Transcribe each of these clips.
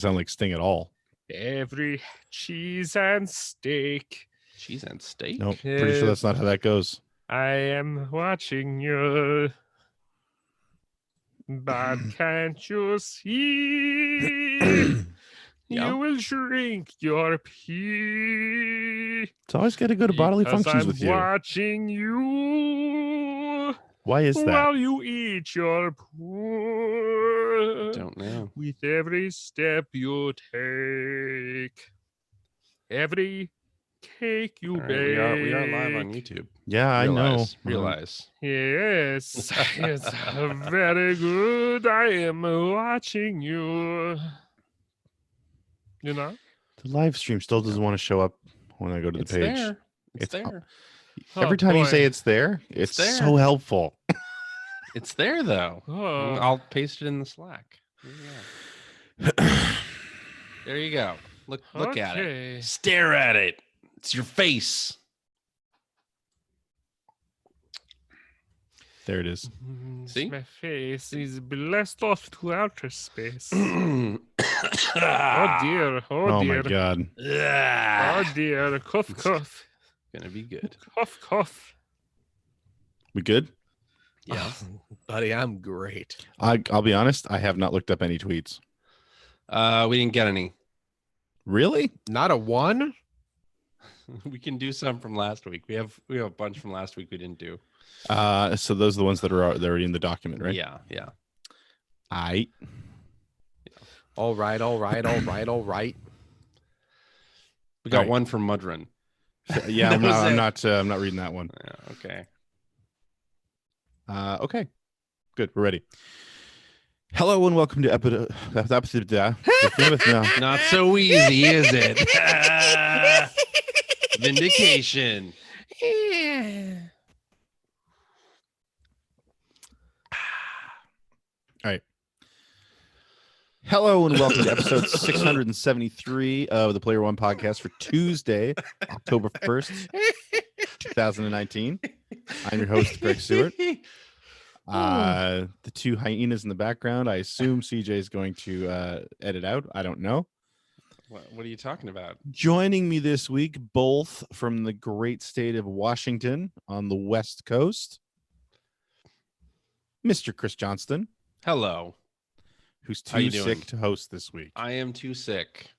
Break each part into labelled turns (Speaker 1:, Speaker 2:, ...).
Speaker 1: sound like Sting at all.
Speaker 2: Every cheese and steak.
Speaker 3: Cheese and steak?
Speaker 1: No, pretty sure that's not how that goes.
Speaker 2: I am watching you. But can't you see?
Speaker 3: Yeah.
Speaker 2: You will drink your pee.
Speaker 1: It's always got to go to bodily
Speaker 2: Because
Speaker 1: functions
Speaker 2: I'm
Speaker 1: with you.
Speaker 2: watching you.
Speaker 1: Why is that?
Speaker 2: While you eat your poo.
Speaker 3: Don't know.
Speaker 2: With every step you take. Every cake you
Speaker 3: All right,
Speaker 2: bake.
Speaker 3: we are live on YouTube.
Speaker 1: Yeah, I know.
Speaker 3: Realize.
Speaker 2: Yes, it's very good. I am watching you. You know?
Speaker 1: The live stream still doesn't want to show up when I go to the
Speaker 3: It's
Speaker 1: page.
Speaker 3: there. It's
Speaker 1: It's
Speaker 3: there.
Speaker 1: Every
Speaker 2: Oh,
Speaker 1: time you
Speaker 2: boy.
Speaker 1: say it's there, it's
Speaker 3: there.
Speaker 1: so helpful.
Speaker 3: It's there though.
Speaker 2: Oh.
Speaker 3: I'll paste it in the Slack. There you go. Look at it.
Speaker 2: Okay.
Speaker 3: Stare at it. It's your face.
Speaker 1: There it is.
Speaker 3: See?
Speaker 2: My face is blessed off to outer space.
Speaker 3: oh
Speaker 2: Oh dear.
Speaker 1: Oh,
Speaker 2: dear.
Speaker 1: my God.
Speaker 2: Oh dear. Cough, cough.
Speaker 3: Gonna be good.
Speaker 2: Cough, cough.
Speaker 1: We good?
Speaker 3: Yeah.
Speaker 4: Buddy, I'm great.
Speaker 1: I'll be honest. I have not looked up any tweets.
Speaker 3: We didn't get any.
Speaker 1: Really?
Speaker 4: Not a one?
Speaker 3: We can do some from last week. We have a bunch from last week we didn't do.
Speaker 1: So those are the ones that are already in the document, right?
Speaker 3: Yeah.
Speaker 4: All right.
Speaker 3: We got
Speaker 1: Right.
Speaker 3: one from Mudrun.
Speaker 1: Yeah,
Speaker 3: That was
Speaker 1: I'm
Speaker 3: it.
Speaker 1: not reading that one.
Speaker 3: Yeah, okay.
Speaker 1: Okay, good. We're ready. Hello and welcome to episode.
Speaker 3: Not so easy, is it? Vindication.
Speaker 1: All right. Hello and welcome to episode 673 of the Player One podcast for Tuesday, October 1st, 2019. I'm your host, Greg Stewart. The two hyenas in the background, I assume CJ is going to edit out. I don't know.
Speaker 3: What are you talking about?
Speaker 1: Joining me this week, both from the great state of Washington on the West Coast, Mr. Chris Johnston,
Speaker 3: Hello.
Speaker 1: who's
Speaker 3: How you
Speaker 1: too
Speaker 3: doing?
Speaker 1: sick to host this week.
Speaker 3: I am too sick.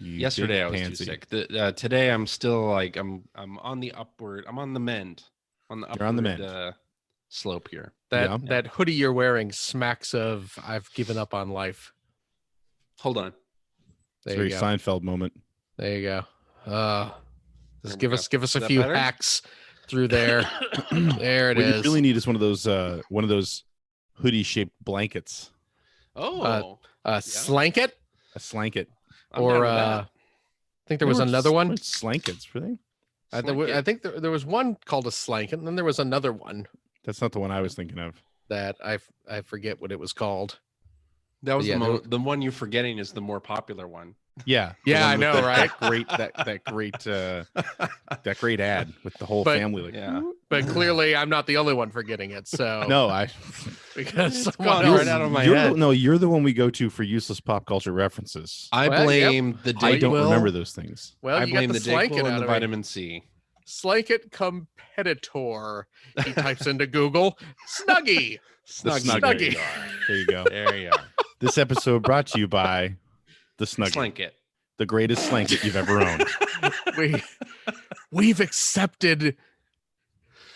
Speaker 1: You
Speaker 3: Yesterday
Speaker 1: big
Speaker 3: I was
Speaker 1: pansy.
Speaker 3: too sick. Today I'm still like I'm on the upward. I'm on the mend. On the upward
Speaker 1: You're on the mend.
Speaker 3: Slope here.
Speaker 4: That hoodie you're wearing smacks of I've given up on life.
Speaker 3: Hold on.
Speaker 1: It's a
Speaker 4: There
Speaker 1: very
Speaker 4: you go.
Speaker 1: Seinfeld moment.
Speaker 4: There you go.
Speaker 3: There
Speaker 4: Just
Speaker 3: we
Speaker 4: give
Speaker 3: go.
Speaker 4: us a
Speaker 3: Is that
Speaker 4: few
Speaker 3: better?
Speaker 4: hacks through there. There it
Speaker 1: What
Speaker 4: is.
Speaker 1: you really need is one of those hoodie shaped blankets,
Speaker 3: Oh,
Speaker 4: Slanket,
Speaker 1: a slanket.
Speaker 3: I'm
Speaker 4: or
Speaker 3: down with
Speaker 4: I think there
Speaker 1: They
Speaker 4: was
Speaker 1: weren't
Speaker 4: another one.
Speaker 1: Slankets, were they?
Speaker 3: that.
Speaker 4: I think there was one called a slanket, and then there was another one
Speaker 1: That's not the one I was thinking of.
Speaker 4: that I forget what it was called.
Speaker 3: That was
Speaker 4: Yeah,
Speaker 3: the one you're forgetting is the more popular one.
Speaker 1: Yeah,
Speaker 4: Yeah,
Speaker 1: the one
Speaker 4: I
Speaker 1: with
Speaker 4: know,
Speaker 1: that-
Speaker 4: right?
Speaker 1: that great ad with the whole
Speaker 4: But-
Speaker 1: family. Like,
Speaker 3: Yeah.
Speaker 4: But clearly, I'm not the only one forgetting it. So
Speaker 1: no, I.
Speaker 4: because
Speaker 3: It's
Speaker 4: someone
Speaker 3: gone
Speaker 4: else-
Speaker 3: right out of my
Speaker 1: you're
Speaker 3: head.
Speaker 1: you're the one we go to for useless pop culture references.
Speaker 3: I
Speaker 4: Well, yep.
Speaker 3: blame the
Speaker 1: I don't
Speaker 3: Dayquil.
Speaker 1: remember those things.
Speaker 4: Well,
Speaker 3: I
Speaker 4: you
Speaker 3: blame
Speaker 4: got
Speaker 3: the
Speaker 4: the slanket
Speaker 3: Dayquil
Speaker 4: out
Speaker 3: and the
Speaker 4: of it.
Speaker 3: vitamin C.
Speaker 4: Slanket competitor. He types into Google Snuggie.
Speaker 1: The
Speaker 3: Snuggie.
Speaker 1: There you go.
Speaker 3: There you are.
Speaker 1: This episode brought to you by the Snuggie,
Speaker 3: Slanket.
Speaker 1: the greatest slanket you've ever owned.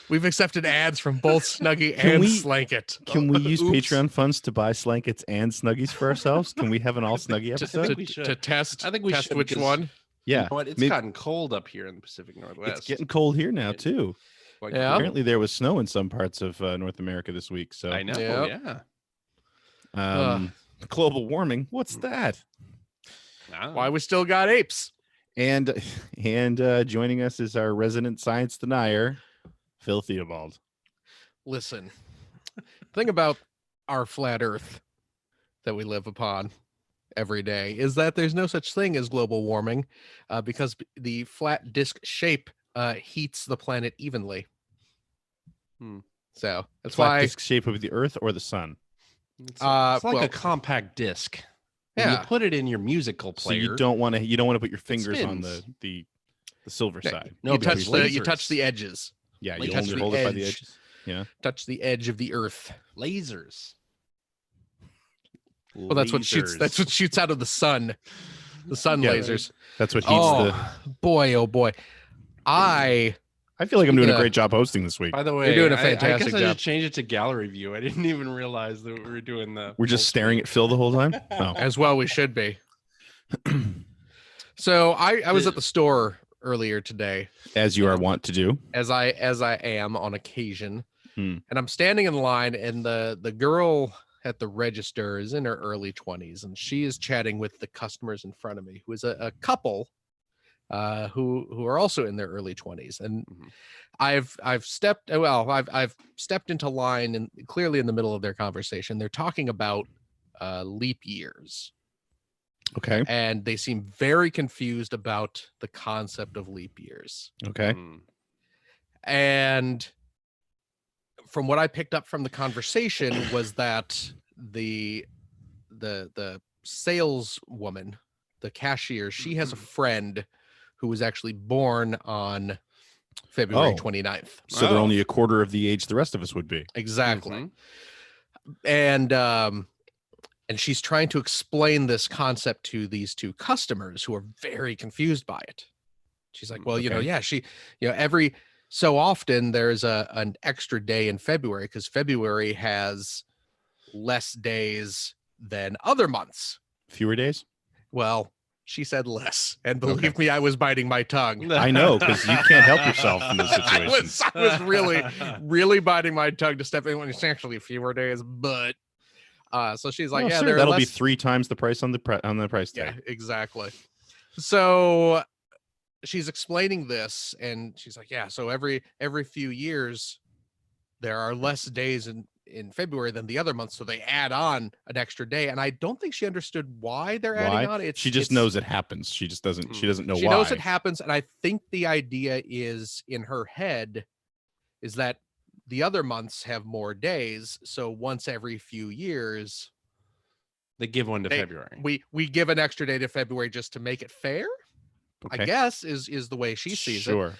Speaker 4: We've accepted ads from both Snuggie
Speaker 1: Can
Speaker 4: and
Speaker 1: we-
Speaker 4: Slanket
Speaker 1: Can we use
Speaker 4: Oops.
Speaker 1: Patreon funds to buy slankets and Snuggies for ourselves? Can we have an all Snuggie
Speaker 3: Just
Speaker 1: episode?
Speaker 3: think we should.
Speaker 4: to test.
Speaker 3: I think we
Speaker 4: test
Speaker 3: should,
Speaker 4: which
Speaker 3: because-
Speaker 4: one.
Speaker 1: Yeah,
Speaker 3: You know what? It's
Speaker 1: maybe-
Speaker 3: gotten cold up here in the Pacific Northwest.
Speaker 1: it's getting cold here now too.
Speaker 3: Like,
Speaker 4: Yeah.
Speaker 1: Apparently, there was snow in some parts of North America this week. So,
Speaker 3: I know.
Speaker 4: Yep.
Speaker 3: Yeah.
Speaker 1: global warming. What's that?
Speaker 3: Wow.
Speaker 4: Why we still got apes?
Speaker 1: And joining us is our resident science denier, Phil Theobald.
Speaker 4: Listen, thing about our flat Earth that we live upon every day is that there's no such thing as global warming because the flat disk shape heats the planet evenly.
Speaker 3: Hmm.
Speaker 4: So that's
Speaker 1: Flat
Speaker 4: why
Speaker 1: disk shape of the Earth or the sun.
Speaker 3: It's,
Speaker 4: Uh,
Speaker 3: it's like
Speaker 4: well-
Speaker 3: a compact disc. When you
Speaker 4: Yeah.
Speaker 3: put it in your musical
Speaker 1: So
Speaker 3: player,
Speaker 1: you don't want to put your fingers on
Speaker 3: spins.
Speaker 1: the silver
Speaker 4: Yeah,
Speaker 1: side.
Speaker 3: No,
Speaker 4: you
Speaker 3: because
Speaker 4: touch the
Speaker 3: lasers.
Speaker 4: edges.
Speaker 1: Yeah,
Speaker 4: Like
Speaker 1: you
Speaker 4: touch
Speaker 1: only
Speaker 4: the
Speaker 1: hold it by the
Speaker 4: edge.
Speaker 1: edges.
Speaker 4: Touch the edge of the earth.
Speaker 3: lasers.
Speaker 4: Well, that's what shoots out of the sun. The sun
Speaker 1: Yeah.
Speaker 4: lasers.
Speaker 1: That's what heats
Speaker 4: Oh
Speaker 1: the.
Speaker 4: boy, oh boy. I
Speaker 1: I feel like I'm doing a
Speaker 4: Yeah.
Speaker 1: great job hosting this week.
Speaker 3: By the way,
Speaker 4: doing a
Speaker 3: I
Speaker 4: fantastic
Speaker 3: guess I
Speaker 4: job.
Speaker 3: should change it to gallery view. I didn't even realize that we were doing the.
Speaker 1: We're just staring at Phil the whole time. Oh.
Speaker 4: as well we should be. So I was at the store earlier today,
Speaker 1: As you are wont to do.
Speaker 4: as I am on occasion.
Speaker 1: Hmm.
Speaker 4: And I'm standing in line, and the girl at the register is in her early 20s, and she is chatting with the customers in front of me, who is a couple who are also in their early 20s. And
Speaker 3: Mhm.
Speaker 4: I've stepped into line, and clearly in the middle of their conversation, they're talking about leap years.
Speaker 1: Okay.
Speaker 4: And they seem very confused about the concept of leap years.
Speaker 1: Okay.
Speaker 3: Mm.
Speaker 4: And from what I picked up from the conversation was that the saleswoman, the cashier, she has a friend who was actually born on February
Speaker 1: Oh.
Speaker 4: 29th.
Speaker 1: So they're
Speaker 3: Oh.
Speaker 1: only a quarter of the age the rest of us would be.
Speaker 4: Exactly.
Speaker 3: Mhm.
Speaker 4: And she's trying to explain this concept to these two customers who are very confused by it. She's like, well,
Speaker 1: Okay.
Speaker 4: every so often there's an extra day in February because February has less days than other months.
Speaker 1: Fewer days?
Speaker 4: Well, she said less, and believe me, I was biting my tongue.
Speaker 1: I know, because you can't help yourself in this
Speaker 4: I
Speaker 1: situation.
Speaker 4: was really biting my tongue to step in when it's actually fewer days, but so she's like,
Speaker 1: Oh,
Speaker 4: yeah,
Speaker 1: sir,
Speaker 4: there are
Speaker 1: that'll be
Speaker 4: less.
Speaker 1: 3 times the price on the price
Speaker 4: Yeah,
Speaker 1: tag.
Speaker 4: exactly. So she's explaining this, and she's like, yeah, so every few years there are less days in February than the other months, so they add on an extra day. And I don't think she understood why they're adding on.
Speaker 1: She just knows it happens. She just doesn't. She doesn't know
Speaker 4: she
Speaker 1: why.
Speaker 4: knows it happens, and I think the idea is in her head is that the other months have more days, so once every few years
Speaker 3: They give one to
Speaker 4: They-
Speaker 3: February.
Speaker 4: we give an extra day to February just to make it fair. I
Speaker 1: Okay.
Speaker 4: guess is the way she sees it.
Speaker 1: Sure.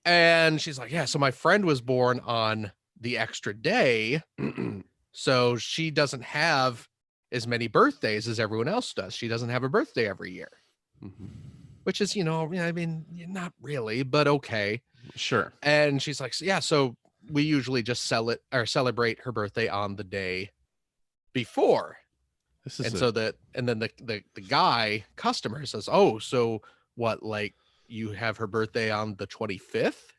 Speaker 4: And she's like, yeah, so my friend was born on the extra day, so she doesn't have as many birthdays as everyone else does. She doesn't have a birthday every year,
Speaker 3: Mhm.
Speaker 4: which is, I mean, not really, but okay.
Speaker 3: Sure.
Speaker 4: And she's like, yeah, so we usually just celebrate her birthday on the day before.
Speaker 1: This is
Speaker 4: And then the guy customer says, oh, so what, like you have her birthday on the 25th?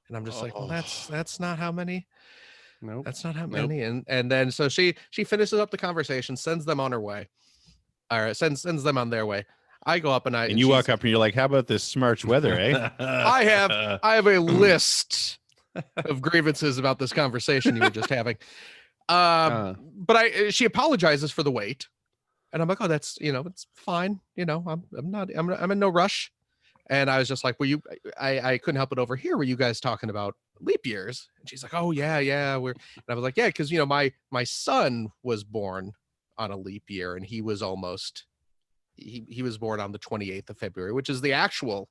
Speaker 4: And I'm just like, well, that's not how many.
Speaker 3: Nope.
Speaker 4: That's not how
Speaker 3: Nope.
Speaker 4: many. And then so she finishes up the conversation, sends them on her way, or sends them on their way. I go up and
Speaker 1: you walk up and you're like, "How about this smarch weather, eh?"
Speaker 4: I have a list of grievances about this conversation you were just having. But she apologizes for the wait, and I'm like, oh, that's it's fine. I'm in no rush. And I was just like, I couldn't help but overhear, were you guys talking about leap years? And she's like, oh yeah, and I was like, yeah, because my son was born on a leap year, and he was almost he was born on the 28th of February, which is the actual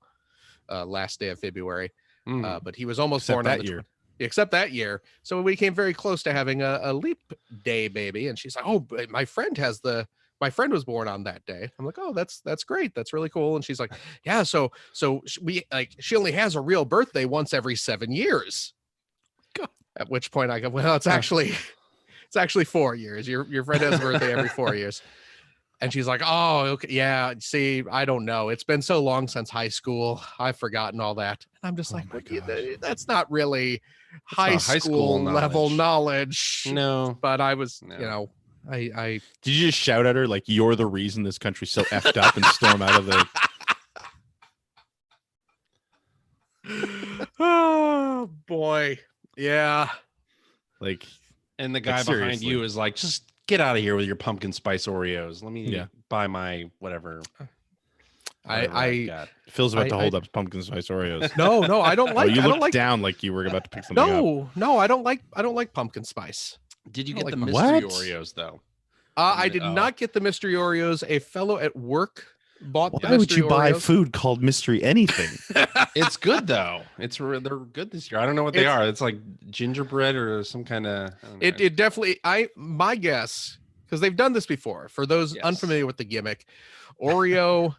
Speaker 4: last day of February.
Speaker 3: Mm.
Speaker 4: But he was almost
Speaker 1: Except
Speaker 4: born
Speaker 1: that
Speaker 4: on the
Speaker 1: year.
Speaker 4: except that year. So we came very close to having a leap day baby. And she's like, oh, but my friend was born on that day. I'm like, oh, that's great. That's really cool. And she's like, yeah, so she only has a real birthday once every 7 years. At which point I go, well, it's actually 4 years. Your friend has a birthday every 4 years. And she's like, oh, okay, yeah. See, I don't know. It's been so long since high school. I've forgotten all that. And I'm just
Speaker 1: Oh
Speaker 4: like,
Speaker 1: my
Speaker 4: what, that's not really high
Speaker 3: not high
Speaker 4: school
Speaker 3: school
Speaker 4: level knowledge.
Speaker 3: No.
Speaker 4: But I was,
Speaker 3: No.
Speaker 4: I
Speaker 1: Did you just shout at her like, "You're the reason this country's so effed up," and storm out of the?
Speaker 4: oh boy, yeah.
Speaker 1: Like,
Speaker 3: And the guy
Speaker 1: Like,
Speaker 3: behind
Speaker 1: seriously.
Speaker 3: you is like, just get out of here with your pumpkin spice Oreos. Let me
Speaker 1: Yeah.
Speaker 3: buy my whatever. whatever
Speaker 4: I
Speaker 3: got.
Speaker 1: Phil's about to
Speaker 4: I-
Speaker 1: hold up pumpkin spice Oreos.
Speaker 4: no, I don't
Speaker 1: Oh,
Speaker 4: like.
Speaker 1: you
Speaker 4: I don't
Speaker 1: looked
Speaker 4: like.
Speaker 1: down like you were about to pick something up.
Speaker 4: No, I don't like pumpkin spice.
Speaker 3: Did you
Speaker 4: I
Speaker 3: get
Speaker 4: like
Speaker 3: the
Speaker 4: pumpkin-
Speaker 3: mystery
Speaker 1: What?
Speaker 3: Oreos though?
Speaker 4: I
Speaker 3: And
Speaker 4: did
Speaker 3: then-
Speaker 4: not get the mystery Oreos. A fellow at work bought the
Speaker 1: Why would
Speaker 4: mystery
Speaker 1: you buy
Speaker 4: Oreos.
Speaker 1: food called mystery anything?
Speaker 3: It's good though. They're good this year. I don't know what they
Speaker 4: It's-
Speaker 3: are. It's like gingerbread or some kind of.
Speaker 4: It definitely. My guess, because they've done this before. For those
Speaker 3: Yes.
Speaker 4: unfamiliar with the gimmick, Oreo.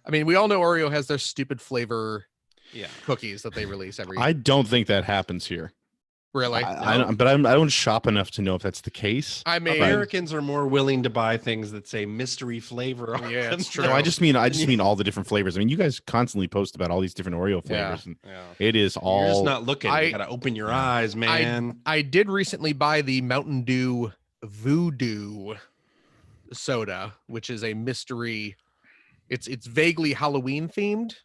Speaker 4: I mean, we all know Oreo has their stupid flavor
Speaker 3: Yeah.
Speaker 4: cookies that they release every.
Speaker 1: I don't think that happens here.
Speaker 4: really.
Speaker 1: I don't, but I don't shop enough to know if that's the case.
Speaker 4: I mean,
Speaker 3: Americans are more willing to buy things that say mystery flavor. On
Speaker 4: Yeah,
Speaker 3: them
Speaker 4: it's true.
Speaker 3: than-
Speaker 1: No, I just mean all the different flavors. I mean, you guys constantly post about all these different Oreo flavors, and
Speaker 3: Yeah.
Speaker 1: it is all.
Speaker 3: You're just not looking.
Speaker 4: I-
Speaker 3: You gotta open your eyes, man.
Speaker 4: I did recently buy the Mountain Dew Voodoo soda, which is a mystery. It's vaguely Halloween themed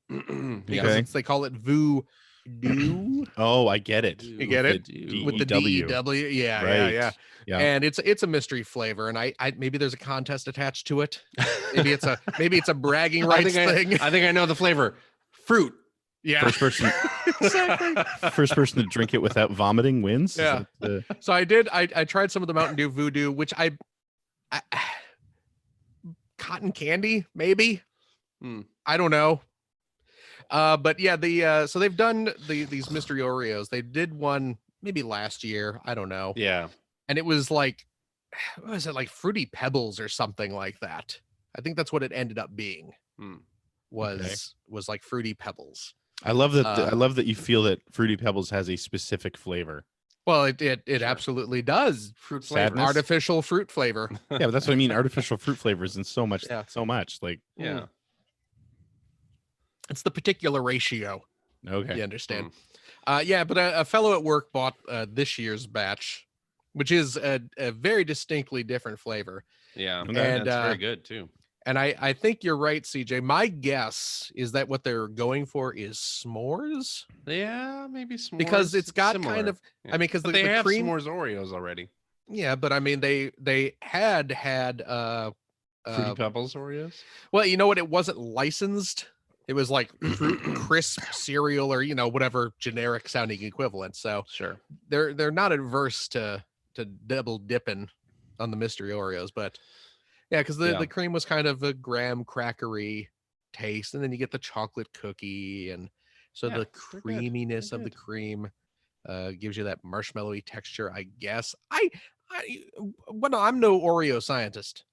Speaker 4: because
Speaker 1: Okay.
Speaker 4: they call it Voodoo
Speaker 1: Oh, I get it.
Speaker 3: You
Speaker 4: get
Speaker 1: With
Speaker 4: it?
Speaker 1: the
Speaker 4: with the
Speaker 1: DEW.
Speaker 4: DEW. Yeah,
Speaker 1: Right.
Speaker 4: yeah.
Speaker 1: Yeah.
Speaker 4: And it's a mystery flavor, and I maybe there's a contest attached to it. Maybe it's a bragging rights thing.
Speaker 3: I think I know the flavor. Fruit.
Speaker 4: Yeah.
Speaker 1: First person,
Speaker 4: Exactly.
Speaker 1: first person to drink it without vomiting wins. Is
Speaker 4: Yeah.
Speaker 1: that the-
Speaker 4: So I tried some of the Mountain Dew Voodoo, which I cotton candy, maybe.
Speaker 3: Hmm.
Speaker 4: I don't know. But yeah, so they've done these mystery Oreos. They did one maybe last year. I don't know.
Speaker 3: Yeah.
Speaker 4: And it was like, what was it, like Fruity Pebbles or something like that? I think that's what it ended up being.
Speaker 3: Hmm.
Speaker 4: Was like Fruity Pebbles.
Speaker 1: I love that.
Speaker 4: Uh,
Speaker 1: I love that you feel that Fruity Pebbles has a specific flavor.
Speaker 4: Well, it absolutely does.
Speaker 3: Fruit
Speaker 1: Sadness.
Speaker 3: flavor.
Speaker 4: Artificial fruit flavor.
Speaker 1: Yeah, but that's what I mean. Artificial fruit flavors and so much,
Speaker 4: Yeah.
Speaker 1: so much. Like,
Speaker 3: Yeah.
Speaker 4: It's the particular ratio.
Speaker 1: okay,
Speaker 4: You understand? Yeah, but a fellow at work bought this year's batch, which is a very distinctly different flavor.
Speaker 3: Yeah.
Speaker 1: Okay.
Speaker 3: And
Speaker 4: And,
Speaker 3: it's very good too.
Speaker 4: And I think you're right, CJ. My guess is that what they're going for is s'mores,
Speaker 3: Yeah, maybe s'mores.
Speaker 4: because it's got
Speaker 3: similar.
Speaker 4: kind of.
Speaker 3: Yeah.
Speaker 4: I mean, because
Speaker 3: But
Speaker 4: the
Speaker 3: they have
Speaker 4: cream.
Speaker 3: s'mores Oreos already.
Speaker 4: Yeah, but I mean, they had
Speaker 3: Fruity Pebbles Oreos.
Speaker 4: well, you know what? It wasn't licensed. It was like Fruit Crisp cereal or whatever generic sounding equivalent. So
Speaker 3: Sure.
Speaker 4: they're not adverse to double dipping on the mystery Oreos, but yeah, because the cream was kind of a graham crackery taste, and then you get the chocolate cookie, and so
Speaker 3: Yeah,
Speaker 4: the
Speaker 3: they're good.
Speaker 4: creaminess
Speaker 3: They're
Speaker 4: of the
Speaker 3: good.
Speaker 4: cream gives you that marshmallowy texture, I guess. Well, no, I'm no Oreo scientist.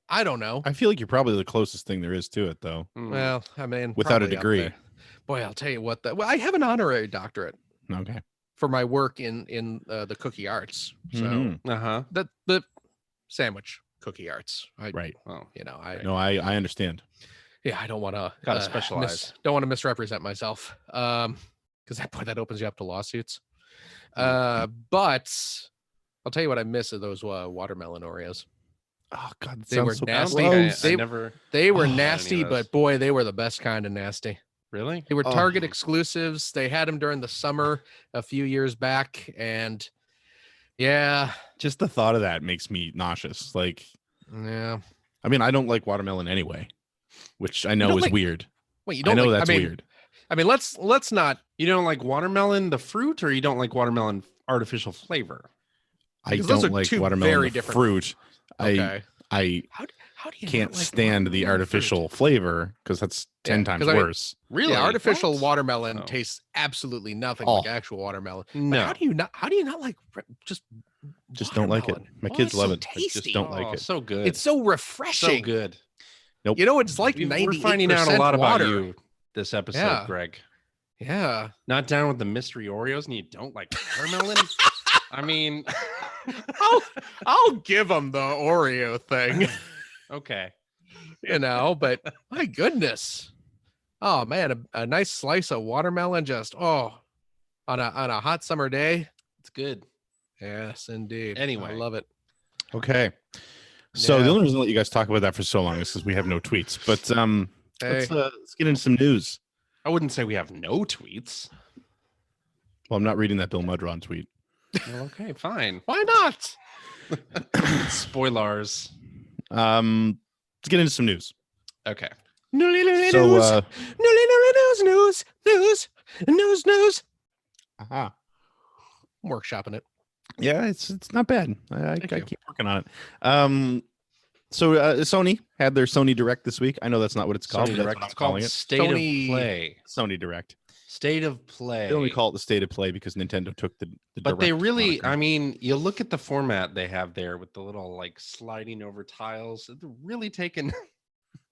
Speaker 4: I don't know.
Speaker 1: I feel like you're probably the closest thing there is to it, though.
Speaker 3: Mm.
Speaker 4: Well, I mean,
Speaker 1: Without a
Speaker 4: probably up
Speaker 1: degree.
Speaker 4: there. Boy, I'll tell you what. Well, I have an honorary doctorate
Speaker 1: Okay.
Speaker 4: for my work in the cookie arts. So
Speaker 1: Mhm.
Speaker 3: Uh-huh.
Speaker 4: the sandwich cookie arts.
Speaker 1: Right.
Speaker 3: Well,
Speaker 1: No, I understand.
Speaker 4: Yeah, I don't want to
Speaker 3: Gotta specialize.
Speaker 4: Don't want to misrepresent myself. Because that opens you up to lawsuits.
Speaker 3: Mm.
Speaker 4: But I'll tell you what I miss of those watermelon Oreos.
Speaker 1: Oh God, that
Speaker 4: They were
Speaker 1: sounds so
Speaker 4: nasty.
Speaker 1: gross.
Speaker 3: I
Speaker 4: They-
Speaker 3: never
Speaker 4: They were
Speaker 1: Oh, I
Speaker 3: didn't
Speaker 4: nasty,
Speaker 3: eat those.
Speaker 4: but boy, they were the best kind of nasty.
Speaker 3: really.
Speaker 4: They were
Speaker 1: Oh.
Speaker 4: Target exclusives. They had them during the summer a few years back, and yeah,
Speaker 1: Just the thought of that makes me nauseous. Like,
Speaker 4: yeah.
Speaker 1: I mean, I don't like watermelon anyway, which I know
Speaker 4: don't
Speaker 1: is
Speaker 4: like-
Speaker 1: weird.
Speaker 4: Wait, you
Speaker 1: I
Speaker 4: don't
Speaker 1: know
Speaker 4: like,
Speaker 1: that's
Speaker 4: I mean,
Speaker 1: weird.
Speaker 4: I mean, let's not.
Speaker 3: You don't like watermelon, the fruit, or you don't like watermelon artificial flavor?
Speaker 1: I
Speaker 4: because those
Speaker 1: don't
Speaker 4: are
Speaker 1: like
Speaker 4: two
Speaker 1: watermelon
Speaker 4: very
Speaker 1: the
Speaker 4: different-
Speaker 1: fruit.
Speaker 4: Okay.
Speaker 1: I
Speaker 4: How do you not
Speaker 1: can't
Speaker 4: like
Speaker 1: stand the
Speaker 4: watermelon fruit?
Speaker 1: artificial flavor because that's 10
Speaker 4: Yeah,
Speaker 1: times
Speaker 4: 'cause I mean,
Speaker 1: worse.
Speaker 3: Really?
Speaker 4: Yeah, artificial
Speaker 3: What?
Speaker 4: watermelon
Speaker 3: Oh.
Speaker 4: tastes absolutely nothing
Speaker 1: Oh.
Speaker 4: like actual watermelon. But
Speaker 3: No.
Speaker 4: how do you not like just
Speaker 1: Just don't like it.
Speaker 4: watermelon?
Speaker 1: My
Speaker 4: Oh,
Speaker 1: kids
Speaker 4: it's
Speaker 1: love
Speaker 4: so
Speaker 1: it. I
Speaker 4: tasty.
Speaker 1: just don't like
Speaker 3: Oh,
Speaker 1: it.
Speaker 3: so good.
Speaker 4: It's so
Speaker 3: so
Speaker 4: refreshing.
Speaker 3: good.
Speaker 4: You know, it's like
Speaker 3: We're finding out a
Speaker 4: 98%
Speaker 3: lot about
Speaker 4: water.
Speaker 3: you this episode,
Speaker 4: Yeah.
Speaker 3: Greg.
Speaker 4: Yeah.
Speaker 3: Not down with the mystery Oreos, and you don't like watermelon. I mean,
Speaker 4: I'll give them the Oreo thing,
Speaker 3: okay.
Speaker 4: but my goodness. Oh man, a nice slice of watermelon just on a hot summer day.
Speaker 3: It's good.
Speaker 4: Yes, indeed. I
Speaker 3: Anyway.
Speaker 4: love it.
Speaker 1: Okay. So
Speaker 4: Yeah.
Speaker 1: the only reason I let you guys talk about that for so long is because we have no tweets. But
Speaker 4: Hey,
Speaker 1: let's get into some news.
Speaker 3: I wouldn't say we have no tweets.
Speaker 1: Well, I'm not reading that Bill Mudron tweet.
Speaker 3: Well, okay, fine.
Speaker 4: why not?
Speaker 3: Spoilers.
Speaker 1: Let's get into some news.
Speaker 3: Okay.
Speaker 1: So
Speaker 4: News.
Speaker 1: aha.
Speaker 4: I'm workshopping it.
Speaker 1: Yeah, it's not bad. I
Speaker 4: Thank you.
Speaker 1: keep working on it. So Sony had their Sony Direct this week. I know that's not what it's called.
Speaker 3: Sony
Speaker 1: But
Speaker 3: Direct.
Speaker 1: that's
Speaker 3: It's
Speaker 1: what I'm
Speaker 3: called
Speaker 1: calling it.
Speaker 3: State
Speaker 4: Sony-
Speaker 3: of Play.
Speaker 1: Sony Direct.
Speaker 3: State of Play.
Speaker 1: They only call it the State of Play because Nintendo took the
Speaker 3: But they
Speaker 1: Direct
Speaker 3: really,
Speaker 1: moniker.
Speaker 3: I mean, you look at the format they have there with the little like sliding over tiles. They're really taking,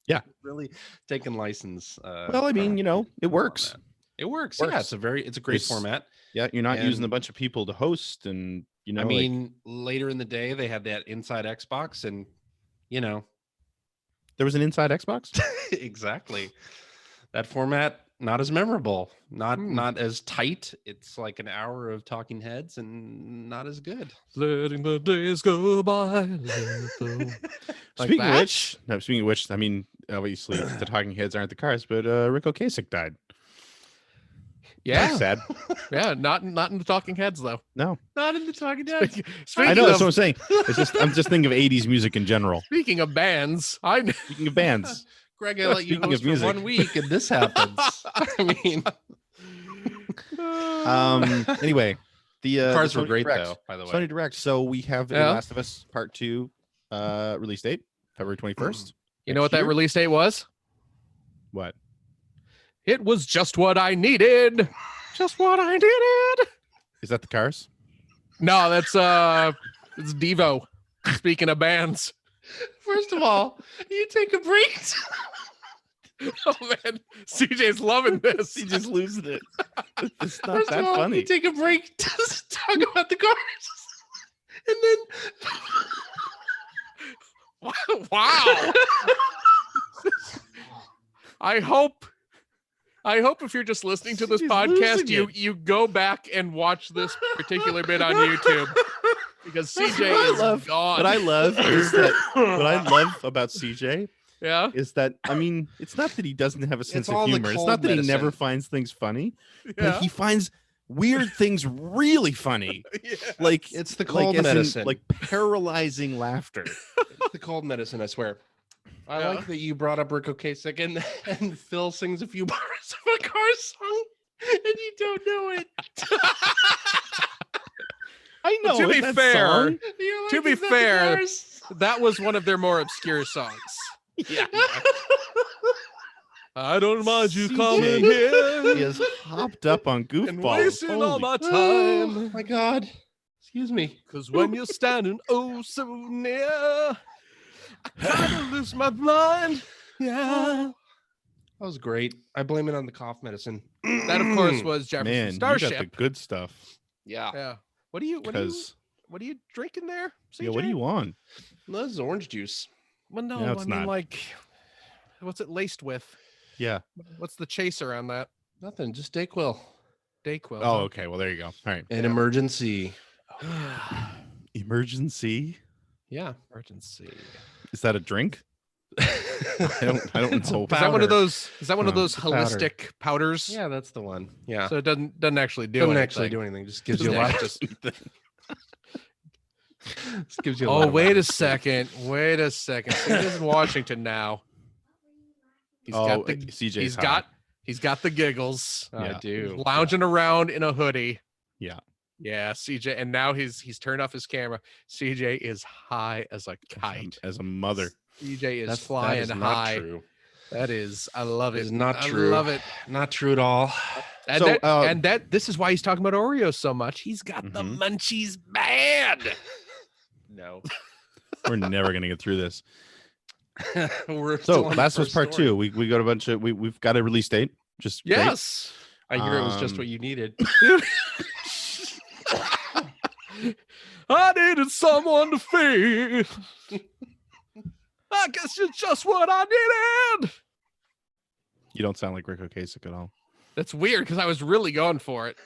Speaker 1: Yeah.
Speaker 3: really taking license.
Speaker 1: Well, I mean, it
Speaker 3: on
Speaker 1: works.
Speaker 3: that. It works.
Speaker 1: Works.
Speaker 3: Yeah, it's a great
Speaker 1: There's-
Speaker 3: format.
Speaker 1: Yeah, you're not using a
Speaker 3: And-
Speaker 1: bunch of people to host, and
Speaker 3: I mean, later in the day they had that Inside Xbox, and
Speaker 1: there was an Inside Xbox.
Speaker 3: exactly that format. Not as memorable, not as tight. It's like an hour of talking heads and not as good.
Speaker 4: Letting the days go by. let them- Like
Speaker 1: Speaking
Speaker 4: that?
Speaker 1: of which, I mean, obviously the Talking Heads aren't the Cars, but Rick Ocasek died.
Speaker 4: Yeah,
Speaker 1: Sad.
Speaker 4: yeah. Not in the Talking Heads though.
Speaker 1: No,
Speaker 3: Not in the talking heads.
Speaker 1: I know that's what I'm saying. I'm just thinking of '80s music in general.
Speaker 4: Speaking of bands,
Speaker 1: Speaking of bands,
Speaker 3: Greg, I let you
Speaker 1: Speaking of
Speaker 3: host for
Speaker 1: music.
Speaker 3: 1 week, and this happens. I mean,
Speaker 1: anyway, the
Speaker 3: cars
Speaker 1: the
Speaker 3: were
Speaker 1: Sony
Speaker 3: great
Speaker 1: Direct.
Speaker 3: though. By the way,
Speaker 1: Sony Direct. So we have
Speaker 4: Yeah.
Speaker 1: The Last of Us Part 2 release date, February 21st.
Speaker 4: you know what that release date was?
Speaker 1: What?
Speaker 4: It was just what I needed. Just what I needed.
Speaker 1: Is that the Cars?
Speaker 4: No, that's it's Devo. Speaking of bands.
Speaker 3: first of all, you take a break.
Speaker 4: Oh man, CJ's loving this.
Speaker 1: He just losing it. It's not
Speaker 3: First
Speaker 1: that
Speaker 3: of all,
Speaker 1: funny.
Speaker 3: you take a break to talk about the cars, and then
Speaker 4: Wow. I hope if you're just listening to this
Speaker 1: She's
Speaker 4: podcast,
Speaker 1: losing
Speaker 4: you go back and watch this particular bit on YouTube because CJ
Speaker 1: What I
Speaker 4: is
Speaker 1: love-
Speaker 4: gone.
Speaker 1: What I love is that what I love about CJ
Speaker 4: yeah,
Speaker 1: is that I mean, it's not that he doesn't have a sense
Speaker 3: all
Speaker 1: of
Speaker 3: the
Speaker 1: humor. It's
Speaker 3: cold
Speaker 1: not that he never
Speaker 3: medicine.
Speaker 1: finds things funny,
Speaker 4: yeah.
Speaker 1: but he finds weird things really funny. Like
Speaker 3: it's the
Speaker 1: like
Speaker 3: cold
Speaker 1: as in,
Speaker 3: medicine.
Speaker 1: like paralyzing laughter.
Speaker 3: It's the cold medicine. I swear. I
Speaker 4: Yeah.
Speaker 3: like that you brought up Rick Ocasek and Phil sings a few bars of a car song, and you don't know it.
Speaker 1: I know.
Speaker 4: To be
Speaker 1: that
Speaker 4: fair,
Speaker 1: song.
Speaker 3: You're like,
Speaker 4: To be
Speaker 3: "Is that the
Speaker 4: fair,
Speaker 3: Cars?"
Speaker 4: that was one of their more obscure songs.
Speaker 1: yeah,
Speaker 4: I don't mind you
Speaker 1: CJ.
Speaker 4: coming
Speaker 1: he
Speaker 4: here
Speaker 1: is hopped up on
Speaker 4: and
Speaker 1: goofballs.
Speaker 4: wasting all
Speaker 1: Holy
Speaker 4: my
Speaker 3: Oh
Speaker 4: time.
Speaker 3: my God. Excuse me.
Speaker 4: Cause when you're standing oh so near, I kind of lose my mind. Yeah.
Speaker 3: That was great. I blame it on the cough medicine.
Speaker 4: That of course was Jefferson
Speaker 1: Man, you got the
Speaker 4: Starship.
Speaker 1: good stuff.
Speaker 3: Yeah.
Speaker 4: Yeah. What are you
Speaker 1: Because
Speaker 4: drinking there?
Speaker 1: yeah, what do
Speaker 4: CJ?
Speaker 1: you want?
Speaker 3: No, this is orange juice.
Speaker 4: Well, no,
Speaker 1: No, it's
Speaker 4: I mean
Speaker 1: not.
Speaker 4: like, what's it laced with?
Speaker 1: Yeah.
Speaker 4: What's the chaser on that?
Speaker 3: Nothing. Just Dayquil.
Speaker 4: Dayquil.
Speaker 1: Oh, okay. Well, there you go. All right.
Speaker 3: An
Speaker 4: Yeah.
Speaker 3: emergency.
Speaker 1: Emergency.
Speaker 3: Yeah.
Speaker 4: Emergency.
Speaker 1: Is that a drink? I don't know.
Speaker 4: Is that one of those? Is that one of
Speaker 1: No,
Speaker 4: those
Speaker 3: it's a powder.
Speaker 4: holistic powders?
Speaker 3: Yeah, that's the one. Yeah.
Speaker 4: So it doesn't actually do
Speaker 3: Doesn't
Speaker 4: anything.
Speaker 3: actually do anything. Just gives
Speaker 4: Just
Speaker 3: you a lot.
Speaker 4: actually-
Speaker 3: Just gives you a lot
Speaker 4: Oh,
Speaker 3: of
Speaker 4: wait a
Speaker 3: energy.
Speaker 4: second. Wait a second. CJ's in Washington now. He's got the
Speaker 1: CJ's
Speaker 4: he's got the giggles.
Speaker 3: I
Speaker 1: Yeah.
Speaker 3: do.
Speaker 4: Lounging around in a hoodie.
Speaker 1: Yeah.
Speaker 4: Yeah, CJ, and now he's turned off his camera. CJ is high as a kite.
Speaker 1: as a mother.
Speaker 4: CJ is
Speaker 3: That
Speaker 4: flying
Speaker 3: is not
Speaker 4: high.
Speaker 3: true.
Speaker 4: That is, I love
Speaker 3: That
Speaker 4: it.
Speaker 3: is not
Speaker 4: I
Speaker 3: true.
Speaker 4: love it.
Speaker 3: Not true at all.
Speaker 4: And,
Speaker 1: So,
Speaker 4: that this is why he's talking about Oreos so much. He's got the
Speaker 1: Mhm.
Speaker 4: munchies bad.
Speaker 3: No.
Speaker 1: We're never gonna get through this.
Speaker 3: We're
Speaker 1: So
Speaker 3: still on the
Speaker 1: Last was
Speaker 3: first
Speaker 1: Part
Speaker 3: story.
Speaker 1: 2. We got a bunch of we've got a release date. Just great.
Speaker 4: Yes.
Speaker 3: I hear it was just
Speaker 1: Um,
Speaker 3: what you needed.
Speaker 4: I needed someone to feed. I guess it's just what I needed.
Speaker 1: You don't sound like Rick Ocasek at all.
Speaker 4: That's weird because I was really going for it.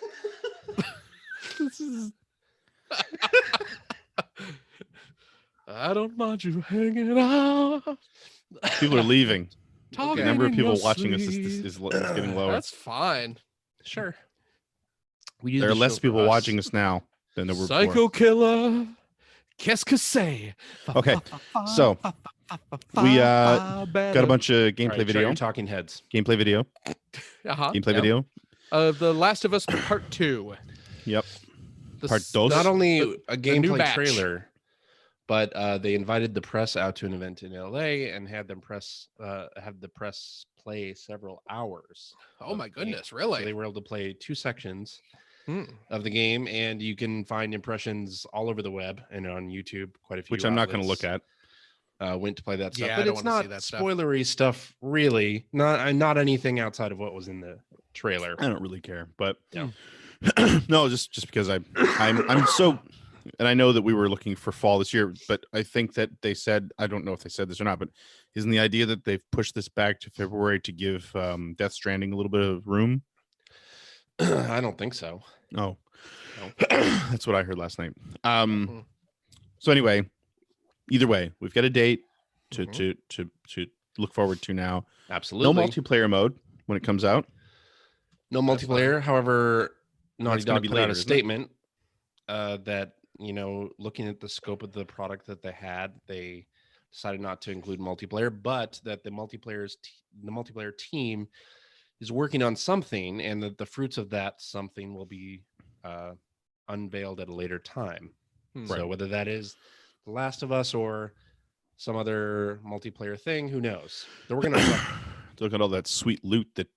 Speaker 4: I don't mind you hanging out.
Speaker 1: People are leaving.
Speaker 4: Talking
Speaker 1: The number of
Speaker 4: in
Speaker 1: people
Speaker 4: your
Speaker 1: watching this
Speaker 4: sleep.
Speaker 1: is getting lower.
Speaker 4: That's fine.
Speaker 3: Sure.
Speaker 1: There are less people watching us now than there were
Speaker 4: Psycho
Speaker 1: before.
Speaker 4: killer. Qu'est-ce que c'est?
Speaker 1: Okay, so we got a bunch of gameplay video.
Speaker 3: Talking heads.
Speaker 1: Gameplay video.
Speaker 4: Uh-huh.
Speaker 1: Gameplay video.
Speaker 4: The Last of Us Part 2.
Speaker 1: Yep. Part dos?
Speaker 3: Not only
Speaker 4: the-
Speaker 3: a
Speaker 4: the new
Speaker 3: gameplay
Speaker 4: batch.
Speaker 3: trailer, but they invited the press out to an event in LA and had them have the press play several hours.
Speaker 4: Oh
Speaker 3: of
Speaker 4: my
Speaker 3: the game.
Speaker 4: goodness,
Speaker 3: So
Speaker 4: really?
Speaker 3: they were able to play 2 sections
Speaker 4: Hmm.
Speaker 3: of the game, and you can find impressions all over the web and on YouTube. Quite a few,
Speaker 1: Which I'm not going to look
Speaker 3: outlets,
Speaker 1: at.
Speaker 3: went to play that stuff,
Speaker 4: Yeah, I
Speaker 3: but
Speaker 4: don't
Speaker 3: it's
Speaker 4: wanna
Speaker 3: not
Speaker 4: see that stuff.
Speaker 3: spoilery stuff, really. Not anything outside of what was in the trailer.
Speaker 1: I don't really care, but
Speaker 3: Yeah.
Speaker 1: no, just because I'm so, and I know that we were looking for fall this year, but I think that they said, I don't know if they said this or not, but isn't the idea that they've pushed this back to February to give Death Stranding a little bit of room?
Speaker 3: I don't think so.
Speaker 1: Oh,
Speaker 3: No.
Speaker 1: that's what I heard last night.
Speaker 4: Mhm.
Speaker 1: So anyway, either way, we've got a date to
Speaker 4: Mhm.
Speaker 1: to look forward to now.
Speaker 3: Absolutely.
Speaker 1: No multiplayer mode when it comes out.
Speaker 3: No
Speaker 4: That's
Speaker 3: multiplayer. However, Naughty
Speaker 1: That's gonna
Speaker 3: Dog
Speaker 1: be
Speaker 3: put out
Speaker 1: later,
Speaker 3: a
Speaker 1: isn't it?
Speaker 3: statement that, looking at the scope of the product that they had, they decided not to include multiplayer, but that the multiplayer team is working on something, and that the fruits of that something will be unveiled at a later time.
Speaker 4: Hmm.
Speaker 3: So whether that is The Last of Us or some other multiplayer thing, who knows? They're working on something.
Speaker 1: Look at all that sweet loot that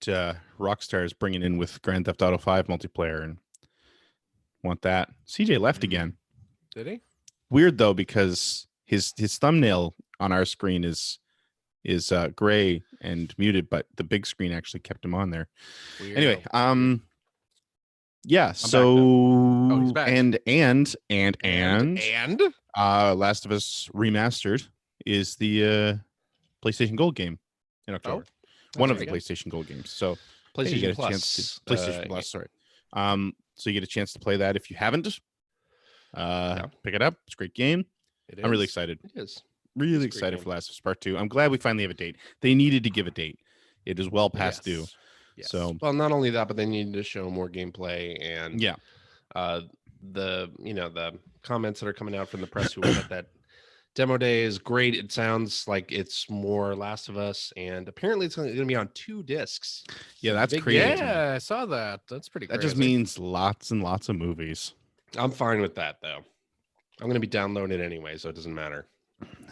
Speaker 1: Rockstar is bringing in with Grand Theft Auto 5 multiplayer, and want that. CJ left again.
Speaker 4: Did he?
Speaker 1: Weird though, because his thumbnail on our screen is gray and muted, but the big screen actually kept him on there. Anyway,
Speaker 4: Weirdo.
Speaker 1: yeah.
Speaker 3: back
Speaker 1: So
Speaker 4: Oh, he's back.
Speaker 1: and
Speaker 4: And
Speaker 1: Last of Us Remastered is the PlayStation Gold game in October. One of the
Speaker 4: there you
Speaker 1: PlayStation Gold games. So
Speaker 3: PlayStation
Speaker 1: you get a
Speaker 3: Plus.
Speaker 1: chance to PlayStation Plus. Sorry. So you get a chance to play that if you haven't. Pick it up. It's a great game.
Speaker 4: it
Speaker 1: I'm really
Speaker 4: is.
Speaker 1: excited.
Speaker 3: It is.
Speaker 1: Really
Speaker 3: It's a great
Speaker 1: excited
Speaker 3: game.
Speaker 1: for Last of Us Part 2. I'm glad we finally have a date. They needed to give a date. It is well past due.
Speaker 4: Yes. Yes.
Speaker 1: So
Speaker 3: Well, not only that, but they needed to show more gameplay and
Speaker 1: yeah,
Speaker 3: the comments that are coming out from the press who were at that demo day is great. It sounds like it's more Last of Us, and apparently it's going to be on 2 discs.
Speaker 1: yeah, that's
Speaker 3: Big
Speaker 1: crazy.
Speaker 3: game.
Speaker 4: Yeah, I saw that. That's pretty
Speaker 1: That
Speaker 4: crazy.
Speaker 1: just means lots and lots of movies.
Speaker 3: I'm fine with that though. I'm going to be downloading it anyway, so it doesn't matter.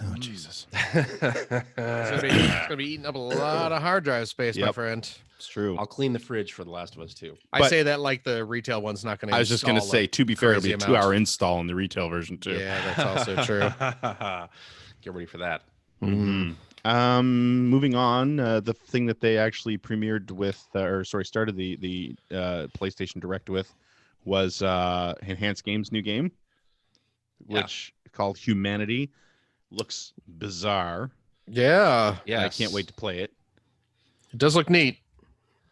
Speaker 1: Oh Jesus,
Speaker 4: It's gonna be eating up a lot of hard drive space, my
Speaker 1: Yep.
Speaker 4: friend.
Speaker 1: it's true.
Speaker 3: I'll clean the fridge for The Last of Us 2.
Speaker 4: I
Speaker 1: But-
Speaker 4: say that like the retail one's not gonna.
Speaker 1: I was just gonna
Speaker 4: install
Speaker 1: say, to be fair, it'll be a
Speaker 4: crazy amount.
Speaker 1: 2-hour install in the retail version too.
Speaker 4: Yeah, that's also true.
Speaker 3: Get ready for that.
Speaker 1: Mhm. Moving on, the thing that they actually premiered with, started the PlayStation Direct with, was Enhanced Games' new game,
Speaker 3: Yeah.
Speaker 1: which called Humanity. Looks bizarre.
Speaker 4: Yeah,
Speaker 3: Yeah,
Speaker 1: I can't wait to play it.
Speaker 4: it does look neat.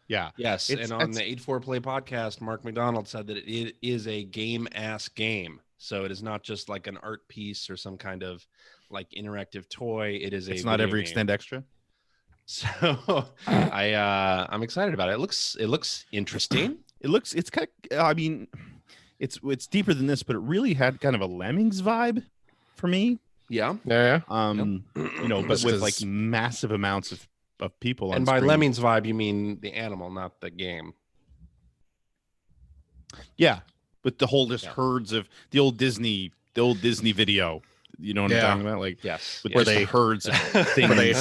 Speaker 1: Yeah,
Speaker 3: Yes,
Speaker 1: It's-
Speaker 3: and on
Speaker 1: it's-
Speaker 3: the 84 Play podcast, Mark McDonald said that it is a game-ass game. So it is not just like an art piece or some kind of like interactive toy. It is a
Speaker 1: it's not
Speaker 3: video
Speaker 1: every
Speaker 3: game.
Speaker 1: extend extra.
Speaker 3: So I'm excited about it. It looks interesting.
Speaker 1: It's kind of, I mean, it's deeper than this, but it really had kind of a Lemmings vibe for me.
Speaker 3: Yeah.
Speaker 4: Yeah,
Speaker 1: But
Speaker 4: Just
Speaker 1: with
Speaker 4: 'cause-
Speaker 1: like massive amounts of people.
Speaker 3: And
Speaker 1: on
Speaker 3: by
Speaker 1: screen.
Speaker 3: Lemmings vibe, you mean the animal, not the game.
Speaker 1: Yeah, with the whole just
Speaker 3: Yeah.
Speaker 1: herds of the old Disney video. You know what
Speaker 4: Yeah.
Speaker 1: I'm talking about? Like
Speaker 3: Yes.
Speaker 1: with
Speaker 3: yes.
Speaker 1: just the herds of things
Speaker 4: they-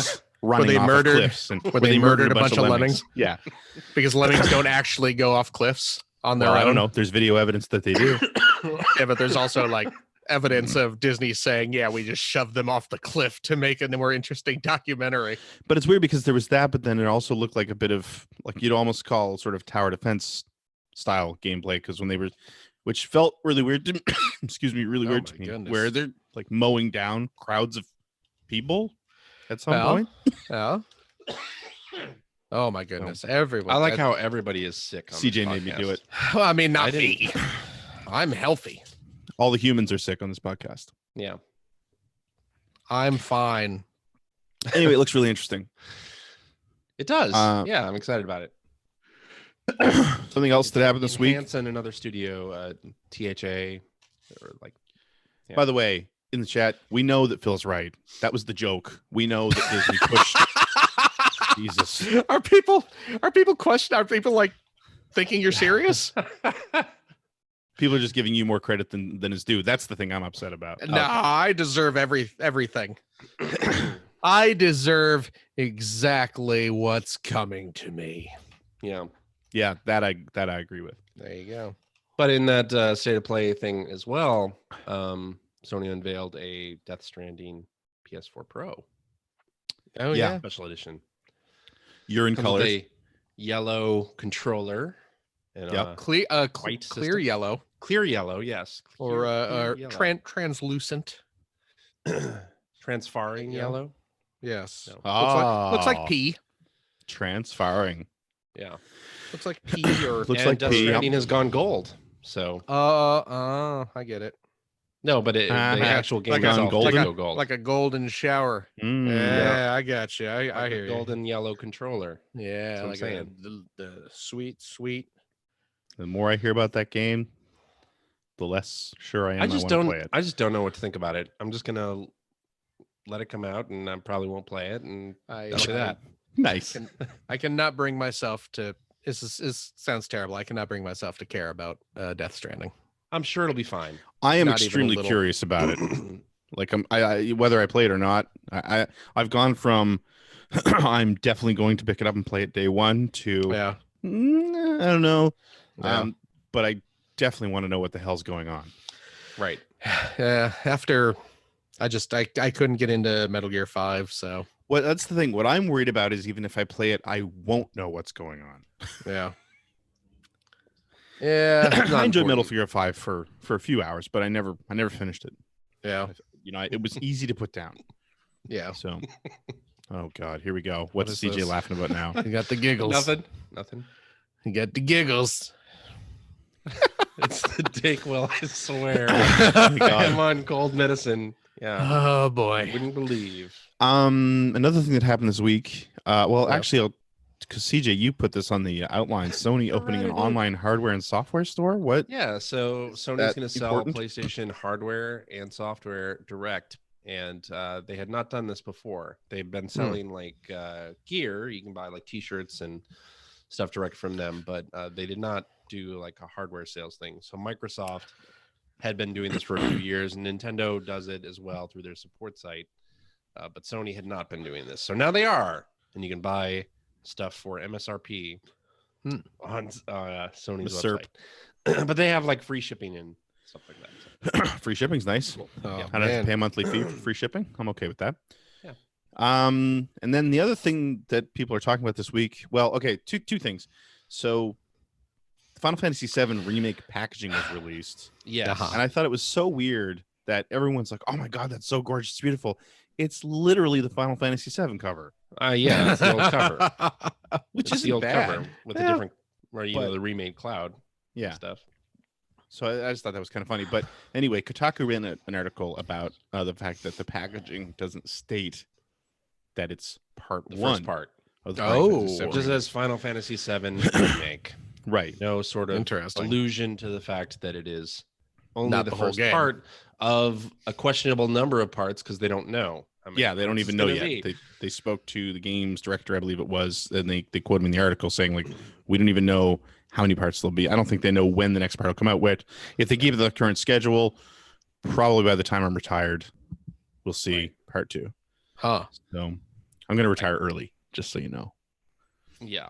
Speaker 1: running
Speaker 4: they
Speaker 1: off
Speaker 4: murdered-
Speaker 1: of cliffs, and
Speaker 4: where they murdered a bunch of lemmings.
Speaker 1: Yeah,
Speaker 4: because lemmings don't actually go off cliffs on their
Speaker 1: well,
Speaker 4: own.
Speaker 1: I don't know. There's video evidence that they do.
Speaker 4: Yeah, but there's also like evidence of Disney saying, "Yeah, we just shoved them off the cliff to make a more interesting documentary."
Speaker 1: But it's weird because there was that, but then it also looked like a bit of like you'd almost call sort of tower defense style gameplay because when they were, which felt really weird to me, excuse me, really
Speaker 4: Oh
Speaker 1: weird
Speaker 4: my
Speaker 1: to me,
Speaker 4: goodness.
Speaker 1: where they're like mowing down crowds of people at some
Speaker 4: Yeah.
Speaker 1: point.
Speaker 4: Yeah. Oh my goodness! Everyone.
Speaker 3: I like how everybody is sick. On
Speaker 1: CJ
Speaker 3: this
Speaker 1: made me do
Speaker 3: podcast.
Speaker 1: it.
Speaker 4: Well, I mean, not
Speaker 3: I didn't.
Speaker 4: me. I'm healthy.
Speaker 1: All the humans are sick on this podcast.
Speaker 3: Yeah.
Speaker 4: I'm fine.
Speaker 1: Anyway, it looks really interesting.
Speaker 3: It does.
Speaker 1: Uh,
Speaker 3: Yeah, I'm excited about it.
Speaker 1: Something else that happened this week.
Speaker 3: Enhance and another studio, THA, or like. Yeah.
Speaker 1: By the way, in the chat, we know that Phil's right. That was the joke. We know that Disney pushed. Jesus.
Speaker 4: Are people question? Are people like thinking you're serious?
Speaker 1: People are just giving you more credit than is due. That's the thing I'm upset about.
Speaker 4: No, I deserve everything. I deserve exactly what's coming to me.
Speaker 3: Yeah.
Speaker 1: Yeah, that I agree with.
Speaker 4: There you go.
Speaker 3: But in that state of play thing as well, Sony unveiled a Death Stranding PS4 Pro
Speaker 4: Oh
Speaker 1: Yeah.
Speaker 4: yeah.
Speaker 3: special edition.
Speaker 1: You're in
Speaker 3: Comes with
Speaker 1: colors.
Speaker 3: a yellow controller and
Speaker 1: Yep.
Speaker 4: Clear
Speaker 3: White
Speaker 4: clear
Speaker 3: system?
Speaker 4: yellow
Speaker 3: clear yellow, yes.
Speaker 4: or
Speaker 3: Clear yellow.
Speaker 4: translucent.
Speaker 3: Transfarring
Speaker 4: Yeah.
Speaker 3: yellow.
Speaker 4: Yes.
Speaker 3: No.
Speaker 4: Looks like
Speaker 1: Ah,
Speaker 4: pee.
Speaker 1: transferring.
Speaker 3: Yeah.
Speaker 4: Looks like pee or
Speaker 1: Looks
Speaker 3: and
Speaker 1: like
Speaker 3: Death
Speaker 1: pee.
Speaker 3: Stranding has gone gold. So
Speaker 4: I get it.
Speaker 3: no, but the
Speaker 1: Uh-huh.
Speaker 3: actual game
Speaker 1: Like on
Speaker 3: itself
Speaker 1: golden?
Speaker 3: did go gold.
Speaker 4: Like a golden shower.
Speaker 1: Mm.
Speaker 4: Yeah, I got you. I
Speaker 3: Like
Speaker 4: hear
Speaker 3: a
Speaker 4: you.
Speaker 3: golden yellow controller.
Speaker 4: Yeah,
Speaker 3: what I'm
Speaker 4: like
Speaker 3: saying.
Speaker 4: the sweet.
Speaker 1: The more I hear about that game, the less sure I am.
Speaker 3: I just
Speaker 1: want to
Speaker 3: don't.
Speaker 1: play it.
Speaker 3: I just don't know what to think about it. I'm just gonna let it come out, and I probably won't play it. And
Speaker 4: I
Speaker 3: that'll be that.
Speaker 1: Nice.
Speaker 4: I cannot bring myself to. This sounds terrible. I cannot bring myself to care about Death Stranding.
Speaker 3: I'm sure it'll be fine.
Speaker 1: I am
Speaker 4: Not even a
Speaker 1: extremely
Speaker 4: little.
Speaker 1: curious about it. Like I whether I play it or not. I've gone from I'm definitely going to pick it up and play it day one to
Speaker 4: Yeah.
Speaker 1: I don't know.
Speaker 4: Yeah.
Speaker 1: But I definitely want to know what the hell's going on.
Speaker 3: Right.
Speaker 4: Yeah. After I couldn't get into Metal Gear 5, so
Speaker 1: Well, that's the thing. What I'm worried about is even if I play it, I won't know what's going on.
Speaker 4: yeah. Yeah.
Speaker 1: I enjoyed Metal
Speaker 4: Metal.
Speaker 1: Gear 5 for a few hours, but I never finished it.
Speaker 4: Yeah.
Speaker 1: You know, it was easy to put down.
Speaker 4: Yeah.
Speaker 1: So, oh God, here we go.
Speaker 4: What
Speaker 1: What's
Speaker 4: is
Speaker 1: CJ
Speaker 4: this?
Speaker 1: laughing about now?
Speaker 4: You got the giggles.
Speaker 3: Nothing.
Speaker 4: You got the giggles.
Speaker 3: It's the Dayquil, I swear.
Speaker 1: Oh, God.
Speaker 3: I'm on cold medicine. Yeah.
Speaker 4: Oh
Speaker 3: I
Speaker 4: boy.
Speaker 3: wouldn't believe.
Speaker 1: Another thing that happened this week. Well,
Speaker 4: Yeah.
Speaker 1: actually, because CJ, you put this on the outline. Sony opening an
Speaker 3: Right, I did.
Speaker 1: online hardware and software store. What?
Speaker 3: Yeah, so Sony's
Speaker 1: that
Speaker 3: going to sell
Speaker 1: important?
Speaker 3: PlayStation hardware and software direct, and they had not done this before. They've been selling like gear. You can buy like T-shirts and stuff direct from them, but they did not do like a hardware sales thing. So Microsoft had been doing this for a few years, and Nintendo does it as well through their support site, but Sony had not been doing this. So now they are, and you can buy stuff for MSRP on Sony's
Speaker 1: SERP.
Speaker 3: website. But they have like free shipping and stuff like that. So.
Speaker 1: Free shipping's nice.
Speaker 4: Oh,
Speaker 1: I don't have to pay a monthly fee for free shipping. I'm okay with that.
Speaker 3: Yeah.
Speaker 1: And then the other thing that people are talking about this week. Well, okay, two things. So, Final Fantasy VII remake packaging was released,
Speaker 3: Yes.
Speaker 4: Uh-huh.
Speaker 1: and I thought it was so weird that everyone's like, "Oh my God, that's so gorgeous, it's beautiful." It's literally the Final Fantasy VII cover,
Speaker 3: Yeah, it's the old cover.
Speaker 1: which
Speaker 3: It's
Speaker 1: is
Speaker 3: the old
Speaker 1: bad.
Speaker 3: cover with
Speaker 1: Yeah.
Speaker 3: the different, or you
Speaker 1: But-
Speaker 3: know, the remade cloud
Speaker 1: Yeah.
Speaker 3: stuff.
Speaker 1: So I just thought that was kind of funny. But anyway, Kotaku ran an article about the fact that the packaging doesn't state that it's part
Speaker 3: The
Speaker 1: one
Speaker 3: first part.
Speaker 1: of the Final Fantasy
Speaker 4: Oh.
Speaker 1: VII
Speaker 3: It just
Speaker 1: remake.
Speaker 3: says Final Fantasy VII remake.
Speaker 1: Right.
Speaker 3: No sort of
Speaker 4: Interesting.
Speaker 3: allusion to the fact that it is only
Speaker 4: Not
Speaker 3: the
Speaker 4: the whole
Speaker 3: first
Speaker 4: game.
Speaker 3: part of a questionable number of parts because they don't know. how many
Speaker 1: Yeah, they don't
Speaker 3: parts
Speaker 1: even
Speaker 3: it's
Speaker 1: know
Speaker 3: gonna
Speaker 1: yet.
Speaker 3: be.
Speaker 1: They spoke to the game's director, I believe it was, and they quote him in the article saying, like, we don't even know how many parts there'll be. I don't think they know when the next part will come out. Which, if they keep the current schedule, probably by the time I'm retired, we'll see
Speaker 3: Right.
Speaker 1: part two.
Speaker 4: Huh.
Speaker 1: So I'm going to retire early, just so you know.
Speaker 3: Yeah.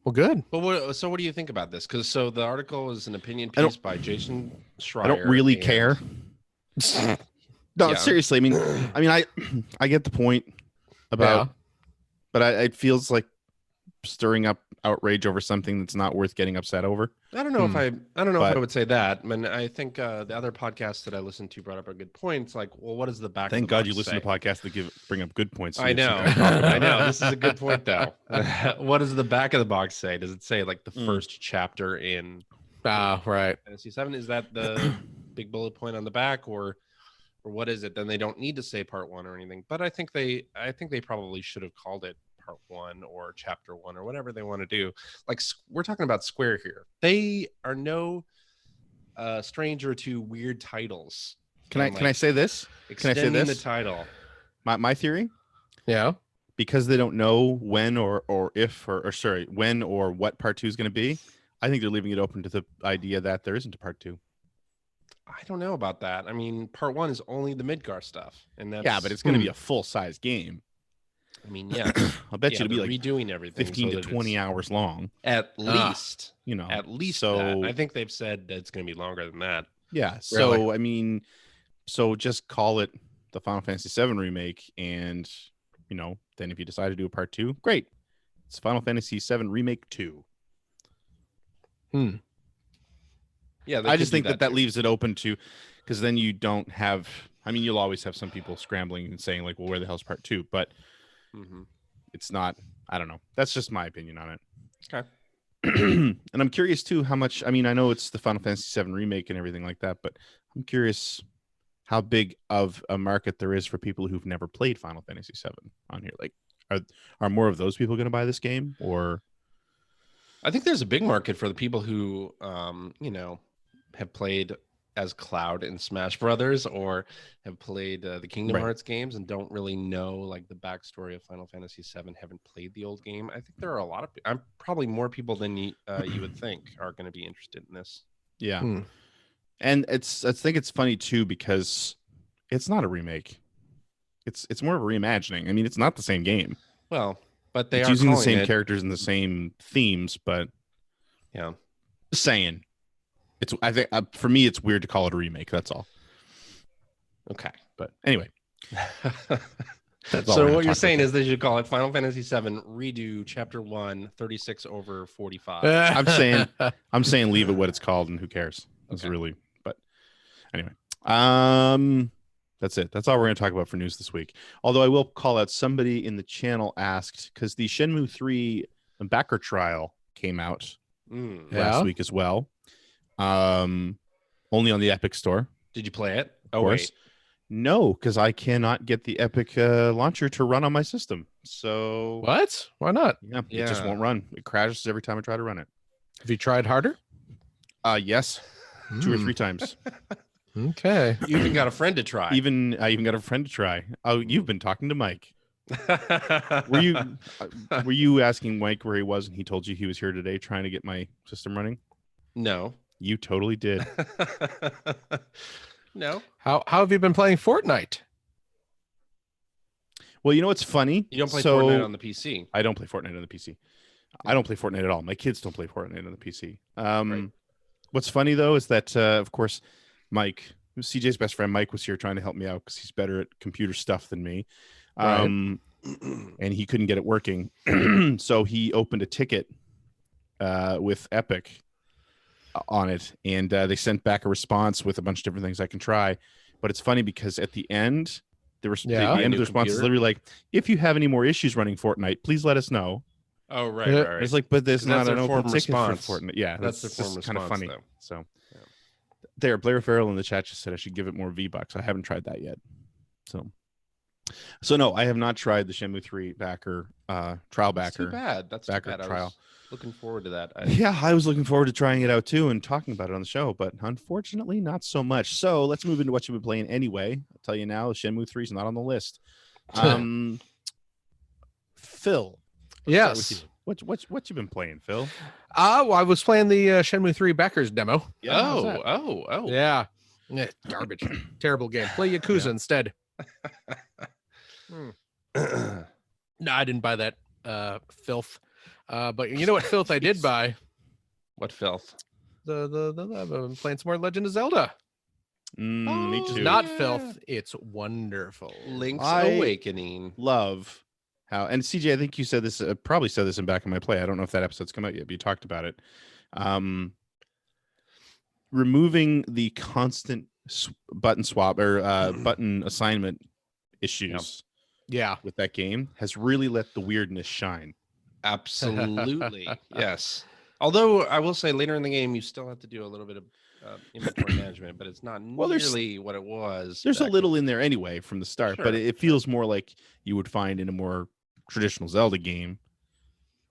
Speaker 4: Well, good.
Speaker 3: But what do you think about this? Because so the article is an opinion
Speaker 1: I don't-
Speaker 3: piece by Jason Schreier.
Speaker 1: I don't really
Speaker 3: and-
Speaker 1: care. No,
Speaker 3: Yeah.
Speaker 1: seriously. I get the point about,
Speaker 4: Yeah.
Speaker 1: but it feels like stirring up outrage over something that's not worth getting upset over.
Speaker 3: I don't know if I don't know if
Speaker 1: But-
Speaker 3: I would say that. I mean, I think the other podcast that I listened to brought up a good point. It's like, well, what is the back?
Speaker 1: Thank
Speaker 3: of the
Speaker 1: God
Speaker 3: box
Speaker 1: you listen
Speaker 3: say?
Speaker 1: to podcasts that bring up good points.
Speaker 3: I know, I know. This is a good point, though. What does the back of the box say? Does it say like the first chapter in
Speaker 4: Ah, right.
Speaker 3: Fantasy VII? Is that the big bullet point on the back, or what is it? Then they don't need to say part one or anything. But I think they probably should have called it part one or chapter one or whatever they want to do. Like we're talking about Square here. They are no stranger to weird titles.
Speaker 1: Can I
Speaker 3: And,
Speaker 1: say this? Can I say
Speaker 3: extending
Speaker 1: this?
Speaker 3: the title?
Speaker 1: My theory,
Speaker 4: Yeah.
Speaker 1: because they don't know when or if or sorry, when or what part two is going to be. I think they're leaving it open to the idea that there isn't a part two.
Speaker 3: I don't know about that. I mean, part 1 is only the Midgar stuff, and that's
Speaker 1: Yeah, but it's going to be a full size game.
Speaker 3: I mean, yeah,
Speaker 1: I'll bet you it'll be
Speaker 3: they're
Speaker 1: like
Speaker 3: redoing everything
Speaker 1: 15
Speaker 3: so
Speaker 1: to
Speaker 3: that
Speaker 1: 20
Speaker 3: it's
Speaker 1: hours long.
Speaker 3: at least.
Speaker 1: You know,
Speaker 3: At least
Speaker 1: so
Speaker 3: that. I think they've said that it's going to be longer than that.
Speaker 1: yeah. So I mean, so just call it the Final Fantasy VII remake, and you know, then if you decide to do a part 2, great. It's Final Fantasy VII Remake 2.
Speaker 3: Yeah,
Speaker 1: I just think that
Speaker 3: too.
Speaker 1: leaves it open to, because then you don't have. I mean, you'll always have some people scrambling and saying like, "Well, where the hell's part 2?" But it's not. I don't know. That's just my opinion on it.
Speaker 3: Okay.
Speaker 1: And I'm curious too how much. I mean, I know it's the Final Fantasy VII remake and everything like that, but I'm curious how big of a market there is for people who've never played Final Fantasy VII on here. Like, are more of those people going to buy this game, or?
Speaker 3: I think there's a big market for the people who, have played as Cloud in Smash Brothers, or have played the Kingdom Hearts games and don't really know like the backstory of Final Fantasy VII. Haven't played the old game. I think there are a lot of. I'm probably more people than you would think are going to be interested in this.
Speaker 1: Yeah, and I think it's funny too because it's not a remake. It's more of a reimagining. I mean, it's not the same game.
Speaker 3: Well, but they
Speaker 1: it's
Speaker 3: are
Speaker 1: using the
Speaker 3: calling
Speaker 1: same
Speaker 3: it-
Speaker 1: characters and the same themes, but
Speaker 3: Yeah.
Speaker 1: just saying. It's. I think for me, it's weird to call it a remake. That's all.
Speaker 3: Okay.
Speaker 1: But anyway, that's all we're
Speaker 3: So
Speaker 1: gonna
Speaker 3: what you're
Speaker 1: talk
Speaker 3: saying
Speaker 1: about.
Speaker 3: is they should call it Final Fantasy VII Redo Chapter 1, 36/45.
Speaker 1: I'm saying leave it what it's called, and who cares? It's
Speaker 3: Okay.
Speaker 1: really. But anyway, that's it. That's all we're going to talk about for news this week. Although I will call out, somebody in the channel asked, because the Shenmue 3 backer trial came out
Speaker 3: Mm.
Speaker 1: last week as well. Only on the Epic Store.
Speaker 3: Did you play it?
Speaker 1: Of course. No, because I cannot get the Epic launcher to run on my system. So
Speaker 4: What? Why not?
Speaker 1: yeah, it just
Speaker 3: Yeah.
Speaker 1: won't run. It crashes every time I try to run it.
Speaker 4: Have you tried harder?
Speaker 1: Yes, 2 or 3 times.
Speaker 4: Okay.
Speaker 3: You even got a friend to try.
Speaker 1: I even got a friend to try. Oh, you've been talking to Mike. Were you asking Mike where he was, and he told you he was here today trying to get my system running?
Speaker 3: No.
Speaker 1: You totally did.
Speaker 3: No.
Speaker 4: How have you been playing Fortnite?
Speaker 1: Well, you know what's funny?
Speaker 3: You don't play
Speaker 1: So,
Speaker 3: Fortnite on the PC.
Speaker 1: I don't play Fortnite on the PC. I don't play Fortnite at all. My kids don't play Fortnite on the PC.
Speaker 3: Right.
Speaker 1: What's funny though is that, of course, Mike, who's CJ's best friend, Mike was here trying to help me out because he's better at computer stuff than me.
Speaker 4: Right.
Speaker 1: And he couldn't get it working, so he opened a ticket with Epic on it, and they sent back a response with a bunch of different things I can try. But it's funny because at the end, the end of the
Speaker 3: New
Speaker 1: response is
Speaker 3: computer?
Speaker 1: literally like, "If you have any more issues running Fortnite, please let us know."
Speaker 3: Oh, right,
Speaker 4: Yeah.
Speaker 3: right, right.
Speaker 1: It's like, but there's
Speaker 3: 'Cause
Speaker 1: not
Speaker 3: that's
Speaker 1: an
Speaker 3: their
Speaker 1: open
Speaker 3: form
Speaker 1: ticket
Speaker 3: response.
Speaker 1: for Fortnite. Yeah,
Speaker 3: That's their
Speaker 1: that's
Speaker 3: form
Speaker 1: kind of
Speaker 3: response,
Speaker 1: funny.
Speaker 3: though.
Speaker 1: So
Speaker 3: Yeah.
Speaker 1: there, Blair Farrell in the chat just said I should give it more V-Bucks. I haven't tried that yet. So no, I have not tried the Shenmue 3 backer trial
Speaker 3: That's too
Speaker 1: backer.
Speaker 3: bad. That's too
Speaker 1: backer
Speaker 3: bad. I
Speaker 1: trial.
Speaker 3: was looking forward to that.
Speaker 1: Yeah, I was looking forward to trying it out too and talking about it on the show, but unfortunately not so much. So let's move into what you've been playing anyway. I'll tell you now, Shenmue 3 is not on the list. Phil, let's start with you. What you been playing, Phil?
Speaker 4: Well, I was playing the Shenmue 3 backers demo.
Speaker 1: how's that?
Speaker 3: Oh.
Speaker 4: Yeah. Garbage. Terrible game. Play Yakuza instead. No, I didn't buy that filth. But you know what filth I did buy?
Speaker 3: What filth?
Speaker 4: I've been playing some more Legend of Zelda.
Speaker 1: Me
Speaker 3: Oh,
Speaker 1: too.
Speaker 4: Not
Speaker 3: yeah.
Speaker 4: filth. It's wonderful.
Speaker 3: Link's
Speaker 1: I-
Speaker 3: Awakening.
Speaker 1: Love how, and CJ, I think you said this, probably said this in Back in My Play. I don't know if that episode's come out yet, but you talked about it. Removing the constant button swap or button assignment issues
Speaker 4: Yeah.
Speaker 1: with that game has really let the weirdness shine.
Speaker 3: Absolutely. Yes. Although I will say later in the game, you still have to do a little bit of inventory management, but it's not
Speaker 1: Well, there's-
Speaker 3: nearly what it was.
Speaker 1: There's a
Speaker 3: back
Speaker 1: little in there anyway from the start, but
Speaker 3: Sure,
Speaker 1: it feels more like you would find in a more traditional Zelda game,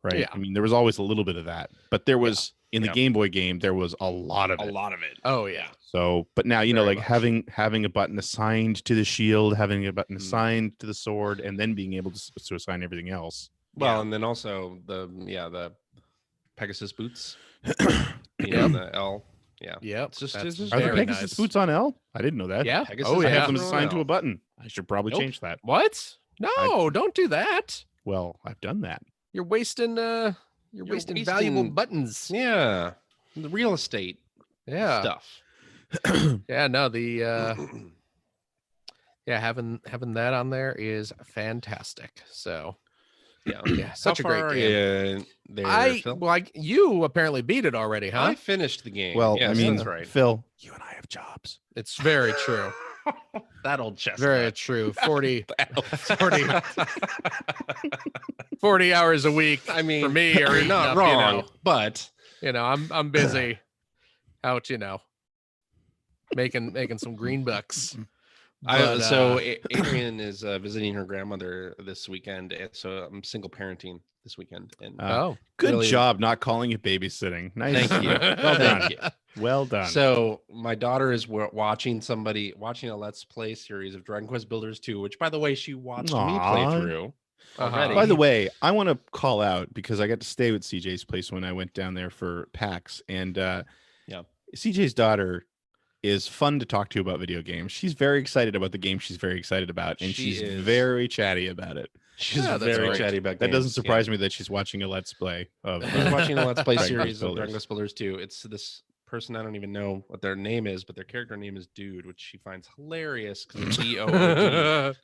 Speaker 1: right?
Speaker 4: Yeah.
Speaker 1: I mean, there was always a little bit of that, but there was in the
Speaker 3: Yeah.
Speaker 1: Game Boy game, there was a lot of
Speaker 3: a
Speaker 1: it.
Speaker 3: lot of it.
Speaker 4: Oh, yeah.
Speaker 1: So, but now, you know,
Speaker 3: Very
Speaker 1: like
Speaker 3: much.
Speaker 1: having a button assigned to the shield, having a button
Speaker 3: Mm.
Speaker 1: assigned to the sword, and then being able to assign everything else.
Speaker 3: Well,
Speaker 1: Yeah.
Speaker 3: and then also the Pegasus boots.
Speaker 1: Yeah.
Speaker 3: The L. Yeah.
Speaker 4: Yep.
Speaker 3: It's just-
Speaker 4: that's
Speaker 3: it's just
Speaker 1: Are the
Speaker 4: very
Speaker 1: Pegasus
Speaker 4: nice.
Speaker 1: boots on L? I didn't know that.
Speaker 4: Yeah.
Speaker 3: Pegasus
Speaker 4: Oh
Speaker 1: I
Speaker 4: yeah.
Speaker 1: have them
Speaker 3: boots on
Speaker 1: assigned to
Speaker 3: L.
Speaker 1: a button. I should probably
Speaker 3: Nope.
Speaker 1: change that.
Speaker 4: What? No, don't do that.
Speaker 1: Well, I've done that.
Speaker 4: You're wasting valuable
Speaker 3: wasting-
Speaker 4: buttons.
Speaker 3: Yeah. The real estate
Speaker 4: Yeah.
Speaker 3: stuff.
Speaker 4: Yeah, no, the yeah, having that on there is fantastic. So
Speaker 3: Yeah.
Speaker 4: yeah, such a
Speaker 3: How
Speaker 4: great
Speaker 3: far are
Speaker 4: game.
Speaker 3: you there, Phil?
Speaker 4: You apparently beat it already, huh?
Speaker 3: I finished the game.
Speaker 1: Well,
Speaker 3: yes,
Speaker 1: I mean,
Speaker 3: that's right.
Speaker 1: Phil, you and I have jobs.
Speaker 4: It's very true.
Speaker 3: That old chestnut.
Speaker 4: Very true. 40 hours a week
Speaker 3: I mean,
Speaker 4: for me are
Speaker 3: you're
Speaker 4: eating
Speaker 3: not
Speaker 4: up,
Speaker 3: wrong, but
Speaker 4: I'm busy out, making some green bucks.
Speaker 3: Adrian is visiting her grandmother this weekend, and so I'm single parenting this weekend. And
Speaker 1: Good
Speaker 3: really-
Speaker 1: job not calling it babysitting. Nice.
Speaker 3: Thank you.
Speaker 1: Well
Speaker 3: Thank
Speaker 1: done.
Speaker 3: you.
Speaker 1: Well done.
Speaker 3: So my daughter is watching a Let's Play series of Dragon Quest Builders 2, which, by the way, she watched me play
Speaker 1: Aw.
Speaker 3: through
Speaker 4: Uh-huh.
Speaker 3: already.
Speaker 1: By the way, I want to call out because I got to stay with CJ's place when I went down there for PAX, and
Speaker 3: Yeah.
Speaker 1: CJ's daughter is fun to talk to about video games. She's very excited about the game she's very excited about, and
Speaker 3: She
Speaker 1: she's
Speaker 3: is.
Speaker 1: very chatty about it.
Speaker 3: She's
Speaker 4: Yeah, that's
Speaker 3: very
Speaker 4: great.
Speaker 3: chatty about
Speaker 1: That doesn't
Speaker 3: games,
Speaker 1: surprise me that she's watching a Let's Play of.
Speaker 3: She's watching a Let's Play
Speaker 1: Dragon Quest
Speaker 3: series of
Speaker 1: Builders.
Speaker 3: Dragon Quest Builders 2. It's this person, I don't even know what their name is, but their character name is Dude, which she finds hilarious because it's DOOD.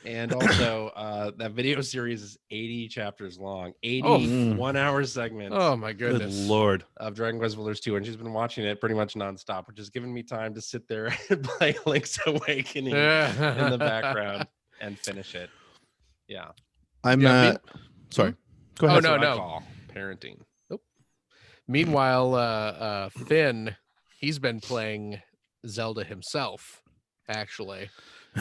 Speaker 3: And also, that video series is 80 chapters long, 80
Speaker 1: Oh.
Speaker 3: 1 hour segments
Speaker 4: Oh my
Speaker 1: Good
Speaker 4: goodness.
Speaker 1: Lord.
Speaker 3: of Dragon Quest Builders 2. And she's been watching it pretty much nonstop, which has given me time to sit there and play Link's Awakening in the background and finish it. Yeah.
Speaker 1: I'm
Speaker 4: Yeah,
Speaker 1: sorry. Go
Speaker 4: Oh,
Speaker 1: ahead.
Speaker 4: no,
Speaker 3: That's what I
Speaker 4: no.
Speaker 3: call parenting.
Speaker 4: Meanwhile, Finn, he's been playing Zelda himself, actually.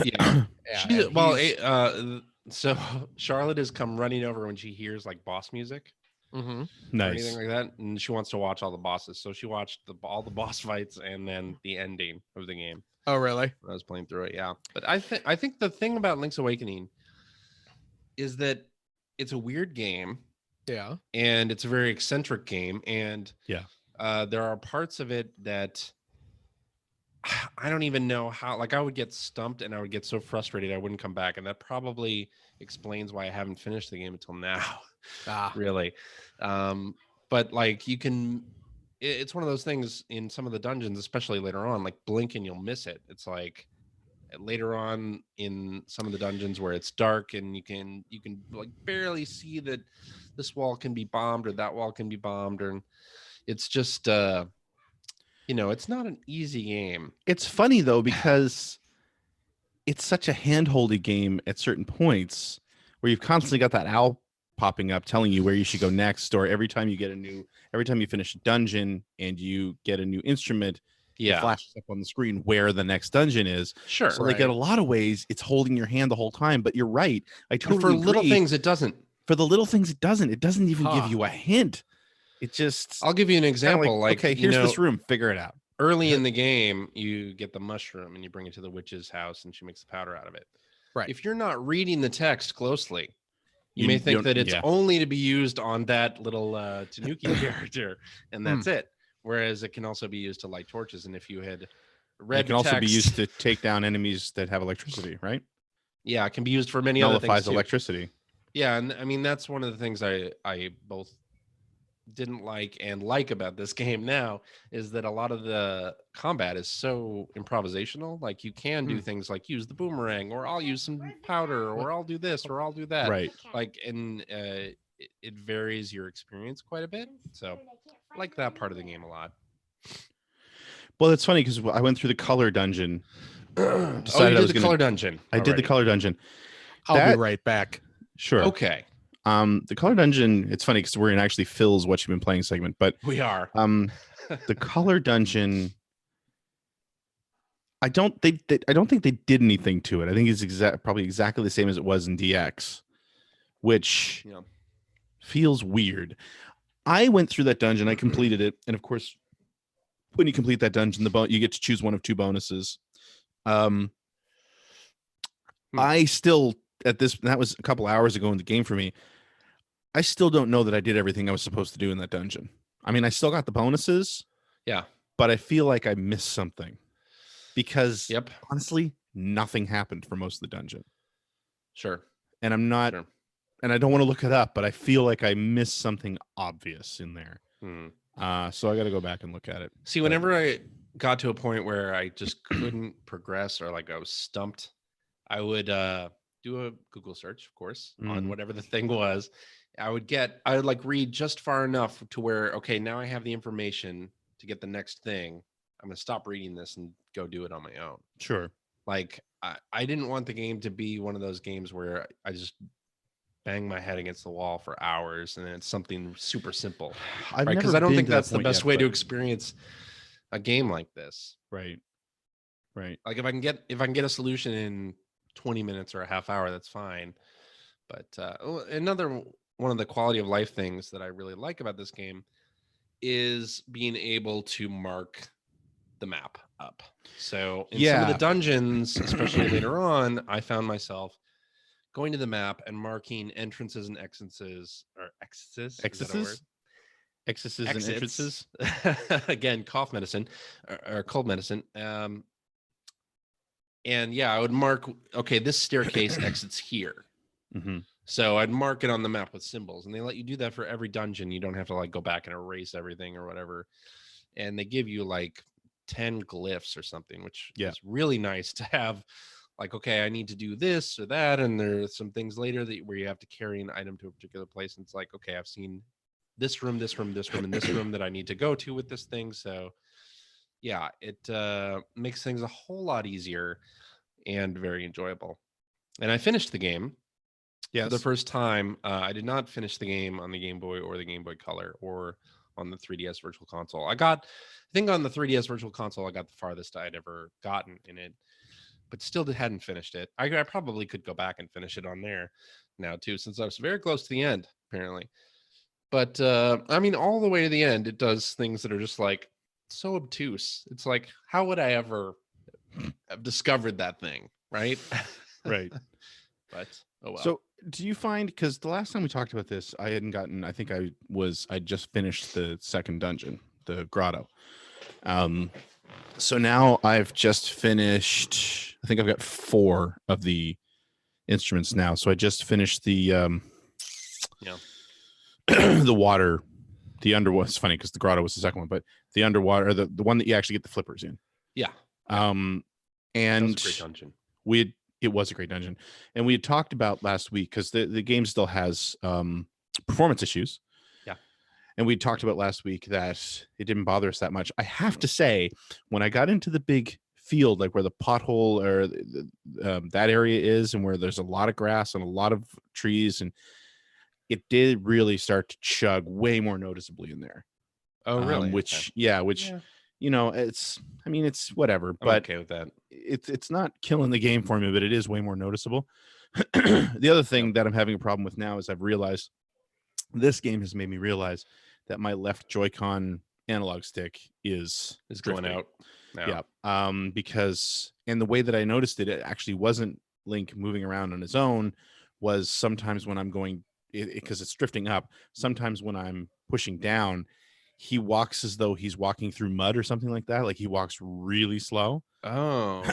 Speaker 3: Yeah.
Speaker 4: Yeah, and he's-
Speaker 3: So Charlotte has come running over when she hears like boss music
Speaker 4: Mhm.
Speaker 3: or
Speaker 1: Nice.
Speaker 3: anything like that, and she wants to watch all the bosses. So she watched all the boss fights and then the ending of the game
Speaker 4: Oh, really?
Speaker 3: when I was playing through it. Yeah, but I think the thing about Link's Awakening is that it's a weird game
Speaker 4: Yeah.
Speaker 3: and it's a very eccentric game, and
Speaker 1: Yeah.
Speaker 3: there are parts of it that I don't even know how. Like, I would get stumped and I would get so frustrated I wouldn't come back, and that probably explains why I haven't finished the game until now.
Speaker 4: Ah,
Speaker 3: Really. But like, you can, it's one of those things in some of the dungeons, especially later on, like blink and you'll miss it. It's like later on in some of the dungeons where it's dark and you can like barely see that this wall can be bombed or that wall can be bombed, or it's just it's not an easy game.
Speaker 1: It's funny though because it's such a handholdy game at certain points where you've constantly got that owl popping up telling you where you should go next, or every time you finish a dungeon and you get a new instrument, it flashes up on the screen where the next dungeon is.
Speaker 3: Sure.
Speaker 1: So like in a lot of ways, it's holding your hand the whole time. But you're right. I
Speaker 3: And
Speaker 1: totally
Speaker 3: for little
Speaker 1: agree.
Speaker 3: things, it doesn't.
Speaker 1: For the little things, it doesn't. It doesn't even give
Speaker 4: Huh.
Speaker 1: you a hint. It just
Speaker 3: I'll give you an
Speaker 1: kinda
Speaker 3: example. Like,
Speaker 1: okay, here's this room. Figure it out.
Speaker 3: early in the game, you get the mushroom and you bring it to the witch's house and she makes the powder out of it.
Speaker 4: Right.
Speaker 3: If you're not reading the text closely, you
Speaker 1: You
Speaker 3: may
Speaker 1: don't-
Speaker 3: think that it's
Speaker 1: yeah.
Speaker 3: only to be used on that little Tanuki character, and that's it. Whereas it can also be used to light torches. And if you had read
Speaker 1: It can
Speaker 3: the
Speaker 1: also be
Speaker 3: text-
Speaker 1: used to take down enemies that have electricity, right?
Speaker 3: yeah, it can be used for many other
Speaker 1: Nullifies
Speaker 3: things too.
Speaker 1: electricity.
Speaker 3: Yeah, and I mean that's one of the things I both didn't like and like about this game now is that a lot of the combat is so improvisational. Like, you can do things like use the boomerang, or I'll use some powder, or I'll do this, or I'll do that.
Speaker 1: Right.
Speaker 3: Like, and it varies your experience quite a bit. So I like that part of the game a lot.
Speaker 1: Well, it's funny because I went through the color dungeon.
Speaker 3: Oh, you
Speaker 1: Decided I
Speaker 3: did
Speaker 1: was
Speaker 3: the
Speaker 1: gonna-
Speaker 3: color dungeon.
Speaker 1: I did the
Speaker 3: already.
Speaker 1: color dungeon.
Speaker 4: I'll
Speaker 1: That-
Speaker 4: be right back.
Speaker 1: Sure.
Speaker 3: Okay,
Speaker 1: The color dungeon. It's funny because we're in actually Phil's what you've been playing segment, but
Speaker 3: we are.
Speaker 1: the color dungeon. I don't think they did anything to it. I think it's probably exactly the same as it was in DX, which
Speaker 3: Yeah.
Speaker 1: feels weird. I went through that dungeon. I completed it, and of course, when you complete that dungeon, you get to choose one of two bonuses. I still that was a couple hours ago in the game for me. I still don't know that I did everything I was supposed to do in that dungeon. I mean, I still got the bonuses.
Speaker 3: Yeah.
Speaker 1: but I feel like I missed something because
Speaker 3: Yep.
Speaker 1: honestly, nothing happened for most of the dungeon.
Speaker 3: Sure.
Speaker 1: And I'm not,
Speaker 3: Sure.
Speaker 1: and I don't want to look it up, but I feel like I missed something obvious in there.
Speaker 3: Hmm.
Speaker 1: So I got to go back and look at it.
Speaker 3: See, whenever I got to a point where I just couldn't progress or like I was stumped, I would do a Google search, of course, on
Speaker 1: Mhm.
Speaker 3: whatever the thing was. I would like read just far enough to where, okay, now I have the information to get the next thing. I'm going to stop reading this and go do it on my own.
Speaker 1: Sure.
Speaker 3: Like I didn't want the game to be one of those games where I just bang my head against the wall for hours and it's something super simple.
Speaker 1: I've
Speaker 3: Right? Because
Speaker 1: never
Speaker 3: I don't
Speaker 1: been
Speaker 3: think
Speaker 1: to that
Speaker 3: that's the
Speaker 1: point
Speaker 3: best
Speaker 1: yet,
Speaker 3: way to
Speaker 1: but-
Speaker 3: experience a game like this.
Speaker 1: Right. Right.
Speaker 3: Like if I can get a solution in 20 minutes or a half hour, that's fine. But another one of the quality of life things that I really like about this game is being able to mark the map up. So in some of the
Speaker 1: Yeah.
Speaker 3: dungeons, especially later on, I found myself going to the map and marking entrances and exits or exits. Is that a word?
Speaker 1: Exits and entrances.
Speaker 3: Again, cough medicine or cold medicine. And yeah, I would mark, okay, this staircase exits here.
Speaker 1: Mm-hmm.
Speaker 3: So I'd mark it on the map with symbols, and they let you do that for every dungeon. You don't have to like go back and erase everything or whatever. And they give you like 10 glyphs or something, which is really nice to have. Like, okay, I need to do this or that, and there's some things later where you have to carry an item to a particular place. And it's like, okay, I've seen this room, this room, this room, and this room that I need to go to with this thing. So yeah, it makes things a whole lot easier and very enjoyable. And I finished the game.
Speaker 1: Yes.
Speaker 3: For the first time. I did not finish the game on the Game Boy or the Game Boy Color or on the 3DS Virtual Console. I think on the 3DS Virtual Console, I got the farthest I'd ever gotten in it, but still hadn't finished it. I probably could go back and finish it on there now too, since I was very close to the end, apparently. But I mean, all the way to the end, it does things that are just like so obtuse. It's like, how would I ever have discovered that thing, right?
Speaker 1: Right.
Speaker 3: But oh well.
Speaker 1: So do you find, because the last time we talked about this, I hadn't gotten, I think I just finished the second dungeon, the grotto. So now I've just finished, I think I've got 4 of the instruments now. So I just finished the the water, the underwater. It's funny because the grotto was the second one, but the underwater, the one that you actually get the flippers in.
Speaker 3: Yeah.
Speaker 1: And
Speaker 3: that was a great dungeon.
Speaker 1: It was a great dungeon, and we had talked about last week because the game still has performance issues.
Speaker 3: Yeah,
Speaker 1: and we talked about last week that it didn't bother us that much. I have to say, when I got into the big field, like where the pothole or that area is, and where there's a lot of grass and a lot of trees, and it did really start to chug way more noticeably in there.
Speaker 3: Oh, really?
Speaker 1: Which you know, it's whatever,
Speaker 3: I'm
Speaker 1: but
Speaker 3: okay with that.
Speaker 1: It's not killing the game for me, but it is way more noticeable. The other thing that I'm having a problem with now is I've realized this game has made me realize that my left Joy-Con analog stick is
Speaker 3: going
Speaker 1: drifting.
Speaker 3: out now.
Speaker 1: Yeah. Because, and the way that I noticed it actually wasn't Link moving around on his own, was sometimes when I'm going, because it's drifting up, sometimes when I'm pushing down, he walks as though he's walking through mud or something like that. Like he walks really slow.
Speaker 3: Oh.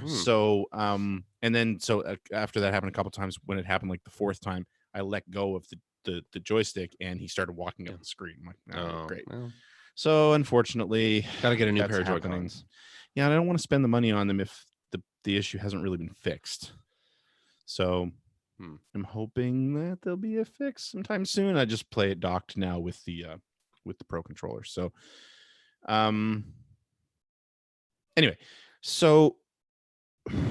Speaker 1: So after that happened a couple times, when it happened like the 4th time, I let go of the joystick and he started walking up the screen. I'm like, oh, great.
Speaker 3: Well,
Speaker 1: so unfortunately,
Speaker 3: gotta get a new
Speaker 1: that's
Speaker 3: pair of
Speaker 1: happening.
Speaker 3: Joy-Cons.
Speaker 1: Yeah, and I don't want to spend the money on them if the issue hasn't really been fixed. So I'm hoping that there'll be a fix sometime soon. I just play it docked now with the Pro controller. So anyway, so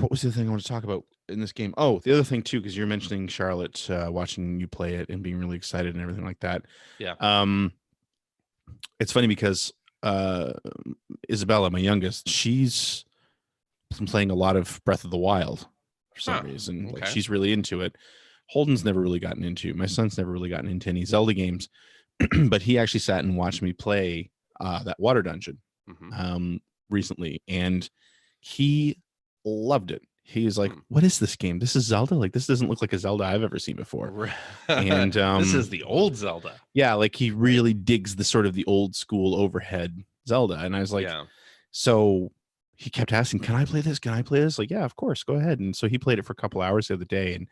Speaker 1: what was the thing I want to talk about in this game? Oh, the other thing too, because you're mentioning Charlotte watching you play it and being really excited and everything like that.
Speaker 3: Yeah.
Speaker 1: It's funny because Isabella, my youngest, she's been playing a lot of Breath of the Wild for some reason. Like she's really into it. Holden's never really gotten into. My son's never really gotten into any Zelda games, but he actually sat and watched me play that water dungeon recently, and he loved it. He's like, "What is this game? This is Zelda? Like this doesn't look like a Zelda I've ever seen before." And
Speaker 3: this is the old Zelda.
Speaker 1: Yeah, like he really digs the sort of the old school overhead Zelda. And I was like,
Speaker 3: yeah.
Speaker 1: so he kept asking, can I play this? Can I play this? Like, yeah, of course, go ahead. And so he played it for a couple hours the other day. And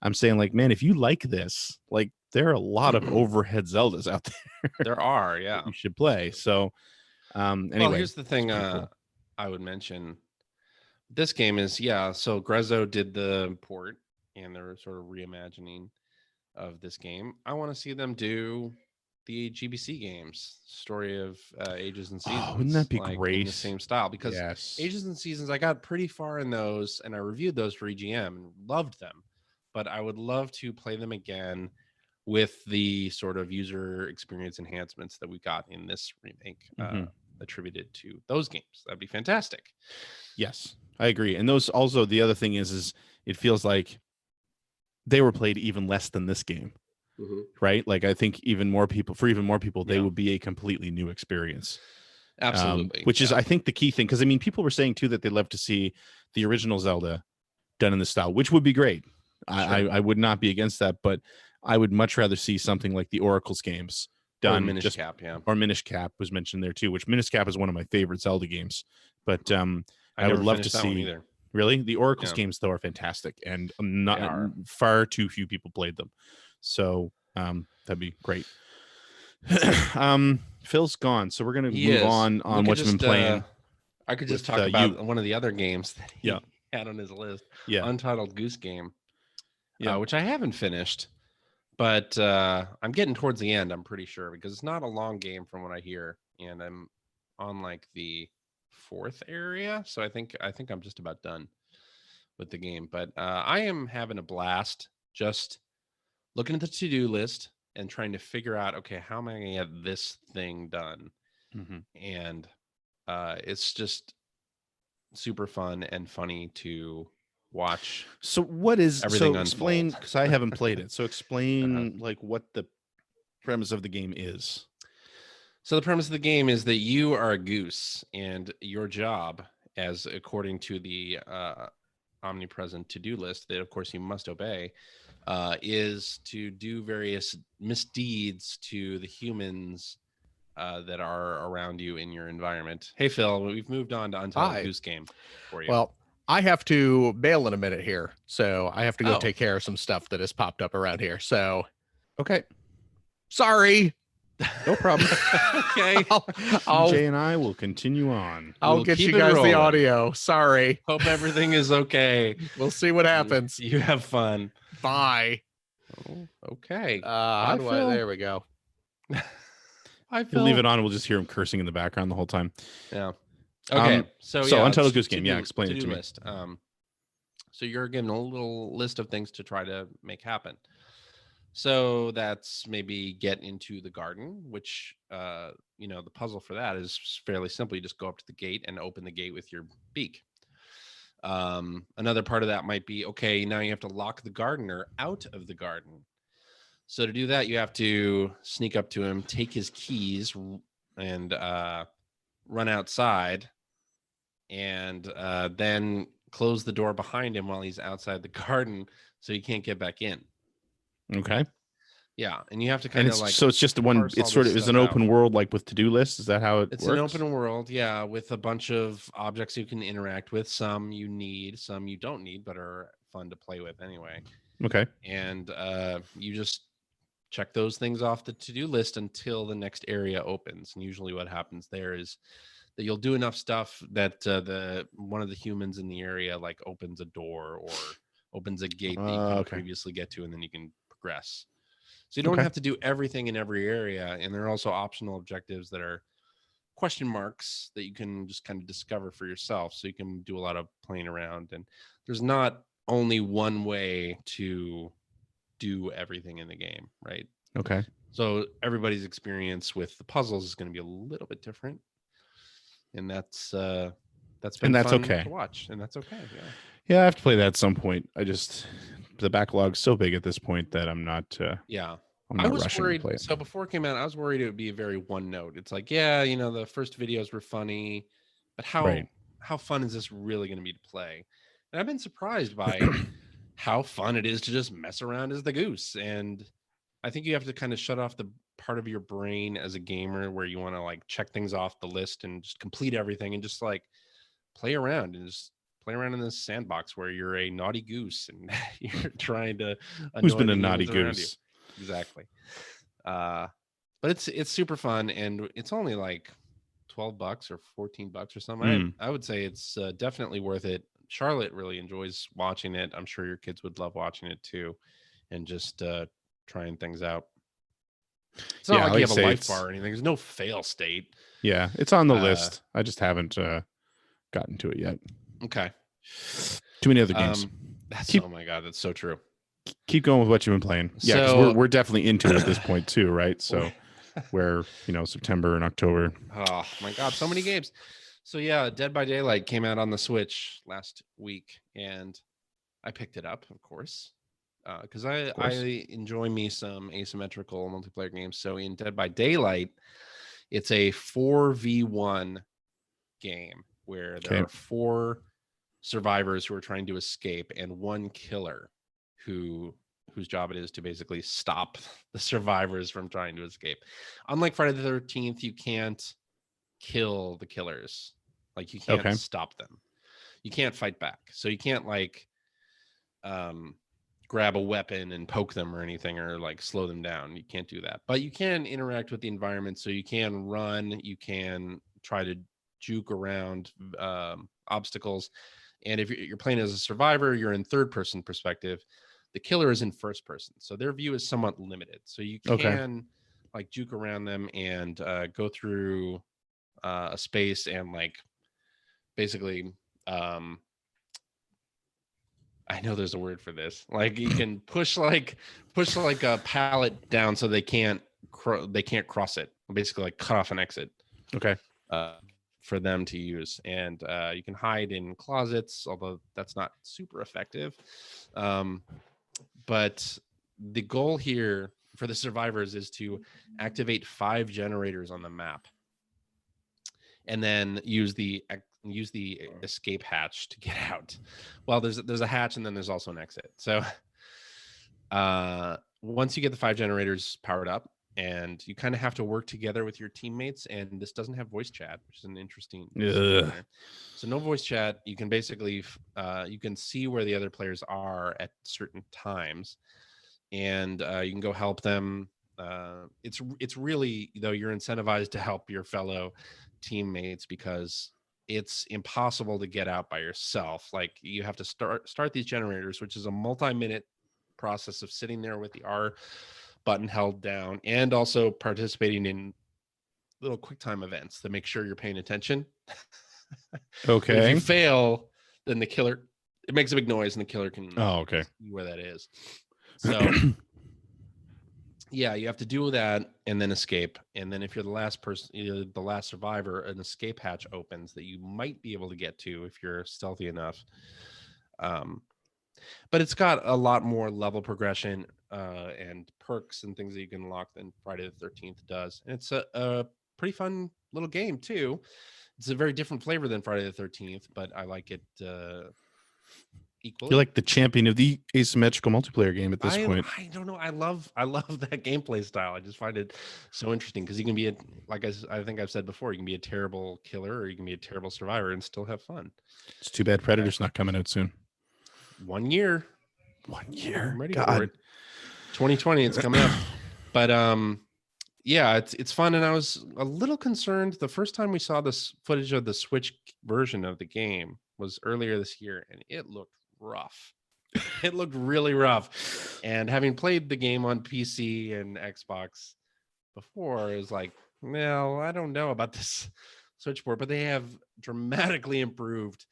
Speaker 1: I'm saying, like, man, if you like this, like, there are a lot of overhead Zeldas out there
Speaker 3: There are,
Speaker 1: that
Speaker 3: yeah.
Speaker 1: you should play. So, anyway,
Speaker 3: Well, here's the thing
Speaker 1: pretty cool.
Speaker 3: I would mention. This game is, so Grezzo did the port and they're sort of reimagining of this game. I want to see them do the GBC games, Story of Ages and Seasons.
Speaker 1: Oh, wouldn't that be
Speaker 3: like, in
Speaker 1: great?
Speaker 3: the same style? Because
Speaker 1: Yes.
Speaker 3: Ages and Seasons, I got pretty far in those and I reviewed those for EGM and loved them. But I would love to play them again with the sort of user experience enhancements that we got in this remake attributed to those games. That'd be fantastic.
Speaker 1: Yes, I agree. And those also, the other thing is it feels like they were played even less than this game, right? Like, I think even more people, they would be a completely new experience.
Speaker 3: Absolutely.
Speaker 1: Which is, I think, the key thing. Because, I mean, people were saying, too, that they'd love to see the original Zelda done in this style, which would be great.
Speaker 3: Sure.
Speaker 1: I would not be against that, but I would much rather see something like the Oracle's games done.
Speaker 3: Or Minish Cap, yeah.
Speaker 1: Or Minish Cap was mentioned there, too, which Minish Cap is one of my favorite Zelda games. But I would love to see... Either. Really? The Oracle's games, though, are fantastic, and far too few people played them. So that'd be great. Phil's gone, so we're going to move on what you've been playing.
Speaker 3: I could just talk about one of the other games that he had on his list. Yeah. Untitled Goose Game, which I haven't finished, but I'm getting towards the end, I'm pretty sure, because it's not a long game from what I hear, and I'm on like the 4th area, so I think I'm just about done with the game. But I am having a blast just looking at the to-do list and trying to figure out, okay, how am I gonna get this thing done? And it's just super fun and funny to watch.
Speaker 1: So what is
Speaker 3: everything
Speaker 1: explain, because I haven't played it, so explain like what the premise of the game is.
Speaker 3: So the premise of the game is that you are a goose, and your job, as according to the omnipresent to-do list that, of course, you must obey, is to do various misdeeds to the humans that are around you in your environment. Hey, Phil, we've moved on to Untitled Goose Game for you.
Speaker 4: Well, I have to bail in a minute here, so I have to go take care of some stuff that has popped up around here. So,
Speaker 1: okay,
Speaker 4: sorry.
Speaker 1: No problem.
Speaker 3: Okay.
Speaker 1: Jay and I will continue on.
Speaker 4: I'll get you guys the audio. Sorry.
Speaker 3: Hope everything is okay.
Speaker 4: We'll see what happens.
Speaker 3: You have fun.
Speaker 4: Bye.
Speaker 3: Oh, okay.
Speaker 4: There we go.
Speaker 1: You'll leave it on. We'll just hear him cursing in the background the whole time.
Speaker 3: Yeah. Okay. So
Speaker 1: Untitled Goose Game. Explain it to me.
Speaker 3: List. So you're given a little list of things to try to make happen. So that's maybe get into the garden, which, the puzzle for that is fairly simple. You just go up to the gate and open the gate with your beak. Another part of that might be, okay, now you have to lock the gardener out of the garden. So to do that, you have to sneak up to him, take his keys, and run outside, and then close the door behind him while he's outside the garden so he can't get back in.
Speaker 1: Okay.
Speaker 3: Yeah, and you have to kind of like...
Speaker 1: So it's just one... It's sort of is an open world, like with to-do lists? Is that how it works?
Speaker 3: It's an open world, yeah, with a bunch of objects you can interact with. Some you need, some you don't need, but are fun to play with anyway.
Speaker 1: Okay.
Speaker 3: And you just check those things off the to-do list until the next area opens. And usually what happens there is that you'll do enough stuff that one of the humans in the area like opens a door or opens a gate that you can previously get to, and then you can progress. So you don't have to do everything in every area. And there are also optional objectives that are question marks that you can just kind of discover for yourself. So you can do a lot of playing around. And there's not only one way to do everything in the game, right?
Speaker 1: Okay.
Speaker 3: So everybody's experience with the puzzles is going to be a little bit different. And that's been fun to watch. And that's okay. Yeah.
Speaker 1: Yeah, I have to play that at some point. The backlog's so big at this point that I'm not.
Speaker 3: I was worried. So before it came out, I was worried it would be a very one note. It's like, the first videos were funny, but how fun is this really going to be to play? And I've been surprised by how fun it is to just mess around as the goose. And I think you have to kind of shut off the part of your brain as a gamer where you want to like check things off the list and just complete everything and just like play around and just play around in this sandbox where you're a naughty goose and you're trying to
Speaker 1: Who's
Speaker 3: annoy
Speaker 1: been
Speaker 3: the
Speaker 1: a naughty
Speaker 3: humans around you.
Speaker 1: goose?
Speaker 3: Exactly. But it's super fun, and it's only like $12 or $14 or something.
Speaker 1: Mm.
Speaker 3: I would say it's definitely worth it. Charlotte really enjoys watching it. I'm sure your kids would love watching it too, and just trying things out. It's not
Speaker 1: Yeah,
Speaker 3: like
Speaker 1: like
Speaker 3: you
Speaker 1: you
Speaker 3: have a
Speaker 1: say,
Speaker 3: life
Speaker 1: it's-
Speaker 3: bar or anything. There's no fail state.
Speaker 1: Yeah, it's on the
Speaker 3: Uh,
Speaker 1: list. I just haven't gotten to it yet.
Speaker 3: Okay.
Speaker 1: Too many other games.
Speaker 3: That's
Speaker 1: Keep-
Speaker 3: oh my god, that's so true.
Speaker 1: Keep going with what you've been playing. Yeah, because
Speaker 3: So-
Speaker 1: we're definitely into it at this point too, right? So where September and October.
Speaker 3: Oh my god, so many games. So yeah, Dead by Daylight came out on the Switch last week, and I picked it up, of course, because I enjoy me some asymmetrical multiplayer games. So in Dead by Daylight, it's a 4v1 game where there
Speaker 1: Okay.
Speaker 3: are 4 survivors who are trying to escape and 1 killer whose job it is to basically stop the survivors from trying to escape. Unlike Friday the 13th, you can't kill the killers. Like you can't stop them. You can't fight back. So you can't like grab a weapon and poke them or anything or like slow them down. You can't do that. But you can interact with the environment. So you can run, you can try to juke around obstacles. And if you're playing as a survivor, you're in third person perspective. The killer is in first person, so their view is somewhat limited. So you can like juke around them and go through a space and like basically I know there's a word for this. Like you can push like a pallet down so they can't cross it. Basically, like cut off an exit.
Speaker 1: Okay.
Speaker 3: For them to use, and you can hide in closets, although that's not super effective. But the goal here for the survivors is to activate 5 generators on the map, and then use the escape hatch to get out. Well, there's a hatch, and then there's also an exit. So once you get the 5 generators powered up, and you kind of have to work together with your teammates, and this doesn't have voice chat, which is an interesting so no voice chat. You can basically you can see where the other players are at certain times, and you can go help them. It's really, though, you're incentivized to help your fellow teammates because it's impossible to get out by yourself. Like you have to start these generators, which is a multi-minute process of sitting there with the R button held down and also participating in little quick time events to make sure you're paying attention.
Speaker 1: Okay.
Speaker 3: But if you fail, then the killer, it makes a big noise and the killer can see where that is. So yeah, you have to do that and then escape. And then if you're the last person, you're the last survivor, an escape hatch opens that you might be able to get to if you're stealthy enough. But it's got a lot more level progression and perks and things that you can unlock than Friday the 13th does. And it's a pretty fun little game too. It's a very different flavor than Friday the 13th, but I like it equally.
Speaker 1: You're like the champion of the asymmetrical multiplayer game at this point.
Speaker 3: I don't know. I love that gameplay style. I just find it so interesting because you can be I think I've said before, you can be a terrible killer or you can be a terrible survivor and still have fun.
Speaker 1: It's too bad Predator's not coming out soon.
Speaker 3: 1 year.
Speaker 1: 1 year.
Speaker 3: I'm ready
Speaker 1: God.
Speaker 3: for it. 2020, it's coming up. But yeah, it's fun. And I was a little concerned the first time we saw this footage of the Switch version of the game was earlier this year, and it looked rough. It looked really rough. And having played the game on PC and Xbox before, is like, no, I don't know about this Switch port, but they have dramatically improved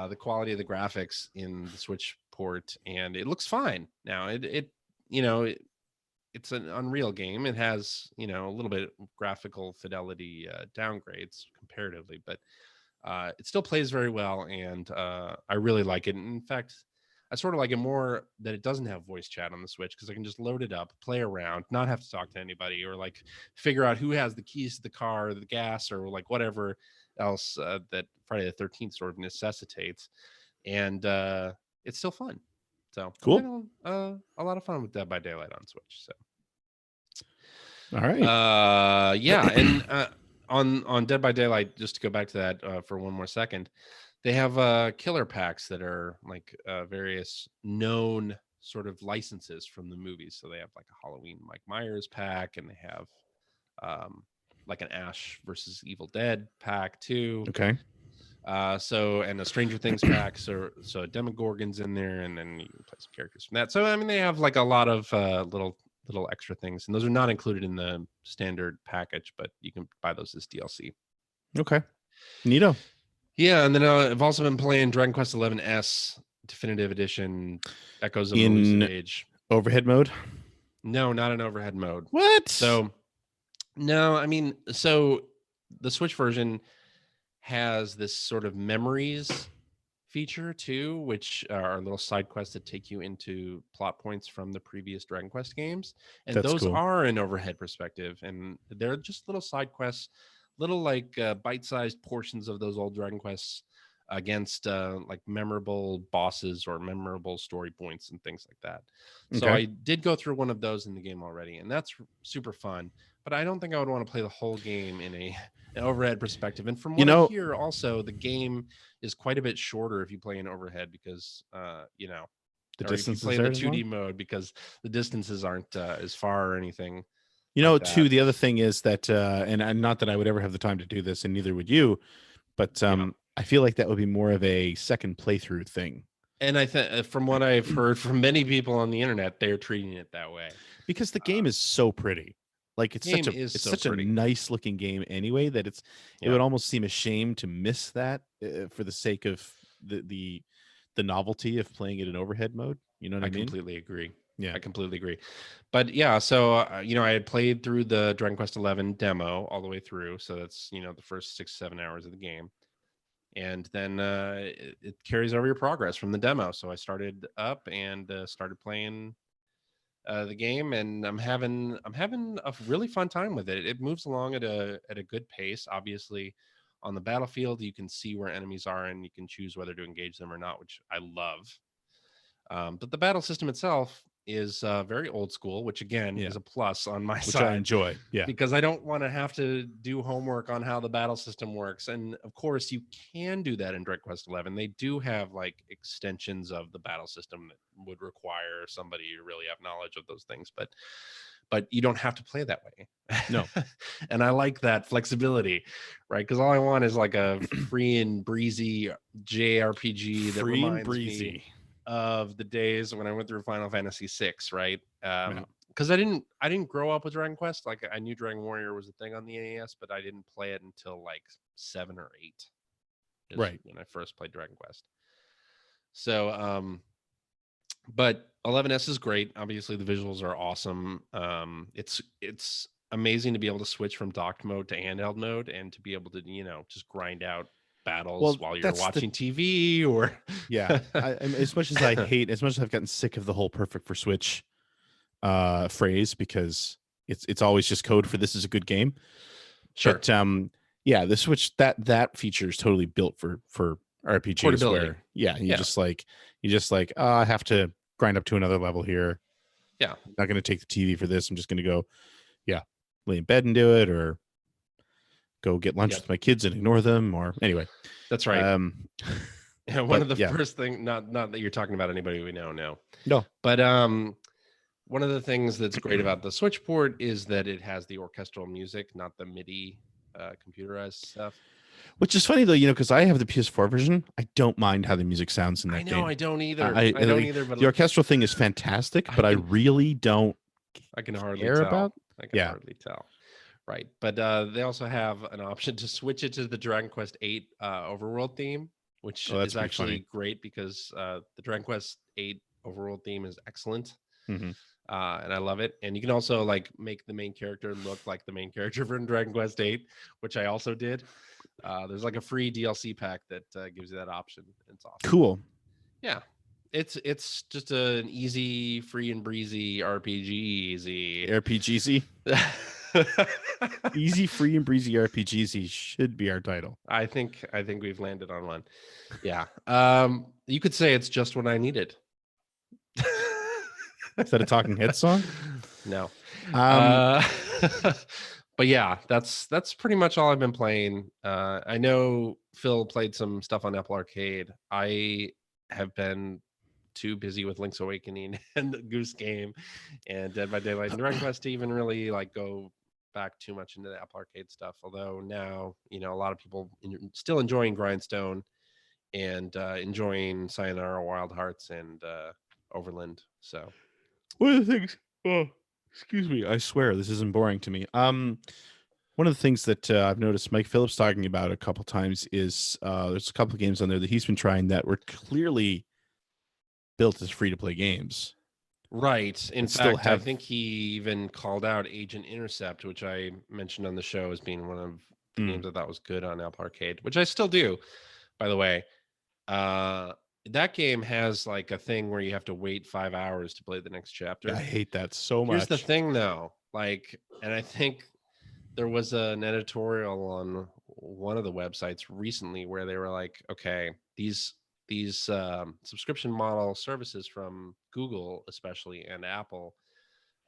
Speaker 3: the quality of the graphics in the Switch port, and it looks fine now. It's an Unreal game. It has a little bit of graphical fidelity downgrades comparatively, but it still plays very well, and I really like it. In fact, I sort of like it more that it doesn't have voice chat on the Switch because I can just load it up, play around, not have to talk to anybody or like figure out who has the keys to the car, or the gas, or like whatever else that Friday the 13th sort of necessitates. And it's still fun. So
Speaker 1: Cool.
Speaker 3: a lot of fun with Dead by Daylight on Switch. So
Speaker 1: All right.
Speaker 3: Yeah, and on Dead by Daylight, just to go back to that for one more second, they have killer packs that are like various known sort of licenses from the movies. So they have like a Halloween Mike Myers pack, and they have like an Ash versus Evil Dead pack too.
Speaker 1: Okay.
Speaker 3: So and a Stranger Things pack, so Demogorgon's in there, and then you can play some characters from that. So I mean, they have like a lot of little extra things, and those are not included in the standard package, but you can buy those as DLC.
Speaker 1: Okay. Neato.
Speaker 3: Yeah, and then I've also been playing Dragon Quest XI S Definitive Edition, Echoes of
Speaker 1: In-
Speaker 3: Elusive Age.
Speaker 1: Overhead mode.
Speaker 3: No, not in overhead mode.
Speaker 1: What?
Speaker 3: So, no, I mean, so the Switch version has this sort of memories feature too, which are little side quests that take you into plot points from the previous Dragon Quest games, and
Speaker 1: That's
Speaker 3: those
Speaker 1: cool.
Speaker 3: are in overhead perspective, and they're just little side quests, little like bite-sized portions of those old Dragon Quests against like memorable bosses or memorable story points and things like that. So
Speaker 1: Okay.
Speaker 3: I did go through one of those in the game already, and that's super fun. But I don't think I would want to play the whole game in an overhead perspective. And from what I hear, also the game is quite a bit shorter if you play in overhead because you know,
Speaker 1: The
Speaker 3: or if you
Speaker 1: distances
Speaker 3: play in
Speaker 1: are
Speaker 3: the
Speaker 1: as
Speaker 3: 2D
Speaker 1: long?
Speaker 3: mode because the distances aren't as far or anything.
Speaker 1: You know,
Speaker 3: like
Speaker 1: too,
Speaker 3: that.
Speaker 1: the other thing is that, and not that I would ever have the time to do this, and neither would you, but I feel like that would be more of a second playthrough thing.
Speaker 3: And I think from what I've heard from many people on the internet, they're treating it that way.
Speaker 1: Because the game is so pretty. Like it's
Speaker 3: Game
Speaker 1: such a
Speaker 3: is
Speaker 1: it's
Speaker 3: so
Speaker 1: such
Speaker 3: pretty.
Speaker 1: a nice looking game anyway that it
Speaker 3: Yeah.
Speaker 1: would almost seem a shame to miss that for the sake of the novelty of playing it in overhead mode. You know what I mean?
Speaker 3: Completely agree.
Speaker 1: Yeah.
Speaker 3: I completely agree. But yeah, so you know, I had played through the Dragon Quest XI demo all the way through, so that's, you know, the first 6-7 hours of the game, and then it carries over your progress from the demo. So I started up and started playing the game, and I'm having a really fun time with it. It moves along at a good pace. Obviously, on the battlefield, you can see where enemies are, and you can choose whether to engage them or not, which I love. But the battle system itself is very old school, which again
Speaker 1: Yeah.
Speaker 3: is a plus on my
Speaker 1: Which
Speaker 3: side.
Speaker 1: I enjoy. Yeah.
Speaker 3: Because I don't want to have to do homework on how the battle system works. And of course, you can do that in Dragon Quest XI. They do have like extensions of the battle system that would require somebody to really have knowledge of those things. But you don't have to play that way.
Speaker 1: No.
Speaker 3: And I like that flexibility, right? Because all I want is like a free and breezy JRPG that
Speaker 1: Free and
Speaker 3: reminds
Speaker 1: breezy.
Speaker 3: me of the days when I went through Final Fantasy VI, right?
Speaker 1: Yeah.
Speaker 3: Because I didn't grow up with Dragon Quest. Like I knew Dragon Warrior was a thing on the NES, but I didn't play it until like 7 or 8. is
Speaker 1: Right.
Speaker 3: when I first played Dragon Quest. So but 11S is great. Obviously the visuals are awesome. It's amazing to be able to switch from docked mode to handheld mode and to be able to, you know, just grind out battles
Speaker 1: Well,
Speaker 3: while you're
Speaker 1: that's the-
Speaker 3: watching TV or
Speaker 1: Yeah. As much as I've gotten sick of the whole perfect for Switch phrase, because it's always just code for this is a good game.
Speaker 3: Sure.
Speaker 1: But yeah, the Switch that feature is totally built for RPGs
Speaker 3: Portability.
Speaker 1: where you
Speaker 3: Yeah.
Speaker 1: just like oh, I have to grind up to another level here.
Speaker 3: Yeah.
Speaker 1: I'm not going to take the TV for this. I'm just going to go lay in bed and do it, or go get lunch
Speaker 3: Yep.
Speaker 1: with my kids and ignore them, or anyway.
Speaker 3: That's right. Yeah, one
Speaker 1: but
Speaker 3: of the
Speaker 1: yeah.
Speaker 3: first thing, not that you're talking about anybody we know, no.
Speaker 1: No.
Speaker 3: But one of the things that's great about the Switch port is that it has the orchestral music, not the MIDI computerized stuff.
Speaker 1: Which is funny though, because I have the PS4 version. I don't mind how the music sounds in that
Speaker 3: I know,
Speaker 1: game.
Speaker 3: I don't either.
Speaker 1: I-
Speaker 3: I don't
Speaker 1: like,
Speaker 3: either, but
Speaker 1: The orchestral thing is fantastic,
Speaker 3: I
Speaker 1: but I
Speaker 3: can-
Speaker 1: really don't
Speaker 3: I can hardly
Speaker 1: care
Speaker 3: tell.
Speaker 1: about.
Speaker 3: I can
Speaker 1: Yeah.
Speaker 3: hardly tell. Right. But they also have an option to switch it to the Dragon Quest VIII overworld theme, which
Speaker 1: Oh, that's
Speaker 3: is
Speaker 1: pretty
Speaker 3: actually
Speaker 1: funny.
Speaker 3: great because the Dragon Quest VIII overworld theme is excellent.
Speaker 1: Mhm.
Speaker 3: And I love it. And you can also like make the main character look like the main character from Dragon Quest VIII, which I also did. There's like a free DLC pack that gives you that option. It's awesome.
Speaker 1: Cool.
Speaker 3: Yeah. It's just an easy, free and breezy RPG. Easy.
Speaker 1: RPGZ. Easy, free, and breezy RPGZ should be our title.
Speaker 3: I think we've landed on one. Yeah. You could say it's just what I needed.
Speaker 1: Is that a Talking Heads song?
Speaker 3: No.
Speaker 1: Um,
Speaker 3: But yeah, that's pretty much all I've been playing. I know Phil played some stuff on Apple Arcade. I have been too busy with Link's Awakening and the Goose Game and Dead by Daylight and Dragon Quest to even really like go back too much into the Apple Arcade stuff. Although now, you know, a lot of people still enjoying Grindstone and enjoying Sayonara Wild Hearts and Overland. So
Speaker 1: One of the things. Oh, excuse me. I swear this isn't boring to me. One of the things that I've noticed Mike Phillips talking about a couple times is there's a couple of games on there that he's been trying that were clearly built as free to play games.
Speaker 3: right. In
Speaker 1: Still
Speaker 3: fact, I
Speaker 1: have-
Speaker 3: think he even called out Agent Intercept, which I mentioned on the show as being one of the games I thought was good on Apple Arcade, which I still do, by the way. That game has like a thing where you have to wait 5 hours to play the next chapter.
Speaker 1: I hate that so much.
Speaker 3: Here's the thing though, like, and I think there was an editorial on one of the websites recently where they were like, okay, these subscription model services from Google especially and Apple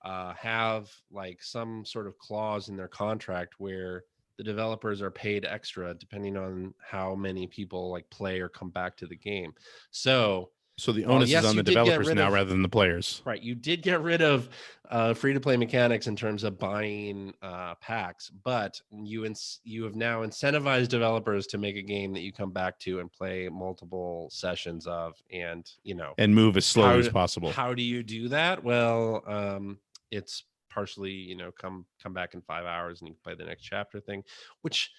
Speaker 3: have like some sort of clause in their contract where the developers are paid extra depending on how many people like play or come back to the game. So
Speaker 1: the
Speaker 3: well,
Speaker 1: onus
Speaker 3: yes,
Speaker 1: is on
Speaker 3: you
Speaker 1: the
Speaker 3: did get
Speaker 1: developers
Speaker 3: rid
Speaker 1: now
Speaker 3: of-
Speaker 1: rather than the players.
Speaker 3: right, you did get rid of free-to-play mechanics in terms of buying packs, but you have now incentivized developers to make a game that you come back to and play multiple sessions of, and you know,
Speaker 1: And move as slowly
Speaker 3: How
Speaker 1: as
Speaker 3: do-
Speaker 1: possible.
Speaker 3: how do you do that? Well, it's partially, you know, come back in 5 hours and you can play the next chapter thing, which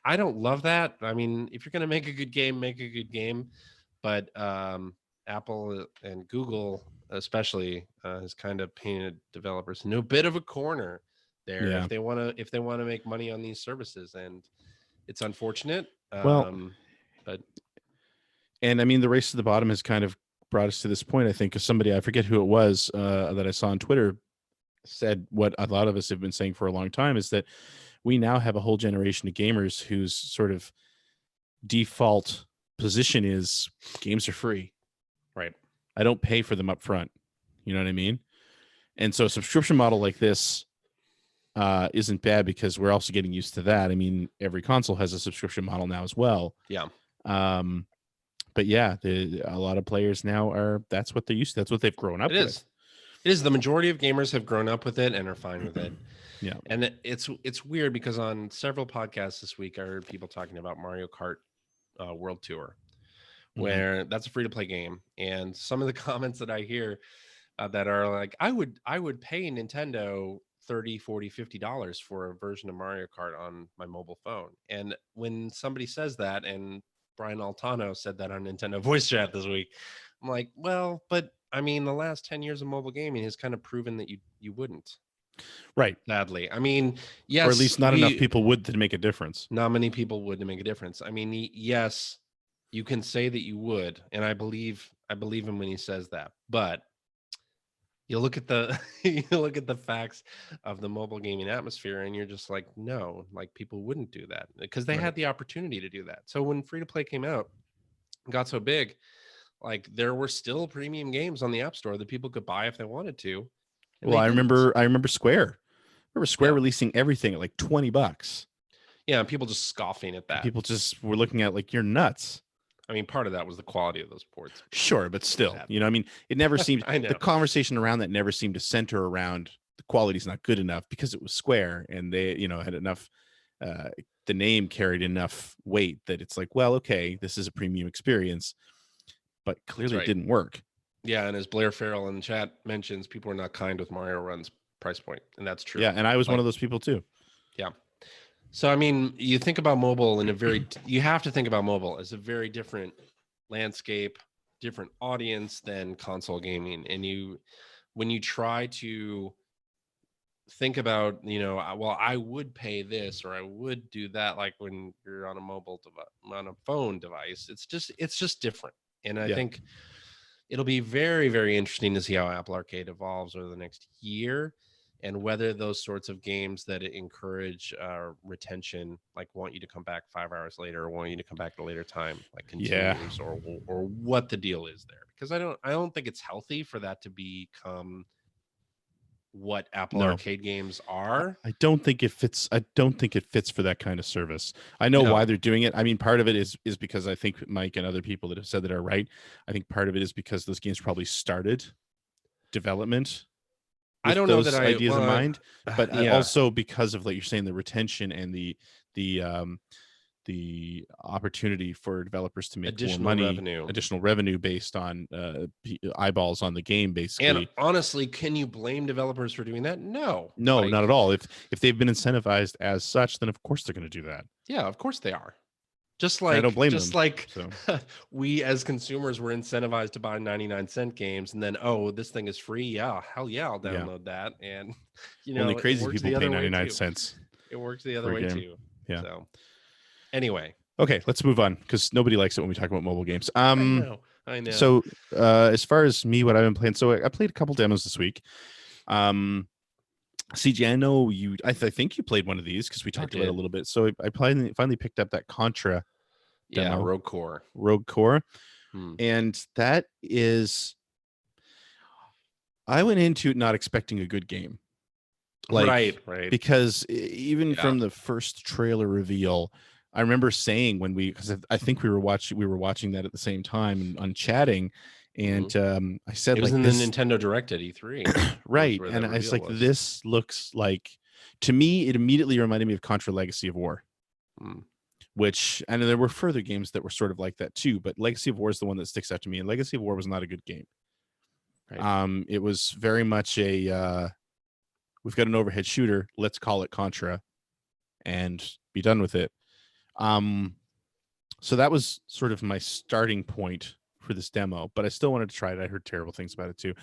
Speaker 3: I don't love that. I mean, if you're going to make a good game, make a good game. But Apple and Google especially has kind of painted developers into a bit of a corner there
Speaker 1: Yeah.
Speaker 3: if they want to make money on these services, and it's unfortunate.
Speaker 1: Well,
Speaker 3: But
Speaker 1: And I mean, the race to the bottom has kind of brought us to this point. I think, because somebody, I forget who it was, that I saw on Twitter, said what a lot of us have been saying for a long time, is that we now have a whole generation of gamers whose sort of default position is games are free.
Speaker 3: right.
Speaker 1: I don't pay for them up front. You know what I mean? And so a subscription model like this isn't bad, because we're also getting used to that. I mean, every console has a subscription model now as well.
Speaker 3: Yeah.
Speaker 1: But yeah, a lot of players now that's what they're used to. That's what they've grown up
Speaker 3: It
Speaker 1: with.
Speaker 3: is. It is. The majority of gamers have grown up with it and are fine with it.
Speaker 1: Yeah.
Speaker 3: And it's weird because on several podcasts this week, I heard people talking about Mario Kart World Tour, where that's a free to play game. And some of the comments that I hear that are like, I would pay Nintendo $30, $40, $50 for a version of Mario Kart on my mobile phone. And when somebody says that, and Brian Altano said that on Nintendo Voice Chat this week, I'm like, well, but I mean, the last 10 years of mobile gaming has kind of proven that you wouldn't.
Speaker 1: Right.
Speaker 3: Sadly. I mean, yes.
Speaker 1: Or at least not enough people would to make a difference.
Speaker 3: Not many people would to make a difference. I mean, yes, you can say that you would, and I believe him when he says that. But you look at the facts of the mobile gaming atmosphere, and you're just like, no, like people wouldn't do that because they had the opportunity to do that. So when free to play came out, got so big, like there were still premium games on the App Store that people could buy if they wanted to. and
Speaker 1: Well,
Speaker 3: they
Speaker 1: I
Speaker 3: didn't.
Speaker 1: remember Square. I remember Square
Speaker 3: Yeah.
Speaker 1: releasing everything at like $20.
Speaker 3: Yeah, and people just scoffing at that.
Speaker 1: People just were looking at like, you're nuts.
Speaker 3: I mean, part of that was the quality of those ports.
Speaker 1: Sure, but still,
Speaker 3: Sad.
Speaker 1: you know, I mean, it never seemed
Speaker 3: I know.
Speaker 1: the conversation around that never seemed to center around the quality's not good enough, because it was Square and they, you know, had enough the name carried enough weight that it's like, well, okay, this is a premium experience, but clearly
Speaker 3: right.
Speaker 1: it didn't work.
Speaker 3: Yeah, and as Blair Farrell in the chat mentions, people are not kind with Mario Run's price point, and that's true.
Speaker 1: Yeah, and I was one
Speaker 3: Like-
Speaker 1: of those people too.
Speaker 3: Yeah. So I mean, you think about mobile in a very you have to think about mobile as a very different landscape, different audience than console gaming. And when you try to think about, you know, well, I would pay this or I would do that, like when you're on a mobile device, on a phone device, it's just different. And I
Speaker 1: Yeah.
Speaker 3: think it'll be very, very interesting to see how Apple Arcade evolves over the next year, and whether those sorts of games that encourage retention, like want you to come back 5 hours later or want you to come back at a later time, like continues, or what the deal is there. Because I don't think it's healthy for that to become what Apple
Speaker 1: No.
Speaker 3: Arcade games are.
Speaker 1: I don't think it fits. I don't think it fits for that kind of service. I know why
Speaker 3: No.
Speaker 1: they're doing it. I mean, part of it is because I think Mike and other people that have said that are right. I think part of it is because those games probably started development
Speaker 3: I
Speaker 1: with
Speaker 3: don't know
Speaker 1: those
Speaker 3: that
Speaker 1: ideas in mind, but
Speaker 3: yeah.
Speaker 1: also because of, like you're saying, the retention and the opportunity for developers to make
Speaker 3: Additional
Speaker 1: more money,
Speaker 3: revenue.
Speaker 1: additional revenue based on eyeballs on the game, basically.
Speaker 3: And honestly, can you blame developers for doing that? No.
Speaker 1: No,
Speaker 3: Like,
Speaker 1: not at all. If they've been incentivized as such, then of course they're going to do that.
Speaker 3: Yeah, of course they are. Just
Speaker 1: And
Speaker 3: like
Speaker 1: I don't blame
Speaker 3: just
Speaker 1: them.
Speaker 3: like
Speaker 1: So
Speaker 3: we as consumers were incentivized to buy 99-cent games, and then, oh, this thing is free. Yeah, hell yeah, I'll
Speaker 1: Yeah.
Speaker 3: download that. And you know,
Speaker 1: only
Speaker 3: it
Speaker 1: crazy
Speaker 3: works
Speaker 1: people
Speaker 3: the
Speaker 1: pay
Speaker 3: other way
Speaker 1: 99
Speaker 3: too.
Speaker 1: cents.
Speaker 3: It works the other
Speaker 1: for a
Speaker 3: way
Speaker 1: game.
Speaker 3: too.
Speaker 1: Yeah.
Speaker 3: So anyway,
Speaker 1: Okay, let's move on because nobody likes it when we talk about mobile games.
Speaker 3: I know.
Speaker 1: So as far as me, what I've been playing, so I played a couple demos this week. CJ, I know you. I think you played one of these because we talked about it a
Speaker 3: did.
Speaker 1: little bit. So I finally picked up that Contra
Speaker 3: yeah,
Speaker 1: demo.
Speaker 3: Rogue
Speaker 1: Core,
Speaker 3: Hmm.
Speaker 1: and that is. I went into it not expecting a good game,
Speaker 3: right.
Speaker 1: because even
Speaker 3: Yeah.
Speaker 1: from the first trailer reveal, I remember saying when because I think we were watching that at the same time on chatting, and I said
Speaker 3: It was
Speaker 1: like
Speaker 3: in
Speaker 1: this,
Speaker 3: the Nintendo Direct at E3.
Speaker 1: right,
Speaker 3: where
Speaker 1: and
Speaker 3: that
Speaker 1: I was
Speaker 3: reveal
Speaker 1: like,
Speaker 3: was.
Speaker 1: this looks like, to me, it immediately reminded me of Contra Legacy of War,
Speaker 3: Hmm.
Speaker 1: which, and there were further games that were sort of like that too, but Legacy of War is the one that sticks out to me, and Legacy of War was not a good game.
Speaker 3: Right.
Speaker 1: It was very much a we've got an overhead shooter, let's call it Contra and be done with it. So that was sort of my starting point for this demo, but I still wanted to try it. I heard terrible things about it too.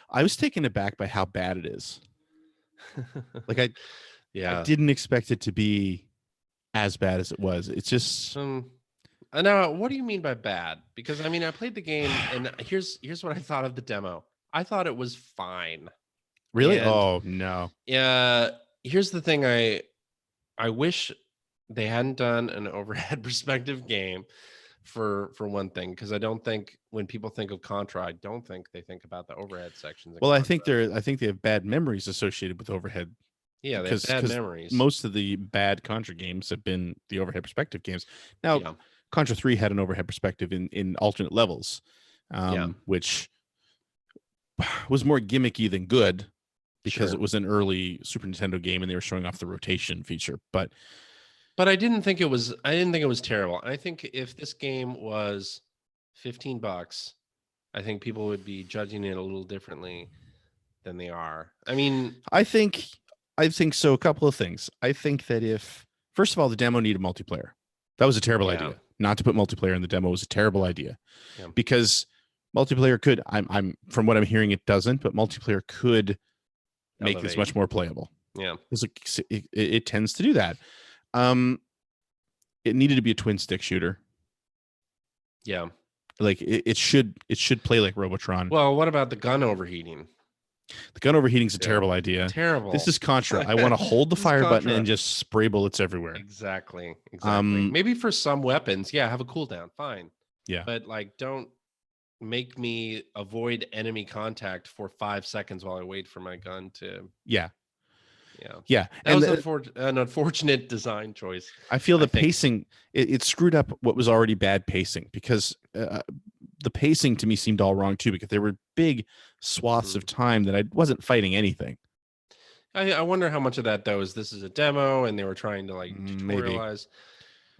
Speaker 1: I was taken aback by how bad it is. Like I didn't expect it to be as bad as it was. It's just
Speaker 3: now, what do you mean by bad? Because I mean, I played the game, and here's what I thought of the demo. I thought it was fine.
Speaker 1: really.
Speaker 3: And
Speaker 1: oh no.
Speaker 3: Yeah. Here's the thing. I wish they hadn't done an overhead perspective game for one thing, because I don't think when people think of Contra, I don't think they think about the overhead sections.
Speaker 1: Well, I think they have bad memories associated with overhead.
Speaker 3: Yeah, they have bad memories.
Speaker 1: Most of the bad Contra games have been the overhead perspective games. Now, Contra 3 had an overhead perspective in alternate levels, which was more gimmicky than good because it was an early Super Nintendo game and they were showing off the rotation feature. But
Speaker 3: I didn't think it was terrible. I think if this game was $15, I think people would be judging it a little differently than they are. I mean,
Speaker 1: I think so. A couple of things. I think that first of all, the demo needed multiplayer. That was a terrible idea. Not to put multiplayer in the demo was a terrible idea, because multiplayer could. I'm from what I'm hearing, it doesn't, but multiplayer could make this much more playable.
Speaker 3: Yeah,
Speaker 1: it tends to do that. It needed to be a twin stick shooter.
Speaker 3: Yeah,
Speaker 1: like it should play like Robotron.
Speaker 3: Well, what about the gun overheating?
Speaker 1: The gun overheating is a terrible idea.
Speaker 3: Terrible.
Speaker 1: This is Contra. I want to hold the fire button and just spray bullets everywhere.
Speaker 3: Exactly. Maybe for some weapons, have a cooldown, fine.
Speaker 1: Yeah.
Speaker 3: But like, don't make me avoid enemy contact for 5 seconds while I wait for my gun to.
Speaker 1: Yeah.
Speaker 3: That was an unfortunate design choice.
Speaker 1: I feel the pacing, it screwed up what was already bad pacing, because the pacing to me seemed all wrong too, because there were big swaths of time that I wasn't fighting anything.
Speaker 3: I wonder how much of that though is this is a demo and they were trying to like tutorialize.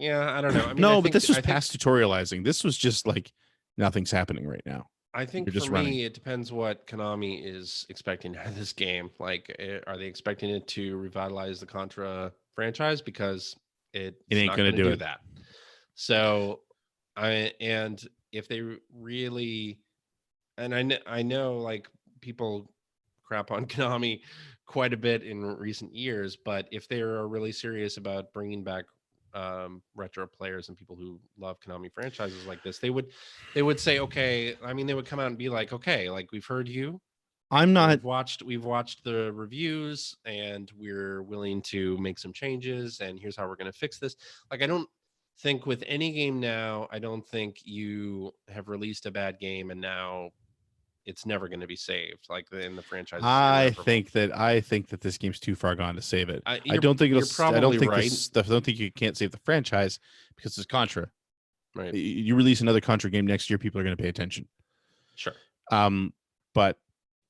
Speaker 3: Maybe. Yeah, I don't know. I mean,
Speaker 1: no, but this was past tutorializing. This was just like nothing's happening right now.
Speaker 3: I think for me, it depends what Konami is expecting out of this game. Like, are they expecting it to revitalize the Contra franchise? Because it ain't going to do that. So, and if they really, and I know like people crap on Konami quite a bit in recent years, but if they are really serious about bringing back retro players and people who love Konami franchises like this, they would say, okay, I mean, they would come out and be like, okay, like we've heard you. We've watched the reviews and we're willing to make some changes, and here's how we're going to fix this. Like, I don't think with any game now, I don't think you have released a bad game and now it's never going to be saved. Like in the franchise,
Speaker 1: I think that this game's too far gone to save it. I don't think
Speaker 3: you're
Speaker 1: it'll. I don't
Speaker 3: probably
Speaker 1: think
Speaker 3: right.
Speaker 1: this. I don't think you can't save the franchise because it's Contra.
Speaker 3: Right.
Speaker 1: You release another Contra game next year, people are going to pay attention.
Speaker 3: Sure.
Speaker 1: But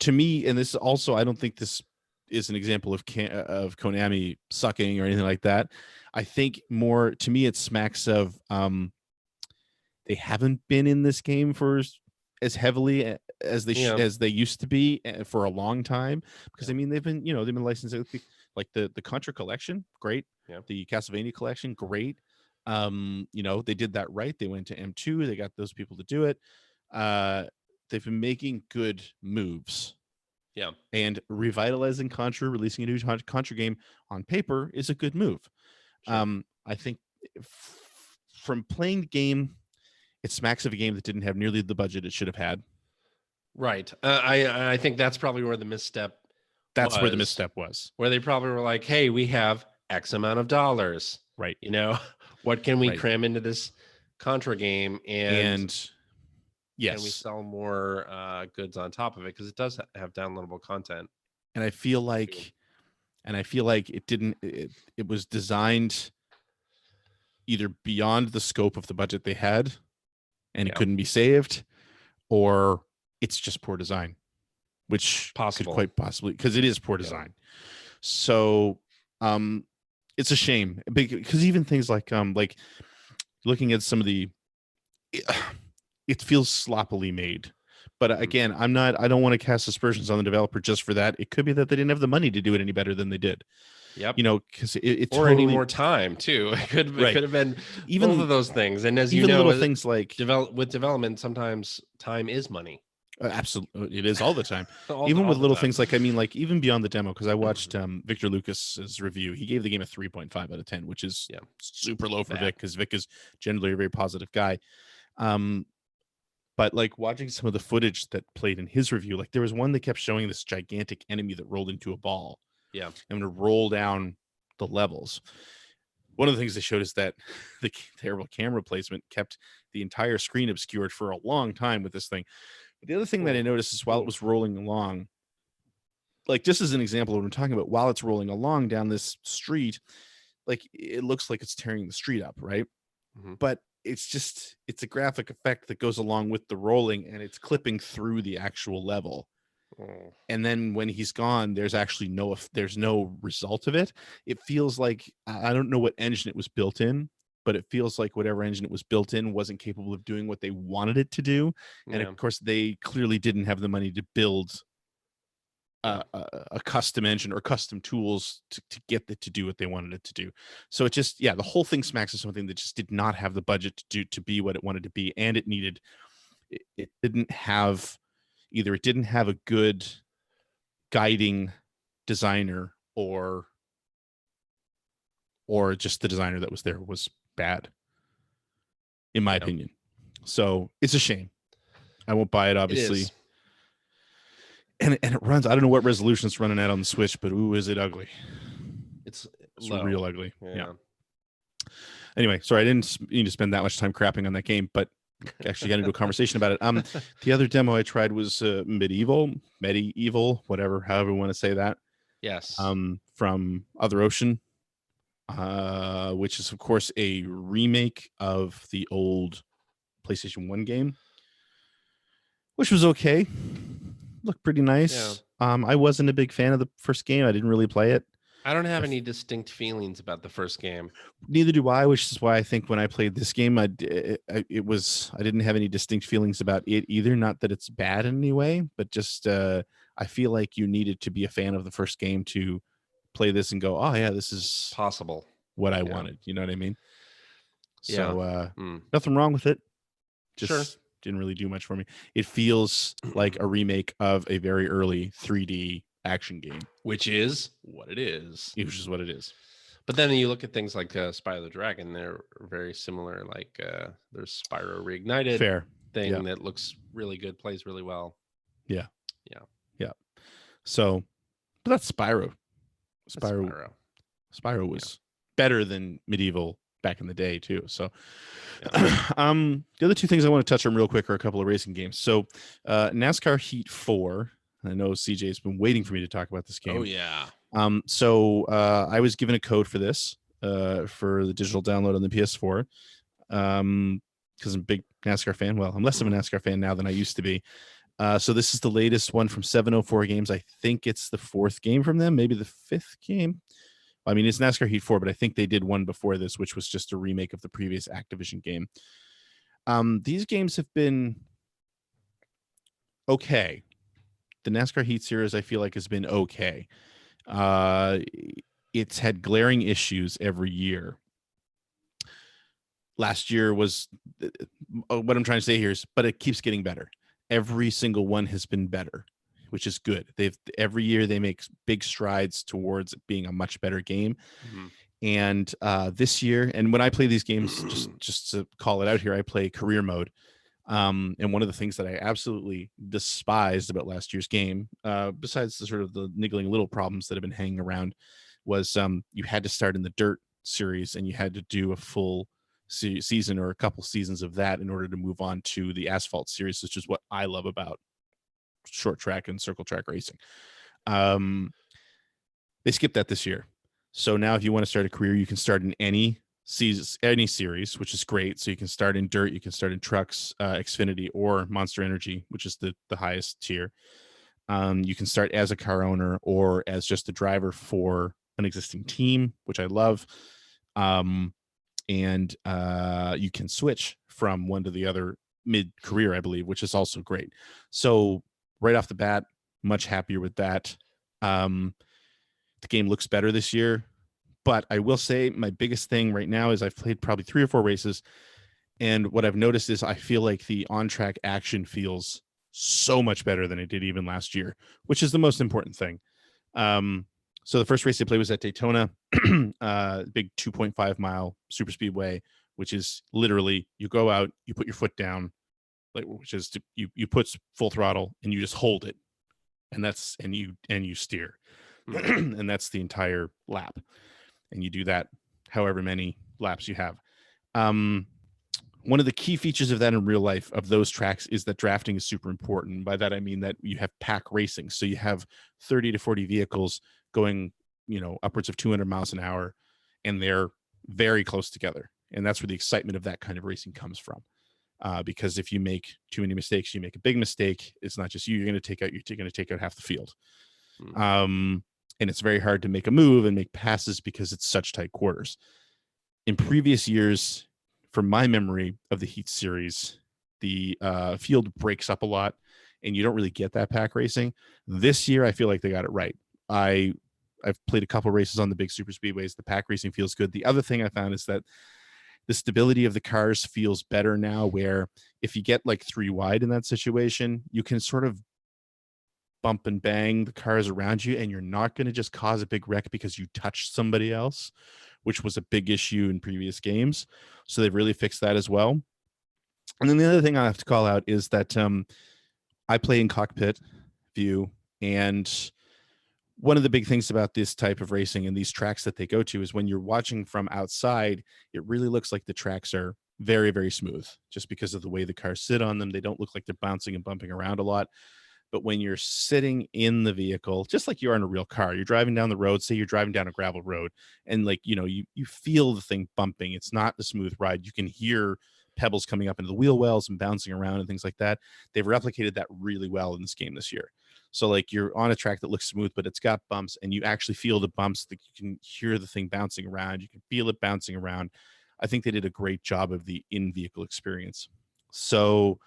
Speaker 1: to me, and this also, I don't think this is an example of Konami sucking or anything like that. I think more to me, it smacks of they haven't been in this game for as heavily as they used to be for a long time. Because I mean, they've been licensing like the Contra collection, great.
Speaker 3: Yeah.
Speaker 1: The Castlevania collection, great. They did that right. They went to M2. They got those people to do it. They've been making good moves.
Speaker 3: Yeah.
Speaker 1: And revitalizing Contra, releasing a new Contra game on paper is a good move. Sure. I think from playing the game, it smacks of a game that didn't have nearly the budget it should have had.
Speaker 3: Right. I think that's probably where the misstep
Speaker 1: where the misstep was.
Speaker 3: Where they probably were like, hey, we have X amount of dollars.
Speaker 1: Right.
Speaker 3: What can we cram into this Contra game? And
Speaker 1: yes,
Speaker 3: can we sell more goods on top of it? Because it does have downloadable content.
Speaker 1: And I feel like it didn't. It was designed either beyond the scope of the budget they had, and it couldn't be saved, or it's just poor design, which could quite possibly, because it is poor design. So, it's a shame because even things like looking at some of it feels sloppily made. But again, I don't want to cast aspersions on the developer just for that. It could be that they didn't have the money to do it any better than they did.
Speaker 3: Yep.
Speaker 1: Because it
Speaker 3: or any more time too. It could have been even both of those things. And as you know,
Speaker 1: little things like
Speaker 3: with development, sometimes time is money.
Speaker 1: Absolutely, it is all the time. Even with little things like, I mean, like even beyond the demo, because I watched Victor Lucas's review. He gave the game a 3.5 out of 10, which is super low for Vic, because Vic is generally a very positive guy. But like watching some of the footage that played in his review, like there was one that kept showing this gigantic enemy that rolled into a ball.
Speaker 3: Yeah,
Speaker 1: and would roll down the levels. One of the things they showed is that the terrible camera placement kept the entire screen obscured for a long time with this thing. But the other thing that I noticed is while it was rolling along, like just as an example of what I'm talking about, while it's rolling along down this street, like it looks like it's tearing the street up, right? Mm-hmm. But it's a graphic effect that goes along with the rolling, and it's clipping through the actual level. And then when he's gone, there's actually no result of it. It feels like, I don't know what engine it was built in, but it feels like whatever engine it was built in wasn't capable of doing what they wanted it to do. And of course, they clearly didn't have the money to build a custom engine or custom tools to get it to do what they wanted it to do. So it just, the whole thing smacks of something that just did not have the budget to be what it wanted to be. And it didn't have a good guiding designer, or just the designer that was there was bad, in my opinion. So it's a shame. I won't buy it, obviously. And it runs, I don't know what resolution it's running at on the Switch, but ooh, is it ugly. It's real ugly. Yeah. Anyway, sorry, I didn't need to spend that much time crapping on that game, but actually got into a conversation about it. The other demo I tried was Medieval, whatever, however you want to say that.
Speaker 3: Yes.
Speaker 1: From Other Ocean, which is of course a remake of the old PlayStation 1 game, which was okay. Looked pretty nice. Yeah. I wasn't a big fan of the first game. I didn't really play it.
Speaker 3: I don't have any distinct feelings about the first game.
Speaker 1: Neither do I, which is why I think when I played this game, I didn't have any distinct feelings about it either. Not that it's bad in any way, but just I feel like you needed to be a fan of the first game to play this and go, oh yeah, this is
Speaker 3: possible.
Speaker 1: What I wanted. You know what I mean? So nothing wrong with it. Just didn't really do much for me. It feels like a remake of a very early 3D action game,
Speaker 3: which is what it is.
Speaker 1: But
Speaker 3: then you look at things like Spyro the Dragon, they're very similar. Like there's Spyro Reignited thing that looks really good, plays really well.
Speaker 1: Yeah. So, but that's Spyro. Spyro was better than Medieval back in the day too. So the other two things I want to touch on real quick are a couple of racing games. So NASCAR Heat 4. I know CJ's been waiting for me to talk about this game.
Speaker 3: Oh yeah.
Speaker 1: So I was given a code for this for the digital download on the PS4 because I'm a big NASCAR fan. Well, I'm less of a NASCAR fan now than I used to be. So this is the latest one from 704 Games. I think it's the 4th game from them, maybe the 5th game. I mean, it's NASCAR Heat 4, but I think they did one before this, which was just a remake of the previous Activision game. These games have been okay. The NASCAR Heat series, I feel like, has been okay. It's had glaring issues every year. Last year was what I'm trying to say here is, but it keeps getting better. Every single one has been better, which is good. Every year they make big strides towards being a much better game.
Speaker 3: Mhm.
Speaker 1: And this year, and when I play these games, just to call it out here, I play career mode. And one of the things that I absolutely despised about last year's game, besides the sort of the niggling little problems that have been hanging around, was you had to start in the dirt series and you had to do a full season or a couple seasons of that in order to move on to the asphalt series, which is what I love about short track and circle track racing. They skipped that this year. So now if you want to start a career, you can start in any series, which is great. So you can start in dirt, you can start in trucks, Xfinity, or Monster Energy, which is the highest tier. You can start as a car owner or as just a driver for an existing team, which I love. And you can switch from one to the other mid-career, I believe, which is also great. So right off the bat, much happier with that. The game looks better this year, but I will say my biggest thing right now is I've played probably 3 or 4 races, and what I've noticed is I feel like the on-track action feels so much better than it did even last year, which is the most important thing. So the first race I played was at Daytona, big 2.5 mile super speedway, which is literally you go out, you put your foot down, which is you put full throttle and you just hold it, and you steer, and that's the entire lap, and you do that however many laps you have. One of the key features of that in real life of those tracks is that drafting is super important. By that I mean that you have pack racing, so you have 30 to 40 vehicles going, upwards of 200 miles an hour, and they're very close together, and that's where the excitement of that kind of racing comes from. Because if you make too many mistakes, you make a big mistake. It's not just you're going to take out half the field. And it's very hard to make a move and make passes because it's such tight quarters. In previous years, from my memory of the Heat series, the field breaks up a lot and you don't really get that pack racing. This year, I feel like they got it right. I've played a couple races on the big super speedways. The pack racing feels good. The other thing I found is that the stability of the cars feels better now, where if you get like 3 wide in that situation, you can sort of bump and bang the cars around you, and you're not going to just cause a big wreck because you touched somebody else, which was a big issue in previous games. So they've really fixed that as well. And then the other thing I have to call out is that I play in cockpit view, and one of the big things about this type of racing and these tracks that they go to is when you're watching from outside, it really looks like the tracks are very, very smooth just because of the way the cars sit on them. They don't look like they're bouncing and bumping around a lot. But when you're sitting in the vehicle, just like you are in a real car, you're driving down the road, say you're driving down a gravel road, and you feel the thing bumping. It's not a smooth ride. You can hear pebbles coming up into the wheel wells and bouncing around and things like that. They've replicated that really well in this game this year. So like you're on a track that looks smooth, but it's got bumps, and you actually feel the bumps. That you can hear the thing bouncing around. You can feel it bouncing around. I think they did a great job of the in-vehicle experience. So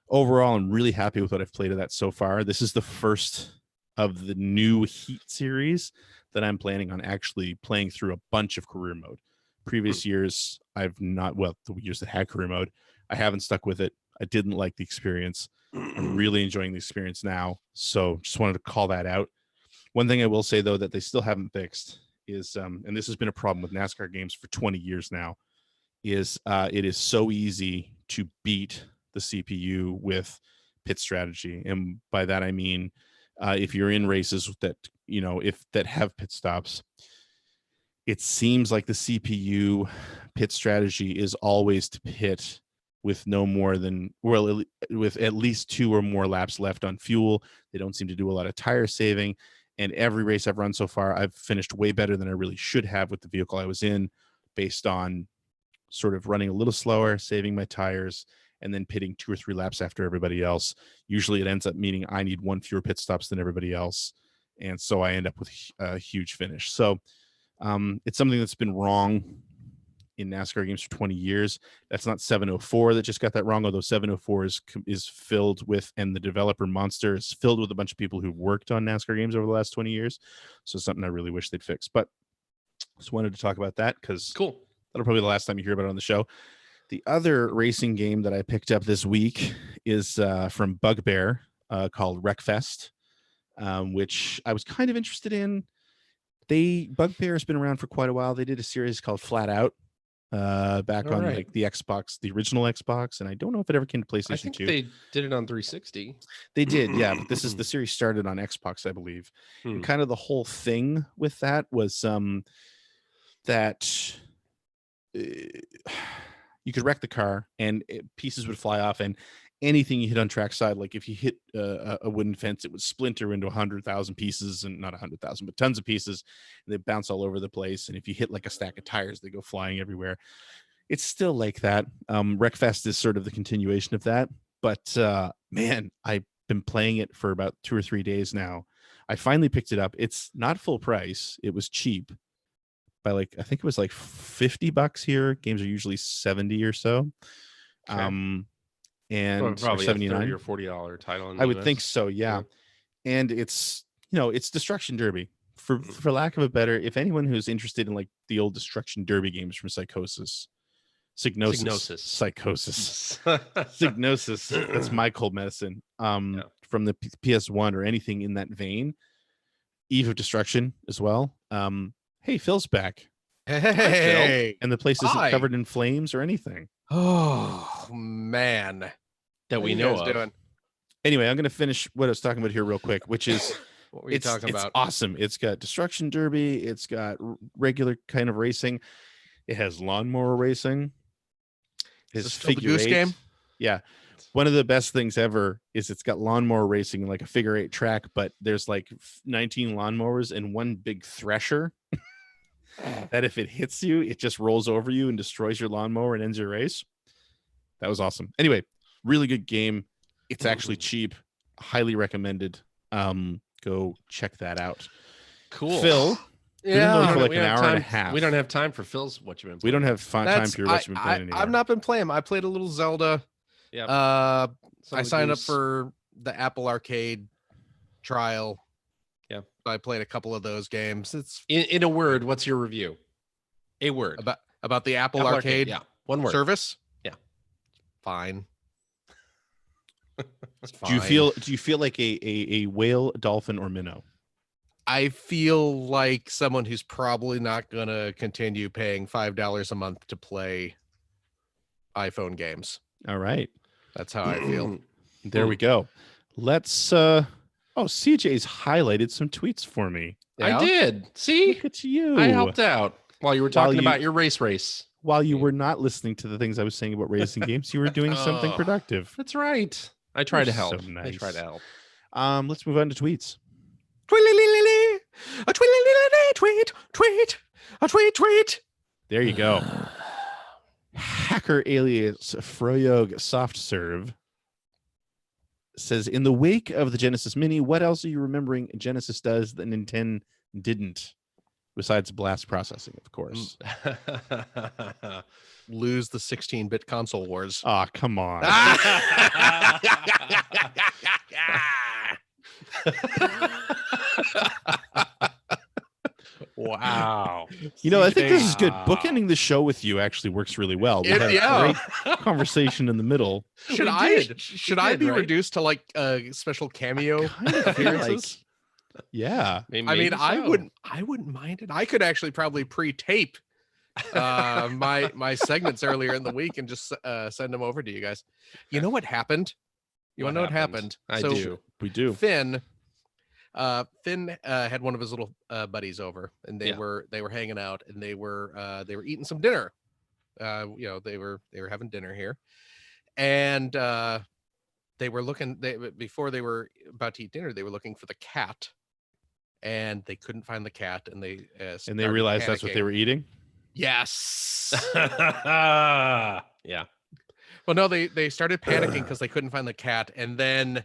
Speaker 1: overall, I'm really happy with what I've played of that so far. This is the first of the new Heat series that I'm planning on actually playing through a bunch of career mode. Previous years, the years that had career mode, I haven't stuck with it. I didn't like the experience. I'm really enjoying the experience now. So just wanted to call that out. One thing I will say, though, that they still haven't fixed is, and this has been a problem with NASCAR games for 20 years now, is it is so easy to beat the CPU with pit strategy. And by that, I mean, if you're in races that have pit stops, it seems like the CPU pit strategy is always to pit with no more than, well, with at least 2 or more laps left on fuel. They don't seem to do a lot of tire saving. And every race I've run so far, I've finished way better than I really should have with the vehicle I was in, based on sort of running a little slower, saving my tires, and then pitting 2 or 3 laps after everybody else. Usually it ends up meaning I need 1 fewer pit stops than everybody else. And so I end up with a huge finish. So it's something that's been wrong in NASCAR games for 20 years. That's not 704 that just got that wrong, although 704 is filled with, and the developer Monster is filled with a bunch of people who've worked on NASCAR games over the last 20 years. So something I really wish they'd fix. But just wanted to talk about that because
Speaker 3: Cool.
Speaker 1: that'll probably be the last time you hear about it on the show. The other racing game that I picked up this week is from Bugbear called Wreckfest, which I was kind of interested in. Bugbear has been around for quite a while. They did a series called Flat Out back on like the Xbox, the original Xbox, and I don't know if it ever came to PlayStation
Speaker 3: I think
Speaker 1: 2.
Speaker 3: they did it on 360.
Speaker 1: They did, yeah. But the series started on Xbox, I believe. And kind of the whole thing with that was that you could wreck the car and pieces would fly off, and anything you hit on trackside, like if you hit a wooden fence, it would splinter into 100,000 pieces, and not 100,000, but tons of pieces. And they bounce all over the place. And if you hit like a stack of tires, they go flying everywhere. It's still like that. Wreckfest is sort of the continuation of that. But man, I've been playing it for about 2 or 3 days now. I finally picked it up. It's not full price. It was cheap by I think it was like $50 here. Games are usually 70 or so.
Speaker 3: Okay.
Speaker 1: And
Speaker 3: probably a
Speaker 1: $79
Speaker 3: or $40 title. In
Speaker 1: I
Speaker 3: the
Speaker 1: would
Speaker 3: US.
Speaker 1: think so, yeah. And it's it's Destruction Derby, for lack of a better. If anyone who's interested in like the old Destruction Derby games from Psygnosis, that's my cold medicine. From the PS1 or anything in that vein, Eve of Destruction as well. Hey, Phil's back,
Speaker 4: Hey,
Speaker 1: and the place isn't
Speaker 4: Hi.
Speaker 1: covered in flames or anything.
Speaker 4: oh man,
Speaker 3: that
Speaker 4: How
Speaker 3: we
Speaker 4: you
Speaker 3: know
Speaker 4: guys
Speaker 3: of.
Speaker 4: doing?
Speaker 1: Anyway, I'm going to finish what I was talking about here real quick, which is
Speaker 4: What were you talking
Speaker 1: it's
Speaker 4: about?
Speaker 1: awesome. It's got Destruction Derby. It's got regular kind of racing. It has lawnmower racing.
Speaker 4: Is
Speaker 1: His
Speaker 4: this still the
Speaker 1: figure
Speaker 4: Goose
Speaker 1: eight.
Speaker 4: Game?
Speaker 1: Yeah. One of the best things ever is it's got lawnmower racing in like a figure 8 track, but there's like 19 lawnmowers and one big thresher that if it hits you, it just rolls over you and destroys your lawnmower and ends your race. That was awesome. Anyway, really good game. It's actually cheap. Highly recommended. Go check that out.
Speaker 3: Cool.
Speaker 1: Phil, we've been going for like
Speaker 3: we
Speaker 1: an
Speaker 3: don't have
Speaker 1: hour and a
Speaker 3: time-
Speaker 1: half.
Speaker 3: We don't have time for Phil's what you've been.
Speaker 1: We don't have time
Speaker 4: That's
Speaker 1: for your what you've been playing anymore.
Speaker 4: I've not been playing. I played a little Zelda.
Speaker 3: Yeah.
Speaker 4: I signed up for the Apple Arcade trial.
Speaker 3: Yeah.
Speaker 4: I played a couple of those games. It's
Speaker 3: In a word, what's your review? A word.
Speaker 4: about the Apple,
Speaker 3: Apple
Speaker 4: Arcade
Speaker 3: Yeah. One word.
Speaker 4: service.
Speaker 3: Yeah.
Speaker 4: Fine. It's
Speaker 1: Do you
Speaker 4: fine.
Speaker 1: feel like a whale, a dolphin, or minnow?
Speaker 4: I feel like someone who's probably not gonna continue paying $5 a month to play iPhone games.
Speaker 1: All right.
Speaker 4: That's how I feel.
Speaker 1: There we go. Let's CJ's highlighted some tweets for me.
Speaker 4: Yeah?
Speaker 3: I did. See,
Speaker 1: Look at you.
Speaker 3: I helped out while you were
Speaker 1: While
Speaker 3: talking
Speaker 1: you-
Speaker 3: about your race.
Speaker 1: While you were not listening to the things I was saying about racing games, you were doing something
Speaker 3: Oh.
Speaker 1: productive.
Speaker 3: That's right. I try to
Speaker 1: You're
Speaker 3: help.
Speaker 1: so
Speaker 3: I try
Speaker 1: nice.
Speaker 3: to help.
Speaker 1: Let's move on to tweets.
Speaker 4: Tweet, a tweet, tweet, a tweet, tweet.
Speaker 1: There you go. Hacker alias Froyog Soft Serve says, in the wake of the Genesis Mini, what else are you remembering Genesis does that Nintendo didn't? Besides blast processing, of course.
Speaker 4: Lose the 16-bit console wars.
Speaker 1: Oh, come on.
Speaker 3: Wow.
Speaker 1: You know, I think this is good.
Speaker 3: Wow.
Speaker 1: Bookending the show with you actually works really well. We
Speaker 4: It-
Speaker 1: had
Speaker 4: yeah.
Speaker 1: a great conversation in the middle.
Speaker 4: Should
Speaker 3: We
Speaker 4: I
Speaker 3: did.
Speaker 4: should
Speaker 3: We
Speaker 4: I
Speaker 3: did,
Speaker 4: be
Speaker 3: right?
Speaker 4: reduced to like a special cameo
Speaker 1: Kind of feel like,
Speaker 4: appearances?
Speaker 1: yeah.
Speaker 4: I mean, I wouldn't mind it. I could actually probably pre-tape my segments earlier in the week and just send them over to you guys. You know what happened? You want to know what happened?
Speaker 3: I
Speaker 4: So
Speaker 3: do.
Speaker 1: We do.
Speaker 4: Finn Finn had one of his little buddies over, and they
Speaker 3: Yeah.
Speaker 4: were hanging out, and they were eating some dinner. They were having dinner here, and they were looking. Before they were about to eat dinner, they were looking for the cat, and they couldn't find the cat, and they
Speaker 1: realized that's what they were eating.
Speaker 4: Yes.
Speaker 3: Yeah.
Speaker 4: Well, no, they started panicking because they couldn't find the cat, and then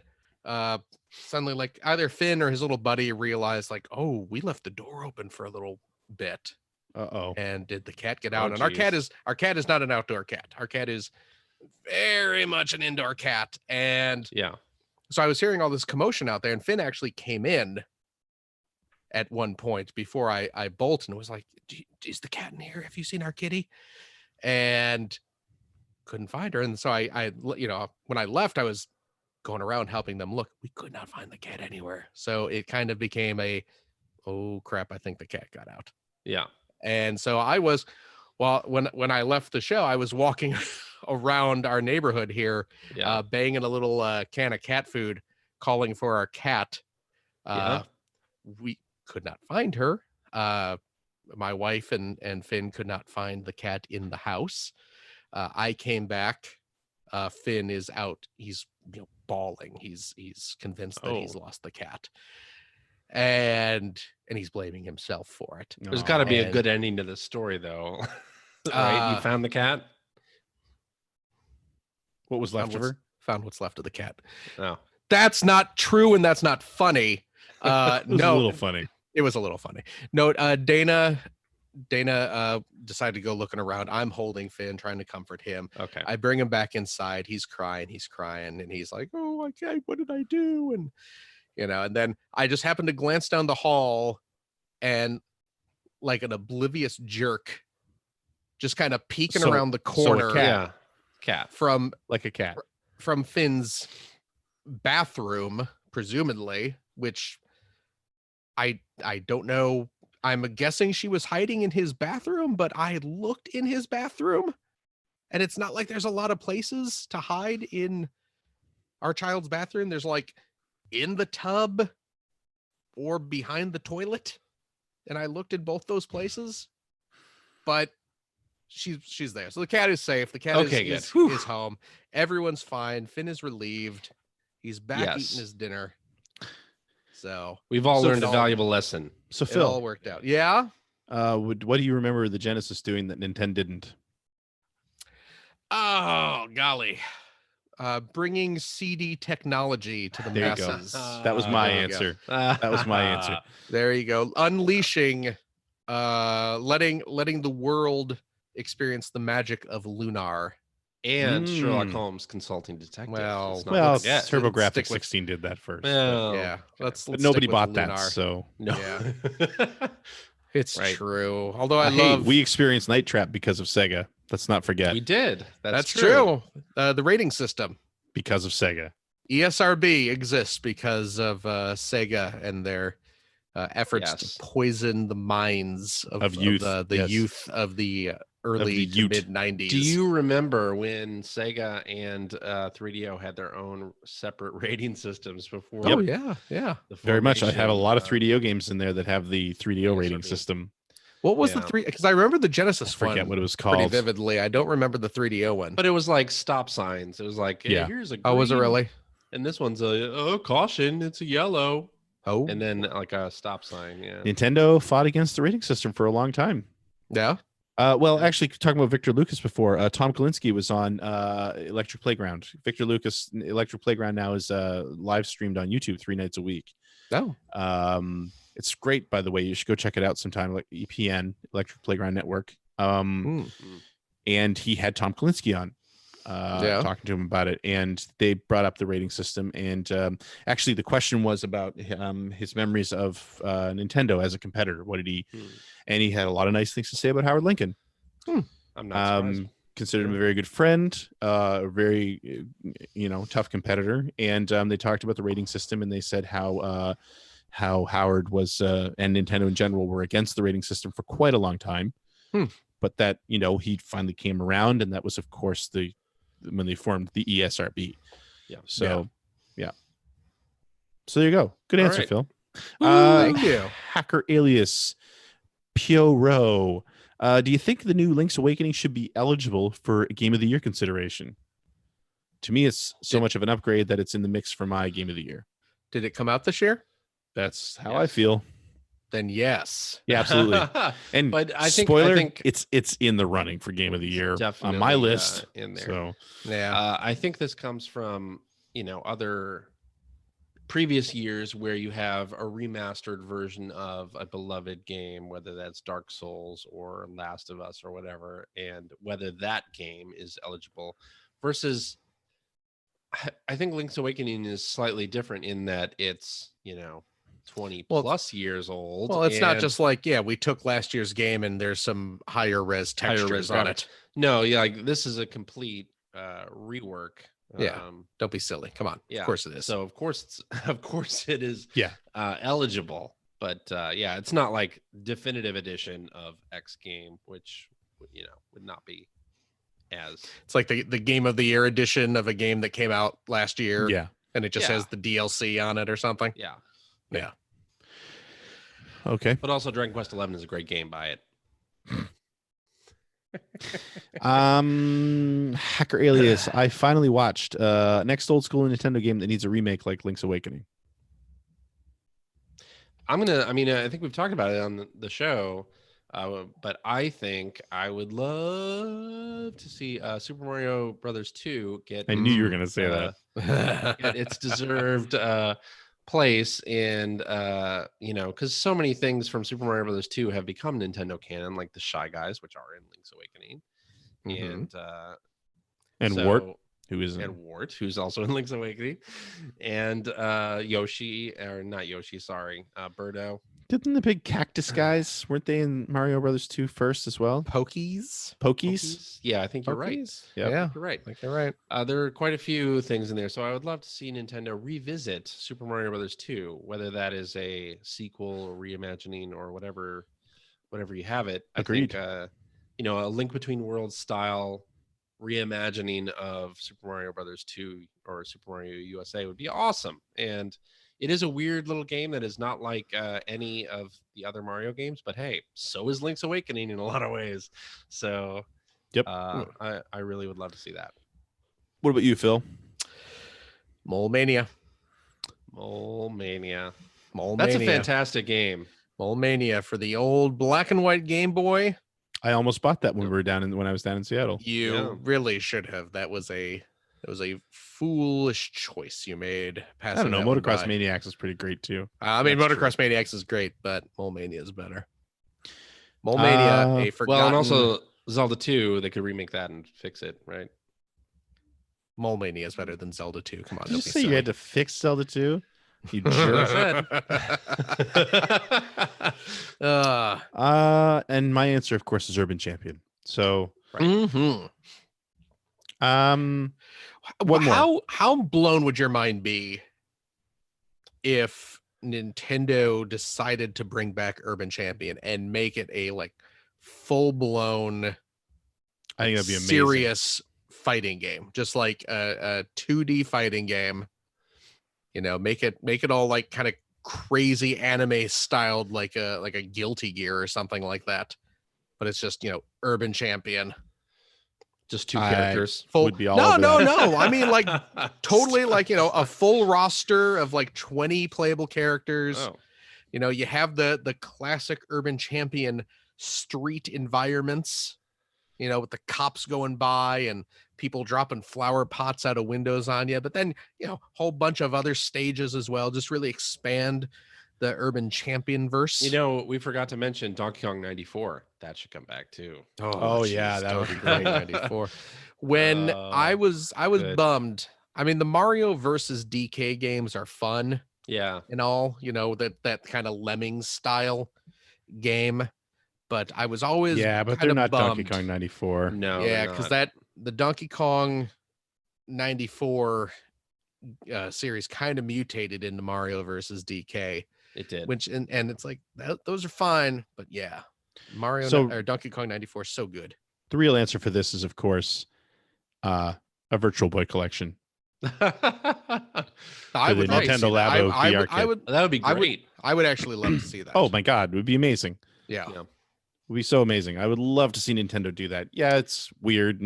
Speaker 4: suddenly, like either Finn or his little buddy realized, like, oh, we left the door open for a little bit,
Speaker 1: Uh-oh.
Speaker 4: and did the cat get out?
Speaker 3: Oh,
Speaker 4: and our cat
Speaker 3: geez.
Speaker 4: is not an outdoor cat. Our cat is very much an indoor cat, and
Speaker 3: Yeah.
Speaker 4: so I was hearing all this commotion out there, and Finn actually came in at one point before I bolt and was like, is the cat in here? Have you seen our kitty? And couldn't find her. And so I when I left, I was going around helping them look. We could not find the cat anywhere. So it kind of became oh crap, I think the cat got out.
Speaker 3: Yeah.
Speaker 4: And so I was, when I left the show, I was walking around our neighborhood here,
Speaker 3: Yeah.
Speaker 4: banging a little can of cat food, calling for our cat.
Speaker 3: Yeah.
Speaker 4: We could not find her. My wife and Finn could not find the cat in the house. I came back. Finn is out. He's bawling. He's convinced that he's lost the cat, and he's blaming himself for it.
Speaker 3: There's got to be a
Speaker 4: And-
Speaker 3: good ending to this story, though. Right? You found the cat?
Speaker 1: What was left of her?
Speaker 4: Found what's left of the cat.
Speaker 3: No.
Speaker 4: That's not true, and that's not funny.
Speaker 1: It was
Speaker 4: No,
Speaker 1: a little funny.
Speaker 4: it was a little funny. No, Dana decided to go looking around. I'm holding Finn, trying to comfort him.
Speaker 3: Okay.
Speaker 4: I bring him back inside. He's crying, and he's like, "Oh, okay, what did I do?" And and then I just happened to glance down the hall, and like an oblivious jerk, just kind of peeking
Speaker 1: So-
Speaker 4: around the
Speaker 1: so a
Speaker 4: corner
Speaker 1: cat.
Speaker 3: Yeah. Cat.
Speaker 4: from
Speaker 1: Like a cat.
Speaker 4: Finn's bathroom, presumably, which I don't know. I'm guessing she was hiding in his bathroom, but I looked in his bathroom, and it's not like there's a lot of places to hide in our child's bathroom. There's like in the tub or behind the toilet, and I looked in both those places, but she's there. So the cat is safe. The cat
Speaker 3: Okay,
Speaker 4: is
Speaker 3: good. Whew.
Speaker 4: is home. Everyone's fine. Finn is relieved. He's back
Speaker 3: Yes.
Speaker 4: eating his dinner. So
Speaker 3: We've all
Speaker 1: So
Speaker 3: learned a
Speaker 4: Phil-
Speaker 3: valuable lesson.
Speaker 1: So
Speaker 4: it all
Speaker 1: Phil,
Speaker 4: worked out. Yeah.
Speaker 1: what do you remember the Genesis doing that Nintendo didn't?
Speaker 4: Oh golly. Bringing CD technology to the
Speaker 1: There you go.
Speaker 4: masses.
Speaker 1: That was my
Speaker 4: there you go.
Speaker 1: answer. That was my answer.
Speaker 4: There you go. Unleashing, letting the world experience the magic of Lunar.
Speaker 3: And Sherlock
Speaker 1: Mm.
Speaker 3: Holmes consulting detective.
Speaker 4: Well,
Speaker 3: Let's not
Speaker 1: Well,
Speaker 3: forget.
Speaker 1: TurboGrafx
Speaker 4: stick with-
Speaker 1: 16 did that first.
Speaker 3: Well,
Speaker 4: Yeah.
Speaker 3: okay.
Speaker 4: Let's
Speaker 1: but
Speaker 4: stick
Speaker 1: nobody
Speaker 4: with
Speaker 1: bought that,
Speaker 4: Lunar.
Speaker 1: so
Speaker 3: No.
Speaker 4: Yeah. It's
Speaker 3: Right.
Speaker 4: true. Although I
Speaker 1: hey,
Speaker 4: love
Speaker 1: we experienced Night Trap because of Sega. Let's not forget
Speaker 3: we did.
Speaker 4: that's true. The rating system.
Speaker 1: because of Sega.
Speaker 4: ESRB exists because of Sega and their efforts
Speaker 3: Yes.
Speaker 4: to poison the minds of
Speaker 1: youth,
Speaker 4: the
Speaker 1: yes.
Speaker 4: youth of the early to
Speaker 1: youth.
Speaker 4: mid 90s.
Speaker 3: Do you remember when Sega and 3DO had their own seperate rating systems before?
Speaker 4: Oh yeah, yeah.
Speaker 3: the
Speaker 1: Very much. I have a
Speaker 3: formation,
Speaker 1: lot of 3DO games in there that have the 3DO rating
Speaker 3: ESRB.
Speaker 1: system.
Speaker 4: What was the
Speaker 3: Yeah.
Speaker 4: three? Because I remember the
Speaker 1: I
Speaker 4: Genesis
Speaker 1: forget
Speaker 4: one
Speaker 1: what it was
Speaker 4: pretty
Speaker 1: called.
Speaker 4: vividly. I don't remember the 3DO one.
Speaker 3: But it was like stop signs. It was like, hey,
Speaker 1: Yeah.
Speaker 3: here's a
Speaker 4: Oh, was it
Speaker 3: green,
Speaker 4: really?
Speaker 3: And this one's a caution. It's a yellow.
Speaker 4: Oh,
Speaker 3: And then like a stop sign. Yeah.
Speaker 1: Nintendo fought against the rating system for a long time.
Speaker 4: yeah.
Speaker 1: Well, actually, talking about Victor Lucas before, Tom Kalinske was on Electric Playground. Victor Lucas Electric Playground now is live streamed on YouTube 3 nights a week.
Speaker 4: Oh,
Speaker 1: It's great, by the way. You should go check it out sometime. Like EPN, Electric Playground Network. And he had Tom Kalinske on, talking to him about it, and they brought up the rating system. And actually, the question was about his memories of Nintendo as a competitor. What did he? And he had a lot of nice things to say about Howard Lincoln.
Speaker 3: I'm not surprised.
Speaker 1: Considered him a very good friend, a very tough competitor, and they talked about the rating system, and they said how Howard was and Nintendo in general were against the rating system for quite a long time, but that he finally came around, and that was of course when they formed the ESRB.
Speaker 3: Yeah.
Speaker 1: So yeah. So there you go. Good
Speaker 3: All
Speaker 1: answer,
Speaker 3: right.
Speaker 1: Phil.
Speaker 4: Thank you.
Speaker 1: Hacker Alias Pioro. Do you think the new Link's Awakening should be eligible for a Game of the Year consideration? To me, it's so much of an upgrade that it's in the mix for my Game of the Year.
Speaker 4: Did it come out this year?
Speaker 1: That's how I
Speaker 3: Yes.
Speaker 1: feel.
Speaker 4: Then yes.
Speaker 1: Yeah, absolutely. And
Speaker 3: But I think
Speaker 1: spoiler,
Speaker 3: I think
Speaker 1: it's in the running for Game of the Year
Speaker 3: definitely
Speaker 1: on my list.
Speaker 3: in there.
Speaker 1: So
Speaker 4: Yeah.
Speaker 3: I think this comes from other previous years where you have a remastered version of a beloved game, whether that's Dark Souls or Last of Us or whatever, and whether that game is eligible versus I think Link's Awakening is slightly different in that it's 20
Speaker 4: Well,
Speaker 3: plus years old.
Speaker 4: Well, it's not
Speaker 3: and-
Speaker 4: just like, we took last year's game and there's some higher res
Speaker 3: Higher
Speaker 4: textures
Speaker 3: res
Speaker 4: on
Speaker 3: graphics.
Speaker 4: it.
Speaker 3: no, yeah, like this is a complete rework.
Speaker 4: Yeah. Don't be silly. Come on.
Speaker 3: Yeah.
Speaker 4: Of course it is.
Speaker 3: So of course it is
Speaker 1: yeah,
Speaker 3: eligible, but yeah, it's not like definitive edition of X game, which would not be as
Speaker 4: It's like the Game of the Year edition of a game that came out last year.
Speaker 1: yeah.
Speaker 4: And it just
Speaker 3: Yeah.
Speaker 4: has the DLC on it or something.
Speaker 3: yeah.
Speaker 4: Yeah.
Speaker 1: Okay.
Speaker 3: But also Dragon Quest 11 is a great game. Buy it.
Speaker 1: Hacker Alias. I finally watched next old school Nintendo game that needs a remake like Link's Awakening.
Speaker 3: I think we've talked about it on the show, but I think I would love to see Super Mario Brothers 2 get.
Speaker 1: I knew you were gonna say that.
Speaker 3: Get its deserved place, and because so many things from Super Mario Brothers 2 have become Nintendo canon, like the Shy Guys, which are in Link's Awakening,
Speaker 4: Mhm.
Speaker 1: And
Speaker 3: so-
Speaker 1: Wart, who is
Speaker 3: and Wart, who's also in Link's Awakening, and Yoshi, or not Yoshi, sorry, Birdo.
Speaker 1: didn't the big cactus guys weren't they in Mario Brothers 2 first as well?
Speaker 4: Pokies.
Speaker 1: Pokies.
Speaker 3: Yeah, I think you're right.
Speaker 1: Pokies? Yep.
Speaker 4: Yeah.
Speaker 3: You're right.
Speaker 4: I think you're right.
Speaker 3: There are quite a few things in there, so I would love to see Nintendo revisit Super Mario Brothers 2, whether that is a sequel or reimagining or whatever you have it.
Speaker 1: Agreed.
Speaker 3: I think a Link Between Worlds style reimagining of Super Mario Brothers 2 or Super Mario USA would be awesome. And it is a weird little game that is not like any of the other Mario games, but hey, so is Link's Awakening in a lot of ways. So
Speaker 1: Yep.
Speaker 3: I really would love to see that.
Speaker 1: What about you, Phil?
Speaker 4: Mole Mania.
Speaker 3: Mole Mania.
Speaker 4: Mole
Speaker 3: That's
Speaker 4: Mania.
Speaker 3: a fantastic game.
Speaker 4: Mole Mania for the old black and white Game Boy.
Speaker 1: I almost bought that when I was down in Seattle.
Speaker 4: You
Speaker 3: Yeah.
Speaker 4: really should have. That was a foolish choice you made.
Speaker 1: I don't know.
Speaker 4: Passing that one
Speaker 1: Motocross
Speaker 4: by.
Speaker 1: Maniacs is pretty great too.
Speaker 4: I mean,
Speaker 3: That's
Speaker 4: Motocross Maniacs is great, but Mole Mania is better. Mole Mania, a forgotten.
Speaker 3: Well, and also Zelda 2, they could remake that and fix it, right?
Speaker 4: Mole Mania is better than Zelda 2. Come on,
Speaker 1: Did you
Speaker 4: don't be
Speaker 1: say you had to fix Zelda 2? You jerk. And my answer, of course, is Urban Champion. So,
Speaker 4: Mhm.
Speaker 1: one more.
Speaker 4: How blown would your mind be if Nintendo decided to bring back Urban Champion and make it a full blown
Speaker 1: I think that'd be amazing.
Speaker 4: serious fighting game, just like a 2D fighting game. Make it all kind of crazy anime styled, like a Guilty Gear or something like that. But it's just Urban Champion.
Speaker 3: Just two
Speaker 1: I-
Speaker 3: characters.
Speaker 4: Full,
Speaker 1: Would be all
Speaker 4: no,
Speaker 1: over
Speaker 4: no,
Speaker 1: that.
Speaker 4: no. I mean, totally, a full roster of 20 playable characters.
Speaker 3: Oh,
Speaker 4: You have the classic Urban Champion street environments, with the cops going by and people dropping flower pots out of windows on you. But then, whole bunch of other stages as well. Just really expand the Urban Champion verse.
Speaker 3: we forgot to mention Donkey Kong 94. That should come back too.
Speaker 1: Oh, yeah, that would be
Speaker 4: great. 94. When I was
Speaker 3: good.
Speaker 4: bummed. I mean, the Mario versus DK games are fun
Speaker 3: Yeah.
Speaker 4: and all, that kind of Lemmings style game. But I was always
Speaker 1: Yeah, but
Speaker 4: kind
Speaker 1: they're
Speaker 4: of
Speaker 1: not Donkey
Speaker 4: bummed.
Speaker 1: Kong 94.
Speaker 3: No.
Speaker 4: Yeah,
Speaker 3: they're
Speaker 4: because
Speaker 3: not.
Speaker 4: the Donkey Kong 94 series kind of mutated into Mario versus DK,
Speaker 3: It did.
Speaker 4: which and it's those are fine, but yeah, Mario
Speaker 1: So-
Speaker 4: or Donkey Kong 94 is so good.
Speaker 1: The real answer for this is, of course, a Virtual Boy collection.
Speaker 4: I
Speaker 1: For the
Speaker 4: would love to
Speaker 1: Nintendo
Speaker 4: see that.
Speaker 1: Labo VR
Speaker 4: I would,
Speaker 3: That would be
Speaker 4: I would-
Speaker 3: great.
Speaker 4: I would actually love to see that.
Speaker 1: Oh my god, it would be amazing.
Speaker 4: yeah.
Speaker 3: Yeah.
Speaker 1: It would be so amazing. I would love to see Nintendo do that. Yeah, it's weird,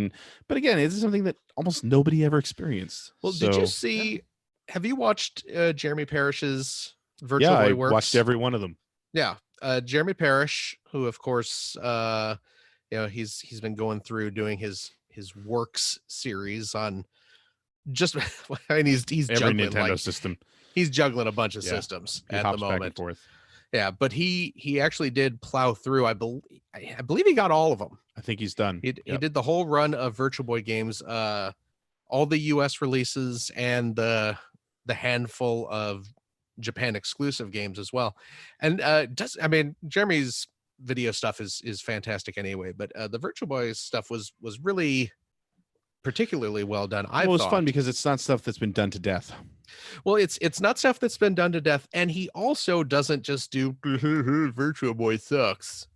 Speaker 1: but again, it's something that almost nobody ever experienced.
Speaker 4: Well, did you
Speaker 1: So,
Speaker 4: see? Have you watched Jeremy Parrish's Virtual
Speaker 1: Yeah,
Speaker 4: Boy
Speaker 1: I
Speaker 4: Works?
Speaker 1: watched every one of them.
Speaker 4: Yeah, Jeremy Parish, who of course, he's been going through doing his Works series on just. I mean, he's
Speaker 1: Every
Speaker 4: juggling
Speaker 1: Nintendo system.
Speaker 4: he's juggling a bunch of
Speaker 1: Yeah,
Speaker 4: systems
Speaker 1: He
Speaker 4: at
Speaker 1: hops
Speaker 4: the
Speaker 1: back and
Speaker 4: moment.
Speaker 1: forth.
Speaker 4: Yeah, but he actually did plow through. I believe he got all of them.
Speaker 1: I think he's done.
Speaker 4: He
Speaker 1: Yep.
Speaker 4: did the whole run of Virtual Boy games, all the US releases and the handful of Japan exclusive games as well. And Jeremy's video stuff is fantastic anyway, but the Virtual Boy stuff was really particularly well done.
Speaker 1: Well, it was fun because it's not stuff that's been done to death.
Speaker 4: Well, it's not stuff that's been done to death, and he also doesn't just do Virtual Boy sucks.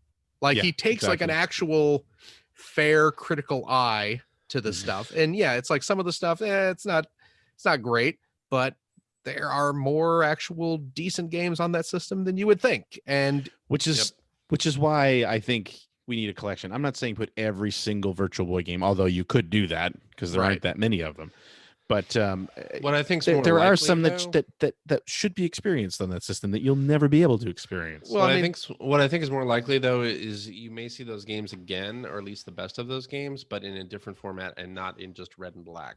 Speaker 4: Like
Speaker 1: Yeah,
Speaker 4: he takes like an
Speaker 1: exactly.
Speaker 4: actual fair critical eye to the stuff. And yeah, it's like some of the stuff, it's not great, but there are more actual decent games on that system than you would think. And
Speaker 1: Which is why I think we need a collection. I'm not saying put every single Virtual Boy game, although you could do that because there
Speaker 4: Right.
Speaker 1: aren't that many of them. But
Speaker 3: What I think
Speaker 1: there are some that should be experienced on that system that you'll never be able to experience.
Speaker 4: Well,
Speaker 3: what
Speaker 4: I
Speaker 3: I,
Speaker 4: mean-
Speaker 3: think what I think is more likely though is you may see those games again, or at least the best of those games, but in a different format and not in just red and black.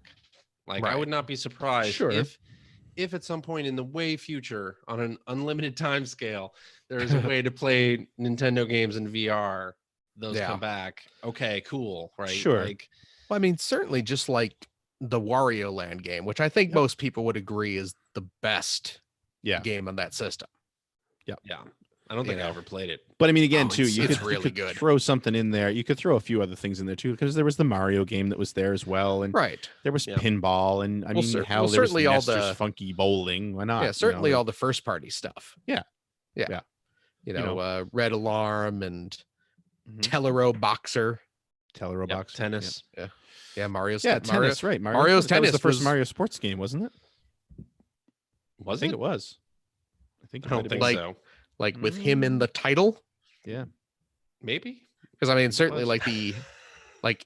Speaker 3: Like I
Speaker 4: Right.
Speaker 3: would not be surprised
Speaker 1: Sure.
Speaker 3: if at some point in the way future, on an unlimited time scale, there is a way to play Nintendo games in VR. Those
Speaker 4: Yeah.
Speaker 3: come back. Okay, cool, right?
Speaker 1: Sure.
Speaker 3: Like,
Speaker 4: well, I mean, certainly just like the Wario Land game, which I think
Speaker 1: Yep.
Speaker 4: most people would agree is the best
Speaker 1: yeah,
Speaker 4: game on that system.
Speaker 3: yeah, I don't think I
Speaker 4: know.
Speaker 3: ever played it.
Speaker 1: but I mean, again,
Speaker 4: Oh,
Speaker 1: too,
Speaker 4: it's-
Speaker 1: you
Speaker 4: it's
Speaker 1: could,
Speaker 4: really
Speaker 1: you could
Speaker 4: good.
Speaker 1: throw something in there. You could throw a few other things in there too, because there was the Mario game that was there as well, and
Speaker 4: Right.
Speaker 1: there was
Speaker 3: Yeah.
Speaker 1: pinball, and I
Speaker 4: Well,
Speaker 1: mean,
Speaker 4: there was
Speaker 1: certainly all
Speaker 4: Nestor's
Speaker 1: the funky bowling. Why not?
Speaker 4: Yeah, certainly all the first party stuff.
Speaker 1: Yeah.
Speaker 4: Yeah.
Speaker 1: Yeah.
Speaker 4: You
Speaker 1: You
Speaker 4: know,
Speaker 1: know.
Speaker 4: Red Alarm and
Speaker 1: Mhm.
Speaker 4: Tellero Boxer.
Speaker 1: Telero
Speaker 3: Yep,
Speaker 1: box
Speaker 3: tennis.
Speaker 4: Yeah, Mario's
Speaker 1: Yeah,
Speaker 4: Mario-
Speaker 1: tennis, right?
Speaker 4: Mario's
Speaker 1: that was
Speaker 4: Tennis
Speaker 1: the first
Speaker 4: was-
Speaker 1: Mario sports game, wasn't it?
Speaker 3: Was
Speaker 1: I think
Speaker 3: it?
Speaker 1: it was. I think
Speaker 3: I
Speaker 1: it
Speaker 3: don't
Speaker 1: might have
Speaker 3: think
Speaker 1: been.
Speaker 4: Like-
Speaker 3: so.
Speaker 4: like with him in the title.
Speaker 1: Yeah.
Speaker 3: Maybe.
Speaker 4: Because I mean, certainly
Speaker 3: was.
Speaker 4: like the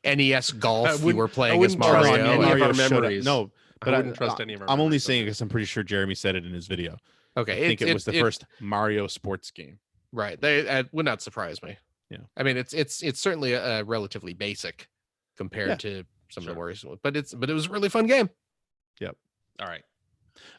Speaker 4: NES
Speaker 3: I
Speaker 4: golf you
Speaker 3: wouldn't-
Speaker 4: were
Speaker 3: I
Speaker 4: playing as
Speaker 3: wouldn't trust
Speaker 4: Mario.
Speaker 3: any of
Speaker 1: Mario
Speaker 3: our
Speaker 1: showed up.
Speaker 3: memories.
Speaker 1: No, but
Speaker 3: I wouldn't trust any of our
Speaker 1: I'm only
Speaker 3: memories
Speaker 1: saying
Speaker 3: of
Speaker 1: because I'm pretty sure Jeremy said it in his video.
Speaker 4: Okay,
Speaker 1: I think it was the first Mario sports game.
Speaker 4: Right. It would not surprise me.
Speaker 1: Yeah.
Speaker 4: I mean, it's certainly a relatively basic compared
Speaker 1: Yeah.
Speaker 4: to some of the
Speaker 3: Sure.
Speaker 4: Warriors, but it was a really fun game.
Speaker 3: All right.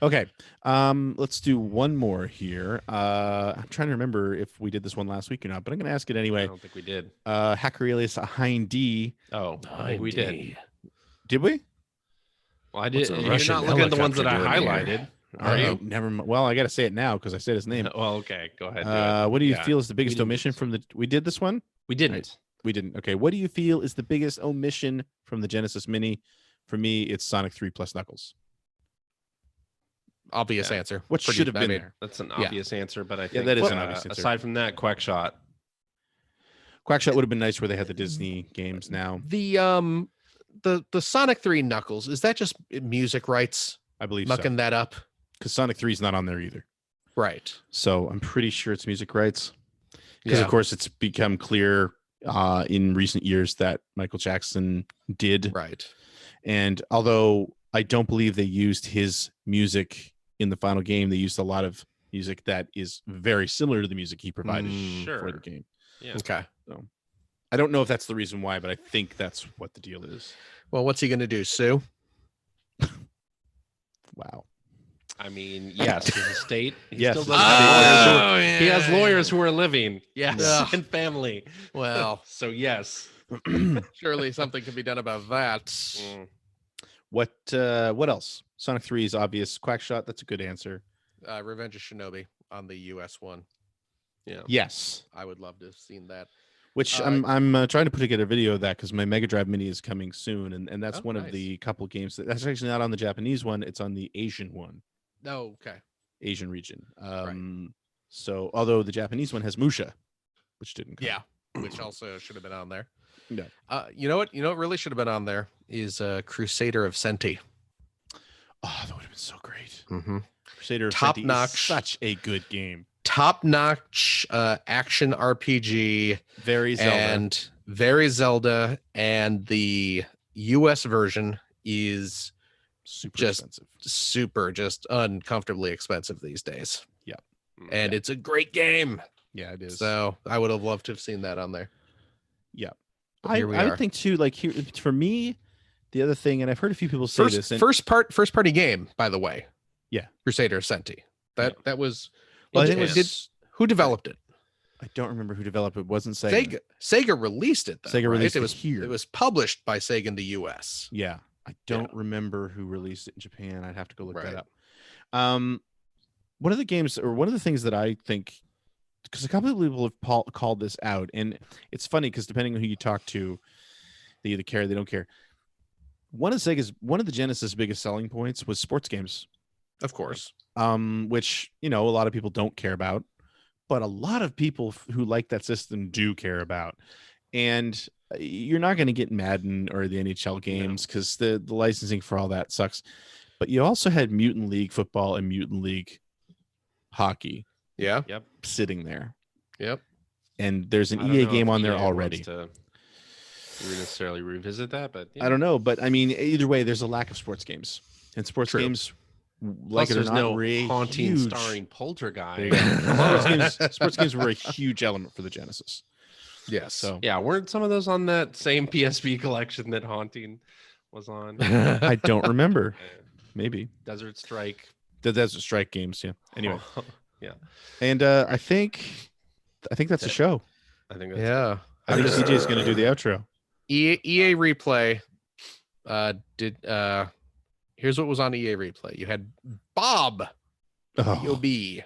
Speaker 1: Okay, let's do one more here. I'm trying to remember if we did this one last week or not, but I'm going to ask it
Speaker 3: I
Speaker 1: anyway.
Speaker 3: don't think we did.
Speaker 1: Hacker alias Hein D.
Speaker 3: Oh, I think we did.
Speaker 1: Did we?
Speaker 3: Well, I did.
Speaker 4: What's a
Speaker 3: You're
Speaker 4: Russian
Speaker 3: not looking at the ones that I
Speaker 4: helicopter doing here?
Speaker 3: highlighted, are you?
Speaker 1: Never. Well, I got to say it now because I said his name.
Speaker 3: Well, okay. Go ahead. Do it.
Speaker 1: What do you
Speaker 3: Yeah.
Speaker 1: feel is the biggest
Speaker 3: didn't do
Speaker 1: omission
Speaker 3: this
Speaker 1: from the? We did this one.
Speaker 3: We didn't.
Speaker 1: We didn't. Okay. What do you feel is the biggest omission from the Genesis Mini? For me, it's Sonic 3 plus Knuckles.
Speaker 4: Obvious
Speaker 3: Yeah.
Speaker 4: answer.
Speaker 1: What
Speaker 4: Pretty-
Speaker 1: should have
Speaker 4: I
Speaker 1: been
Speaker 4: mean,
Speaker 1: there?
Speaker 3: That's an
Speaker 4: Yeah.
Speaker 3: obvious answer, but I think
Speaker 1: that is an obvious answer.
Speaker 3: aside from that, Quackshot.
Speaker 1: Quackshot would have been nice where they had the Disney games now.
Speaker 4: The Sonic 3 Knuckles, is that just music rights
Speaker 1: I believe
Speaker 4: mucking
Speaker 1: so.
Speaker 4: that up?
Speaker 1: Because Sonic 3 is not on there either.
Speaker 4: Right.
Speaker 1: So I'm pretty sure it's music rights. Because
Speaker 4: Yeah.
Speaker 1: of course it's become clear in recent years that Michael Jackson did.
Speaker 4: Right.
Speaker 1: And although I don't believe they used his music in the final game, they used a lot of music that is very similar to the music he provided for
Speaker 3: Sure.
Speaker 1: the game.
Speaker 3: Yeah.
Speaker 4: Okay.
Speaker 1: I don't know if that's the reason why, but I think that's what the deal is.
Speaker 4: Well, what's he going to do, Sue?
Speaker 1: Wow.
Speaker 3: I mean, yes, his estate. He
Speaker 1: Yes,
Speaker 3: still
Speaker 1: his
Speaker 3: does
Speaker 1: estate.
Speaker 3: have lawyers
Speaker 4: Oh,
Speaker 3: who- He has lawyers who are living. Yes,
Speaker 4: Yeah.
Speaker 3: and family.
Speaker 4: Well,
Speaker 3: So yes.
Speaker 4: surely something can be done about that.
Speaker 3: Mm.
Speaker 1: What else? Sonic 3 is obvious. Quackshot, that's a good answer.
Speaker 4: Revenge of Shinobi on the US one.
Speaker 3: Yeah.
Speaker 1: Yes.
Speaker 4: I would love to have seen that.
Speaker 1: Which
Speaker 4: Uh,
Speaker 1: I'm trying to put together a video of that because my Mega Drive Mini is coming soon, and that's
Speaker 4: Oh,
Speaker 1: one
Speaker 4: nice.
Speaker 1: of the couple games that's actually not on the Japanese one. It's on the Asian one,
Speaker 4: Oh, okay.
Speaker 1: Asian region. So although the Japanese one has Musha, which didn't come.
Speaker 4: Yeah, which also should have been on there.
Speaker 1: Yeah.
Speaker 4: You know what? You know what really should have been on there is Crusader of Senti.
Speaker 1: Oh, that would have been so great.
Speaker 4: Mhm.
Speaker 1: Crusader of
Speaker 4: Top
Speaker 1: Senti is
Speaker 4: notch.
Speaker 1: such a good game.
Speaker 4: Top-notch action RPG
Speaker 1: Very Zelda.
Speaker 4: and very Zelda, and the US version is
Speaker 1: Super
Speaker 4: just
Speaker 1: expensive.
Speaker 4: just uncomfortably expensive these days.
Speaker 3: Mm,
Speaker 4: And it's a great game.
Speaker 1: Yeah, it is.
Speaker 4: So I would have loved to have seen that on there.
Speaker 1: yeah.
Speaker 4: But
Speaker 1: I
Speaker 4: here we
Speaker 1: would
Speaker 4: are.
Speaker 1: think too, like here for me, the other thing, and I've heard a few people say this, and
Speaker 4: First party game, by the way.
Speaker 1: Yeah.
Speaker 4: Crusader of Senti. That was
Speaker 1: well, I
Speaker 4: in
Speaker 1: think it
Speaker 4: Japan.
Speaker 1: was
Speaker 4: Who developed it?
Speaker 1: I don't remember who developed it. It wasn't Sega.
Speaker 4: Sega released it though.
Speaker 1: Sega
Speaker 4: right?
Speaker 1: released
Speaker 4: it
Speaker 1: it
Speaker 4: was
Speaker 1: here.
Speaker 4: It was published by Sega in the US.
Speaker 1: Yeah. I don't remember who released it in Japan. I'd have to go look
Speaker 4: Right.
Speaker 1: that up. One of the games, or one of the things that I think, because a couple of people have called this out, and it's funny because depending on who you talk to, they either care or they don't care. One of the Genesis biggest selling points was sports games,
Speaker 4: Of course.
Speaker 1: which a lot of people don't care about, but a lot of people who like that system do care about. And you're not going to get Madden or the NHL games because the licensing for all that sucks. But you also had Mutant League football and Mutant League hockey
Speaker 4: Yeah.
Speaker 1: sitting there.
Speaker 4: Yep.
Speaker 1: And there's an
Speaker 3: I don't
Speaker 1: EA
Speaker 3: know
Speaker 1: game
Speaker 3: if
Speaker 1: on there
Speaker 3: EA
Speaker 1: already.
Speaker 3: wants to necessarily revisit that, but
Speaker 1: I don't know, but I mean, either way, there's a lack of sports games, and sports
Speaker 4: True.
Speaker 1: games,
Speaker 3: Plus,
Speaker 1: like it or
Speaker 3: there's
Speaker 1: not,
Speaker 3: no
Speaker 1: were a
Speaker 3: haunting
Speaker 1: huge.
Speaker 3: starring poltergeist.
Speaker 1: There you go. Sports games were a huge element for the Genesis.
Speaker 4: Yes.
Speaker 1: So
Speaker 3: Yeah, weren't some of those on that same PSP collection that Haunting was on?
Speaker 1: I don't remember.
Speaker 3: Uh,
Speaker 1: Maybe
Speaker 3: Desert Strike.
Speaker 1: the Desert Strike games. Yeah. Anyway,
Speaker 3: yeah,
Speaker 1: and I think that's a show.
Speaker 3: I think that's
Speaker 4: yeah.
Speaker 1: I think CJ's going to do the outro.
Speaker 4: EA Replay here's what was on EA Replay. You had Bob
Speaker 1: Oh,
Speaker 4: B.O.B.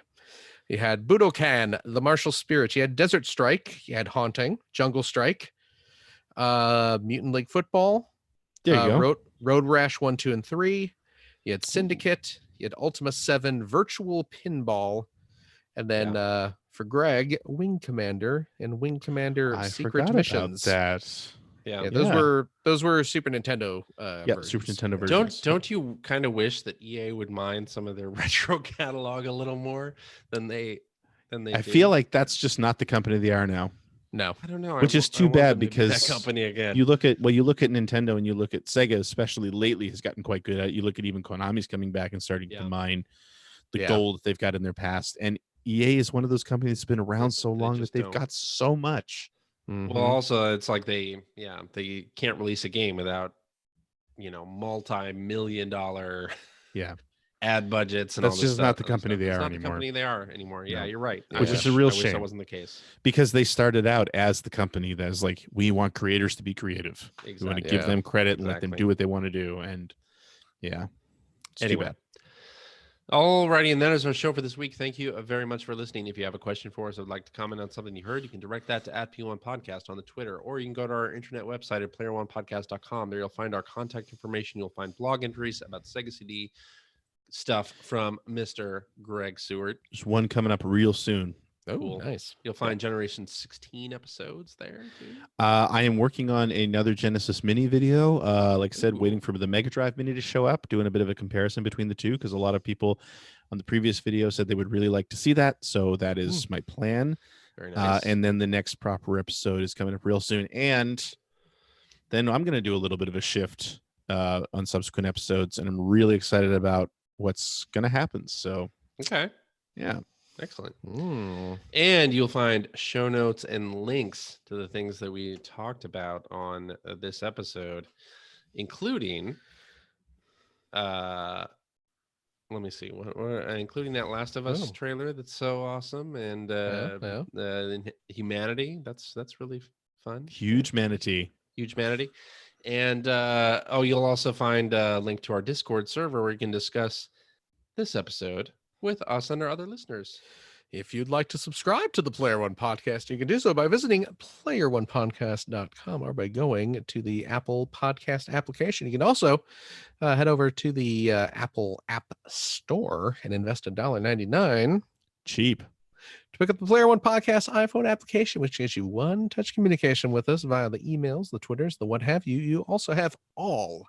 Speaker 4: You had Budokan, The Martial Spirit. You had Desert Strike. You had Haunting, Jungle Strike, Mutant League Football.
Speaker 1: there you go.
Speaker 4: Road Rash 1, 2, and 3. You had Syndicate. You had Ultima 7, Virtual Pinball. And then for Greg, Wing Commander and Wing Commander
Speaker 1: I
Speaker 4: Secret
Speaker 1: forgot
Speaker 4: Missions.
Speaker 1: about that.
Speaker 3: yeah.
Speaker 4: Yeah,
Speaker 1: Yeah.
Speaker 4: those were Super Nintendo
Speaker 1: Yeah, Super
Speaker 4: versions.
Speaker 1: Nintendo versions.
Speaker 3: Don't you kind of wish that EA would mind some of their retro catalog a little more than they
Speaker 1: I feel like that's just not the company they are now.
Speaker 4: No.
Speaker 3: I don't know,
Speaker 1: Which is
Speaker 3: I
Speaker 1: too
Speaker 3: want
Speaker 1: bad
Speaker 3: them to be that
Speaker 1: because
Speaker 3: company again.
Speaker 1: You look at Nintendo and you look at Sega, especially lately, has gotten quite good at it. You look at even Konami's coming back and starting to mine the
Speaker 4: Yeah.
Speaker 1: gold that they've got in their past. And EA is one of those companies that's been around so
Speaker 3: They
Speaker 1: long that
Speaker 3: just
Speaker 1: they've
Speaker 3: don't.
Speaker 1: got so much.
Speaker 4: Mhm.
Speaker 3: Well, also it's like they can't release a game without multi-million-dollar
Speaker 1: Yeah.
Speaker 3: ad budgets and
Speaker 1: That's
Speaker 3: all this
Speaker 1: just not
Speaker 3: stuff,
Speaker 1: the
Speaker 3: other
Speaker 1: company
Speaker 3: stuff.
Speaker 1: they
Speaker 3: It's
Speaker 1: are
Speaker 3: not
Speaker 1: anymore.
Speaker 3: The company they are anymore. Yeah,
Speaker 1: No.
Speaker 3: you're right.
Speaker 1: Which
Speaker 3: I
Speaker 1: is a
Speaker 3: wish-
Speaker 1: real
Speaker 3: I wish
Speaker 1: shame.
Speaker 3: that wasn't the case.
Speaker 1: Because they started out as the company that's like, we want creators to be creative. We want to
Speaker 3: Exactly.
Speaker 1: give
Speaker 4: Yeah.
Speaker 1: them credit and let them
Speaker 3: Exactly.
Speaker 1: do what they want to do. And yeah. It's too
Speaker 3: Anyway.
Speaker 1: bad.
Speaker 3: Alrighty, and that is our show for this week. Thank you very much for listening. If you have a question for us or would like to comment on something you heard, you can direct that to @P1 Podcast on the Twitter, or you can go to our internet website at player1podcast.com. There you'll find our contact information. You'll find blog entries about Sega CD stuff from Mr. Greg Seward.
Speaker 1: There's one coming up real soon.
Speaker 4: Oh,
Speaker 3: Cool.
Speaker 4: nice.
Speaker 3: You'll find Generation 16 episodes there too.
Speaker 1: I am working on another Genesis Mini video. Like I said,
Speaker 3: Ooh.
Speaker 1: waiting for the Mega Drive Mini to show up, doing a bit of a comparison between the two because a lot of people on the previous video said they would really like to see that. So that is my plan.
Speaker 3: Very nice.
Speaker 1: And then the next proper episode is coming up real soon. And then I'm going to do a little bit of a shift on subsequent episodes. And I'm really excited about what's going to happen. So,
Speaker 3: Okay.
Speaker 1: yeah.
Speaker 3: Excellent.
Speaker 4: Mm.
Speaker 3: And you'll find show notes and links to the things that we talked about on this episode, including let me see, including that Last of Us
Speaker 4: Oh.
Speaker 3: trailer that's so awesome, and Humanity. That's really fun.
Speaker 1: Huge manatee.
Speaker 3: Huge Humanity. And you'll also find a link to our Discord server where you can discuss this episode with us and our other listeners.
Speaker 4: If you'd like to subscribe to the Player One Podcast, you can do so by visiting player1podcast.com or by going to the Apple Podcast application. You can also head over to the Apple App Store and invest $1.99
Speaker 1: Cheap.
Speaker 4: to pick up the Player One Podcast iPhone application, which gives you one-touch communication with us via the emails, the Twitters, the what have you. You also have all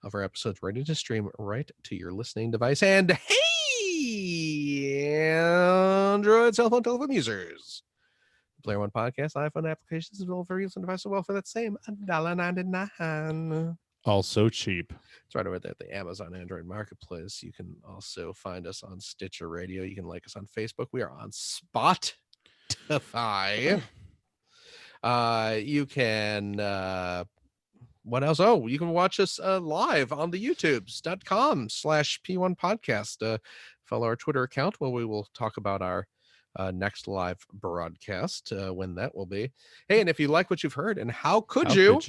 Speaker 4: of our episodes ready to stream right to your listening device. And hey, Android cell phone telephone users. Player One Podcast, iPhone applications as well for use on device as well for that same $1.99.
Speaker 1: Also cheap.
Speaker 4: It's right over there at the Amazon Android Marketplace. You can also find us on Stitcher Radio. You can like us on Facebook. We are on Spotify. You can what else? Oh, you can watch us live on the youtubes.com/P1 podcast. Follow our Twitter account where we will talk about our next live broadcast when that will be. Hey, and if you like what you've heard, and how could you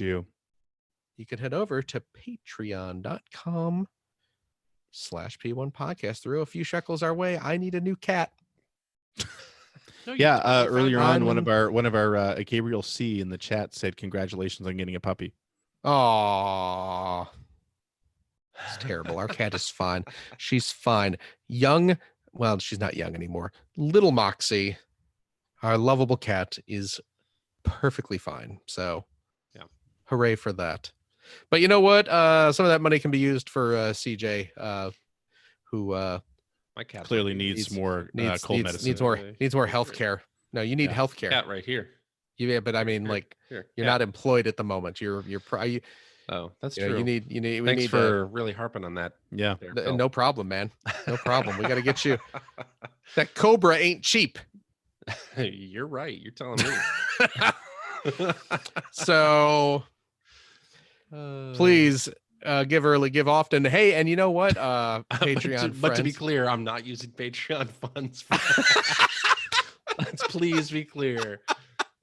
Speaker 4: could head over to patreon.com/P1 podcast. Throw a few shekels our way. I need a new cat.
Speaker 1: Yeah, earlier on, one of our Gabriel C in the chat said congratulations on getting a puppy.
Speaker 4: Oh, it's terrible. Our cat is fine. She's fine. Young, well, she's not young anymore. Little Moxie, our lovable cat, is perfectly fine. So,
Speaker 3: yeah,
Speaker 4: hooray for that. But you know what? Some of that money can be used for CJ, who
Speaker 3: my cat
Speaker 1: clearly needs more cold medicine.
Speaker 4: Needs more health care. No, you need health care.
Speaker 3: Cat right here.
Speaker 4: Yeah, but I mean, you're not employed at the moment. You're
Speaker 3: oh, that's
Speaker 4: true.
Speaker 3: You need. Thanks for really harping on that.
Speaker 1: Yeah.
Speaker 4: No problem, man. No problem. We got to get you. That Cobra ain't cheap.
Speaker 3: You're right. You're telling me.
Speaker 4: So please give often. Hey, and you know what? Patreon
Speaker 3: but to be clear, I'm not using Patreon funds for let's please be clear.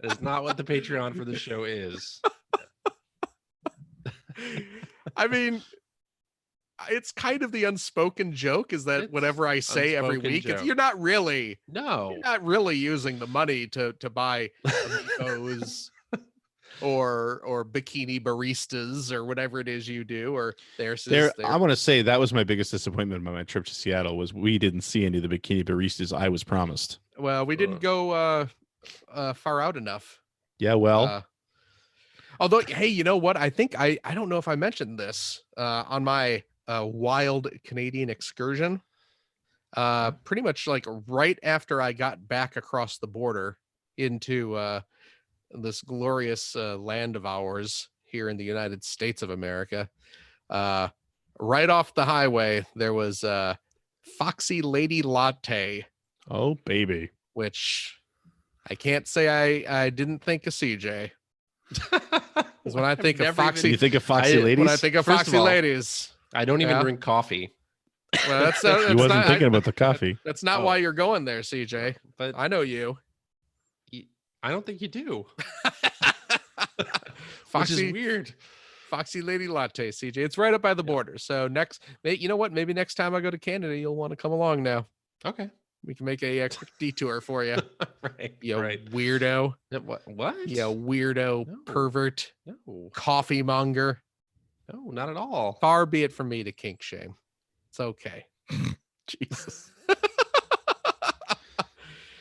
Speaker 3: That is not what the Patreon for the show is.
Speaker 4: I mean, it's kind of the unspoken joke is that whatever I say every week, you're not really using the money to buy amigos or bikini baristas or whatever it is you do, or
Speaker 1: I want to say that was my biggest disappointment on my trip to Seattle was we didn't see any of the bikini baristas I was promised.
Speaker 4: Well, we didn't go far out enough.
Speaker 1: Yeah, well,
Speaker 4: although, hey, you know what? I think I don't know if I mentioned this on my wild Canadian excursion. Pretty much like right after I got back across the border into this glorious land of ours here in the United States of America, right off the highway, there was Foxy Lady Latte.
Speaker 1: Oh, baby.
Speaker 4: Which I can't say I didn't think of CJ. Because when I think of Foxy,
Speaker 1: you think of Foxy ladies.
Speaker 4: When I think of Foxy ladies,
Speaker 3: I don't even drink coffee.
Speaker 4: Well, that's
Speaker 1: you wasn't thinking about the coffee.
Speaker 4: That's not why you're going there, CJ. But I know you.
Speaker 3: I don't think you do.
Speaker 4: Foxy,
Speaker 3: which is weird.
Speaker 4: Foxy Lady Latte, CJ. It's right up by the border. So you know what? Maybe next time I go to Canada, you'll want to come along now.
Speaker 3: Okay.
Speaker 4: We can make a quick detour for you.
Speaker 3: Right.
Speaker 4: Weirdo.
Speaker 3: What?
Speaker 4: Yeah, weirdo, pervert, coffee monger.
Speaker 3: No, not at all.
Speaker 4: Far be it from me to kink shame. It's okay. Jesus.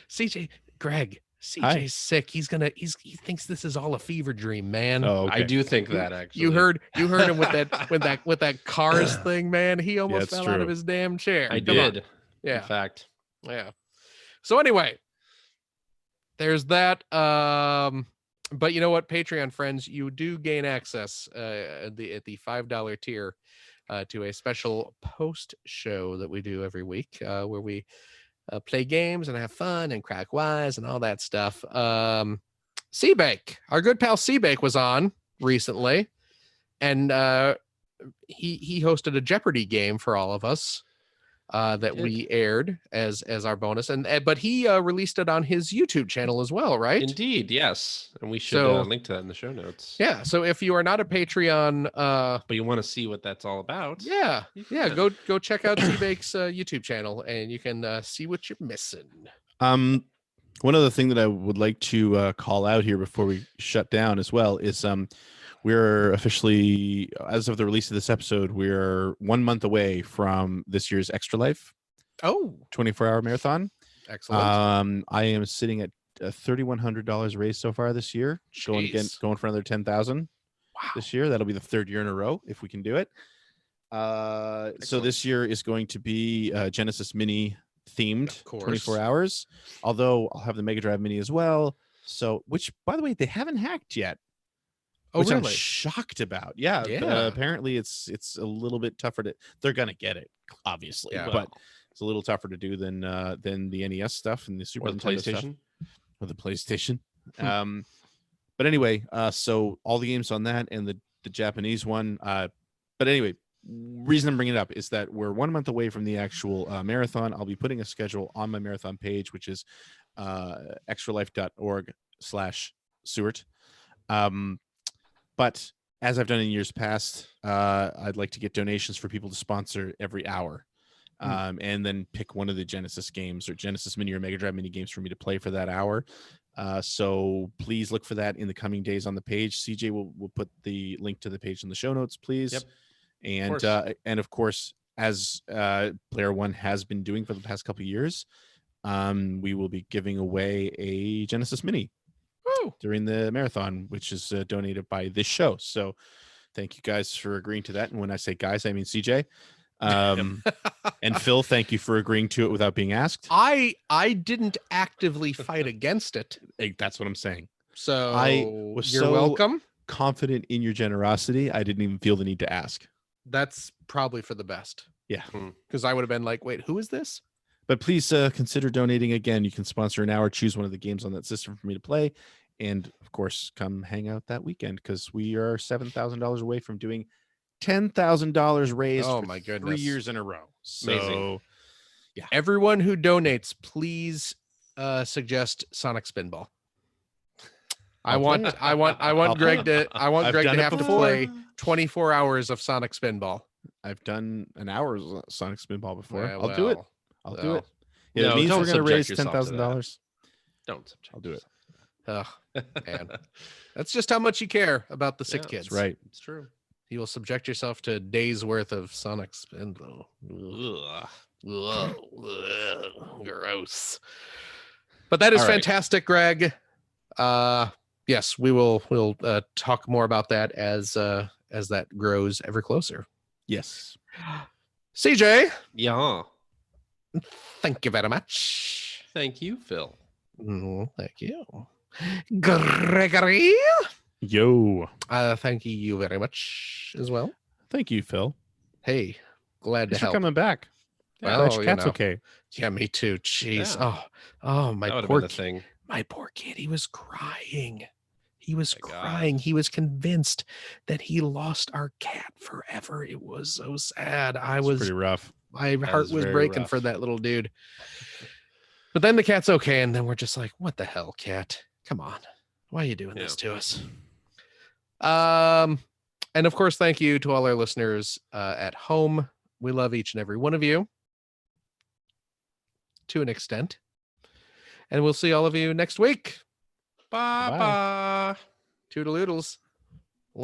Speaker 4: CJ, Greg, CJ's sick. He thinks this is all a fever dream, man.
Speaker 1: Oh, okay.
Speaker 3: I do think that actually.
Speaker 4: You heard him with that Cars thing, man. He almost fell out of his damn chair.
Speaker 3: I did.
Speaker 4: Yeah.
Speaker 3: In fact.
Speaker 4: Yeah. So anyway, there's that. But you know what, Patreon friends, you do gain access at the $5 tier to a special post show that we do every week, where we play games and have fun and crack wise and all that stuff. Seabake, our good pal Seabake, was on recently, and he hosted a Jeopardy game for all of us. That we aired as our bonus, but he released it on his YouTube channel as well, right?
Speaker 3: Indeed, yes, and we should link to that in the show notes.
Speaker 4: Yeah, so if you are not a Patreon,
Speaker 3: but you want to see what that's all about,
Speaker 4: go check out Seabake's YouTube channel, and you can see what you're missing.
Speaker 1: One other thing that I would like to call out here before we shut down as well is we're officially, as of the release of this episode, we're 1 month away from this year's Extra Life 24-hour marathon.
Speaker 4: Excellent.
Speaker 1: I am sitting at $3,100 raised so far this year. Going for another 10,000 this year. That'll be the third year in a row if we can do it. So
Speaker 3: Excellent.
Speaker 1: this year is going to be Genesis Mini themed,
Speaker 4: Of course.
Speaker 1: 24 hours. Although I'll have the Mega Drive Mini as well. So, which by the way, they haven't hacked yet.
Speaker 4: Oh,
Speaker 1: which I'm
Speaker 4: really?
Speaker 1: shocked about. Yeah,
Speaker 4: Yeah.
Speaker 1: apparently it's a little bit tougher to. They're gonna get it, obviously,
Speaker 4: Yeah.
Speaker 1: but it's a little tougher to do than the NES stuff and the Super
Speaker 3: Or the
Speaker 1: Nintendo stuff.
Speaker 3: PlayStation.
Speaker 1: Or the PlayStation.
Speaker 4: Hmm.
Speaker 1: But anyway, so all the games on that and the Japanese one. But anyway, reason I'm bringing it up is that we're 1 month away from the actual marathon. I'll be putting a schedule on my marathon page, which is extralife.org/Seward. But as I've done in years past, I'd like to get donations for people to sponsor every hour. And then pick one of the Genesis games or Genesis Mini or Mega Drive Mini games for me to play for that hour. So please look for that in the coming days on the page. CJ will put the link to the page in the show notes, please.
Speaker 3: Yep.
Speaker 1: And of course, as Player One has been doing for the past couple of years, we will be giving away a Genesis Mini during the marathon, which is donated by this show. So thank you guys for agreeing to that. And when I say guys, I mean CJ. And Phil, thank you for agreeing to it without being asked.
Speaker 4: I didn't actively fight against it,
Speaker 1: Hey, that's what I'm saying.
Speaker 4: so
Speaker 1: I was
Speaker 4: you're
Speaker 1: so-
Speaker 4: welcome.
Speaker 1: Confident in your generosity, I didn't even feel the need to ask.
Speaker 4: That's probably for the best.
Speaker 1: Yeah.
Speaker 4: Because I would have been like, wait, who is this?
Speaker 1: But please consider donating again. You can sponsor an hour, choose one of the games on that system for me to play, and of course, come hang out that weekend because we are $7,000 away from doing $10,000 raised.
Speaker 4: Oh
Speaker 1: for
Speaker 4: my
Speaker 1: 3
Speaker 4: goodness.
Speaker 1: years in a row. So
Speaker 3: Amazing.
Speaker 4: Everyone who donates, please suggest Sonic Spinball. I
Speaker 1: I'll
Speaker 4: want
Speaker 1: play it.
Speaker 4: I'll
Speaker 1: play
Speaker 4: Greg
Speaker 1: it.
Speaker 4: to I want
Speaker 1: I've
Speaker 4: Greg
Speaker 1: done
Speaker 4: to
Speaker 1: it
Speaker 4: have to
Speaker 1: before.
Speaker 4: play 24 hours of Sonic Spinball.
Speaker 1: I've done an hour's Sonic Spinball before.
Speaker 4: Yeah,
Speaker 1: I'll do it.
Speaker 4: well,
Speaker 1: I'll do
Speaker 4: well.
Speaker 1: it. Yeah,
Speaker 3: No,
Speaker 1: it means
Speaker 3: don't
Speaker 1: we're going to
Speaker 3: subject
Speaker 1: raise
Speaker 3: yourself to that.
Speaker 1: $10,000.
Speaker 3: Don't subject.
Speaker 1: I'll do it.
Speaker 4: Ugh, man. That's just how much you care about the sick
Speaker 3: Yeah,
Speaker 4: kids.
Speaker 1: That's right.
Speaker 3: It's true.
Speaker 4: You will subject yourself to a day's worth of Sonic Spinball.
Speaker 3: Ugh.
Speaker 4: Ugh, ugh, gross. But that is
Speaker 1: All right.
Speaker 4: fantastic, Greg. Yes, we'll talk more about that as that grows ever closer.
Speaker 1: Yes.
Speaker 4: CJ,
Speaker 3: Yeah.
Speaker 4: thank you very much.
Speaker 3: Thank you, Phil.
Speaker 4: Thank you. Gregory,
Speaker 1: Yo.
Speaker 4: thank you very much as well.
Speaker 1: Thank you, Phil.
Speaker 4: Hey, glad to
Speaker 1: Thanks for
Speaker 4: help.
Speaker 1: coming back.
Speaker 4: Well,
Speaker 1: Glad your
Speaker 4: you
Speaker 1: cat's
Speaker 4: know.
Speaker 1: okay.
Speaker 4: Yeah, me too. Jeez.
Speaker 3: Yeah.
Speaker 4: Oh,
Speaker 3: That
Speaker 4: my
Speaker 3: would have
Speaker 4: poor
Speaker 3: been the thing.
Speaker 4: my poor kid. He was crying. He was
Speaker 3: My God.
Speaker 4: crying. He was convinced that he lost our cat forever. It was so sad.
Speaker 1: It's pretty rough.
Speaker 4: My heart
Speaker 3: is
Speaker 4: was
Speaker 3: very
Speaker 4: breaking
Speaker 3: rough.
Speaker 4: for that little dude. But then the cat's okay, and then we're just like, what the hell, cat? Come on. Why are you doing this to us? And of course, thank you to all our listeners at home. We love each and every one of you to an extent. And we'll see all of you next week.
Speaker 3: Bye bye.
Speaker 4: Toodaloodles.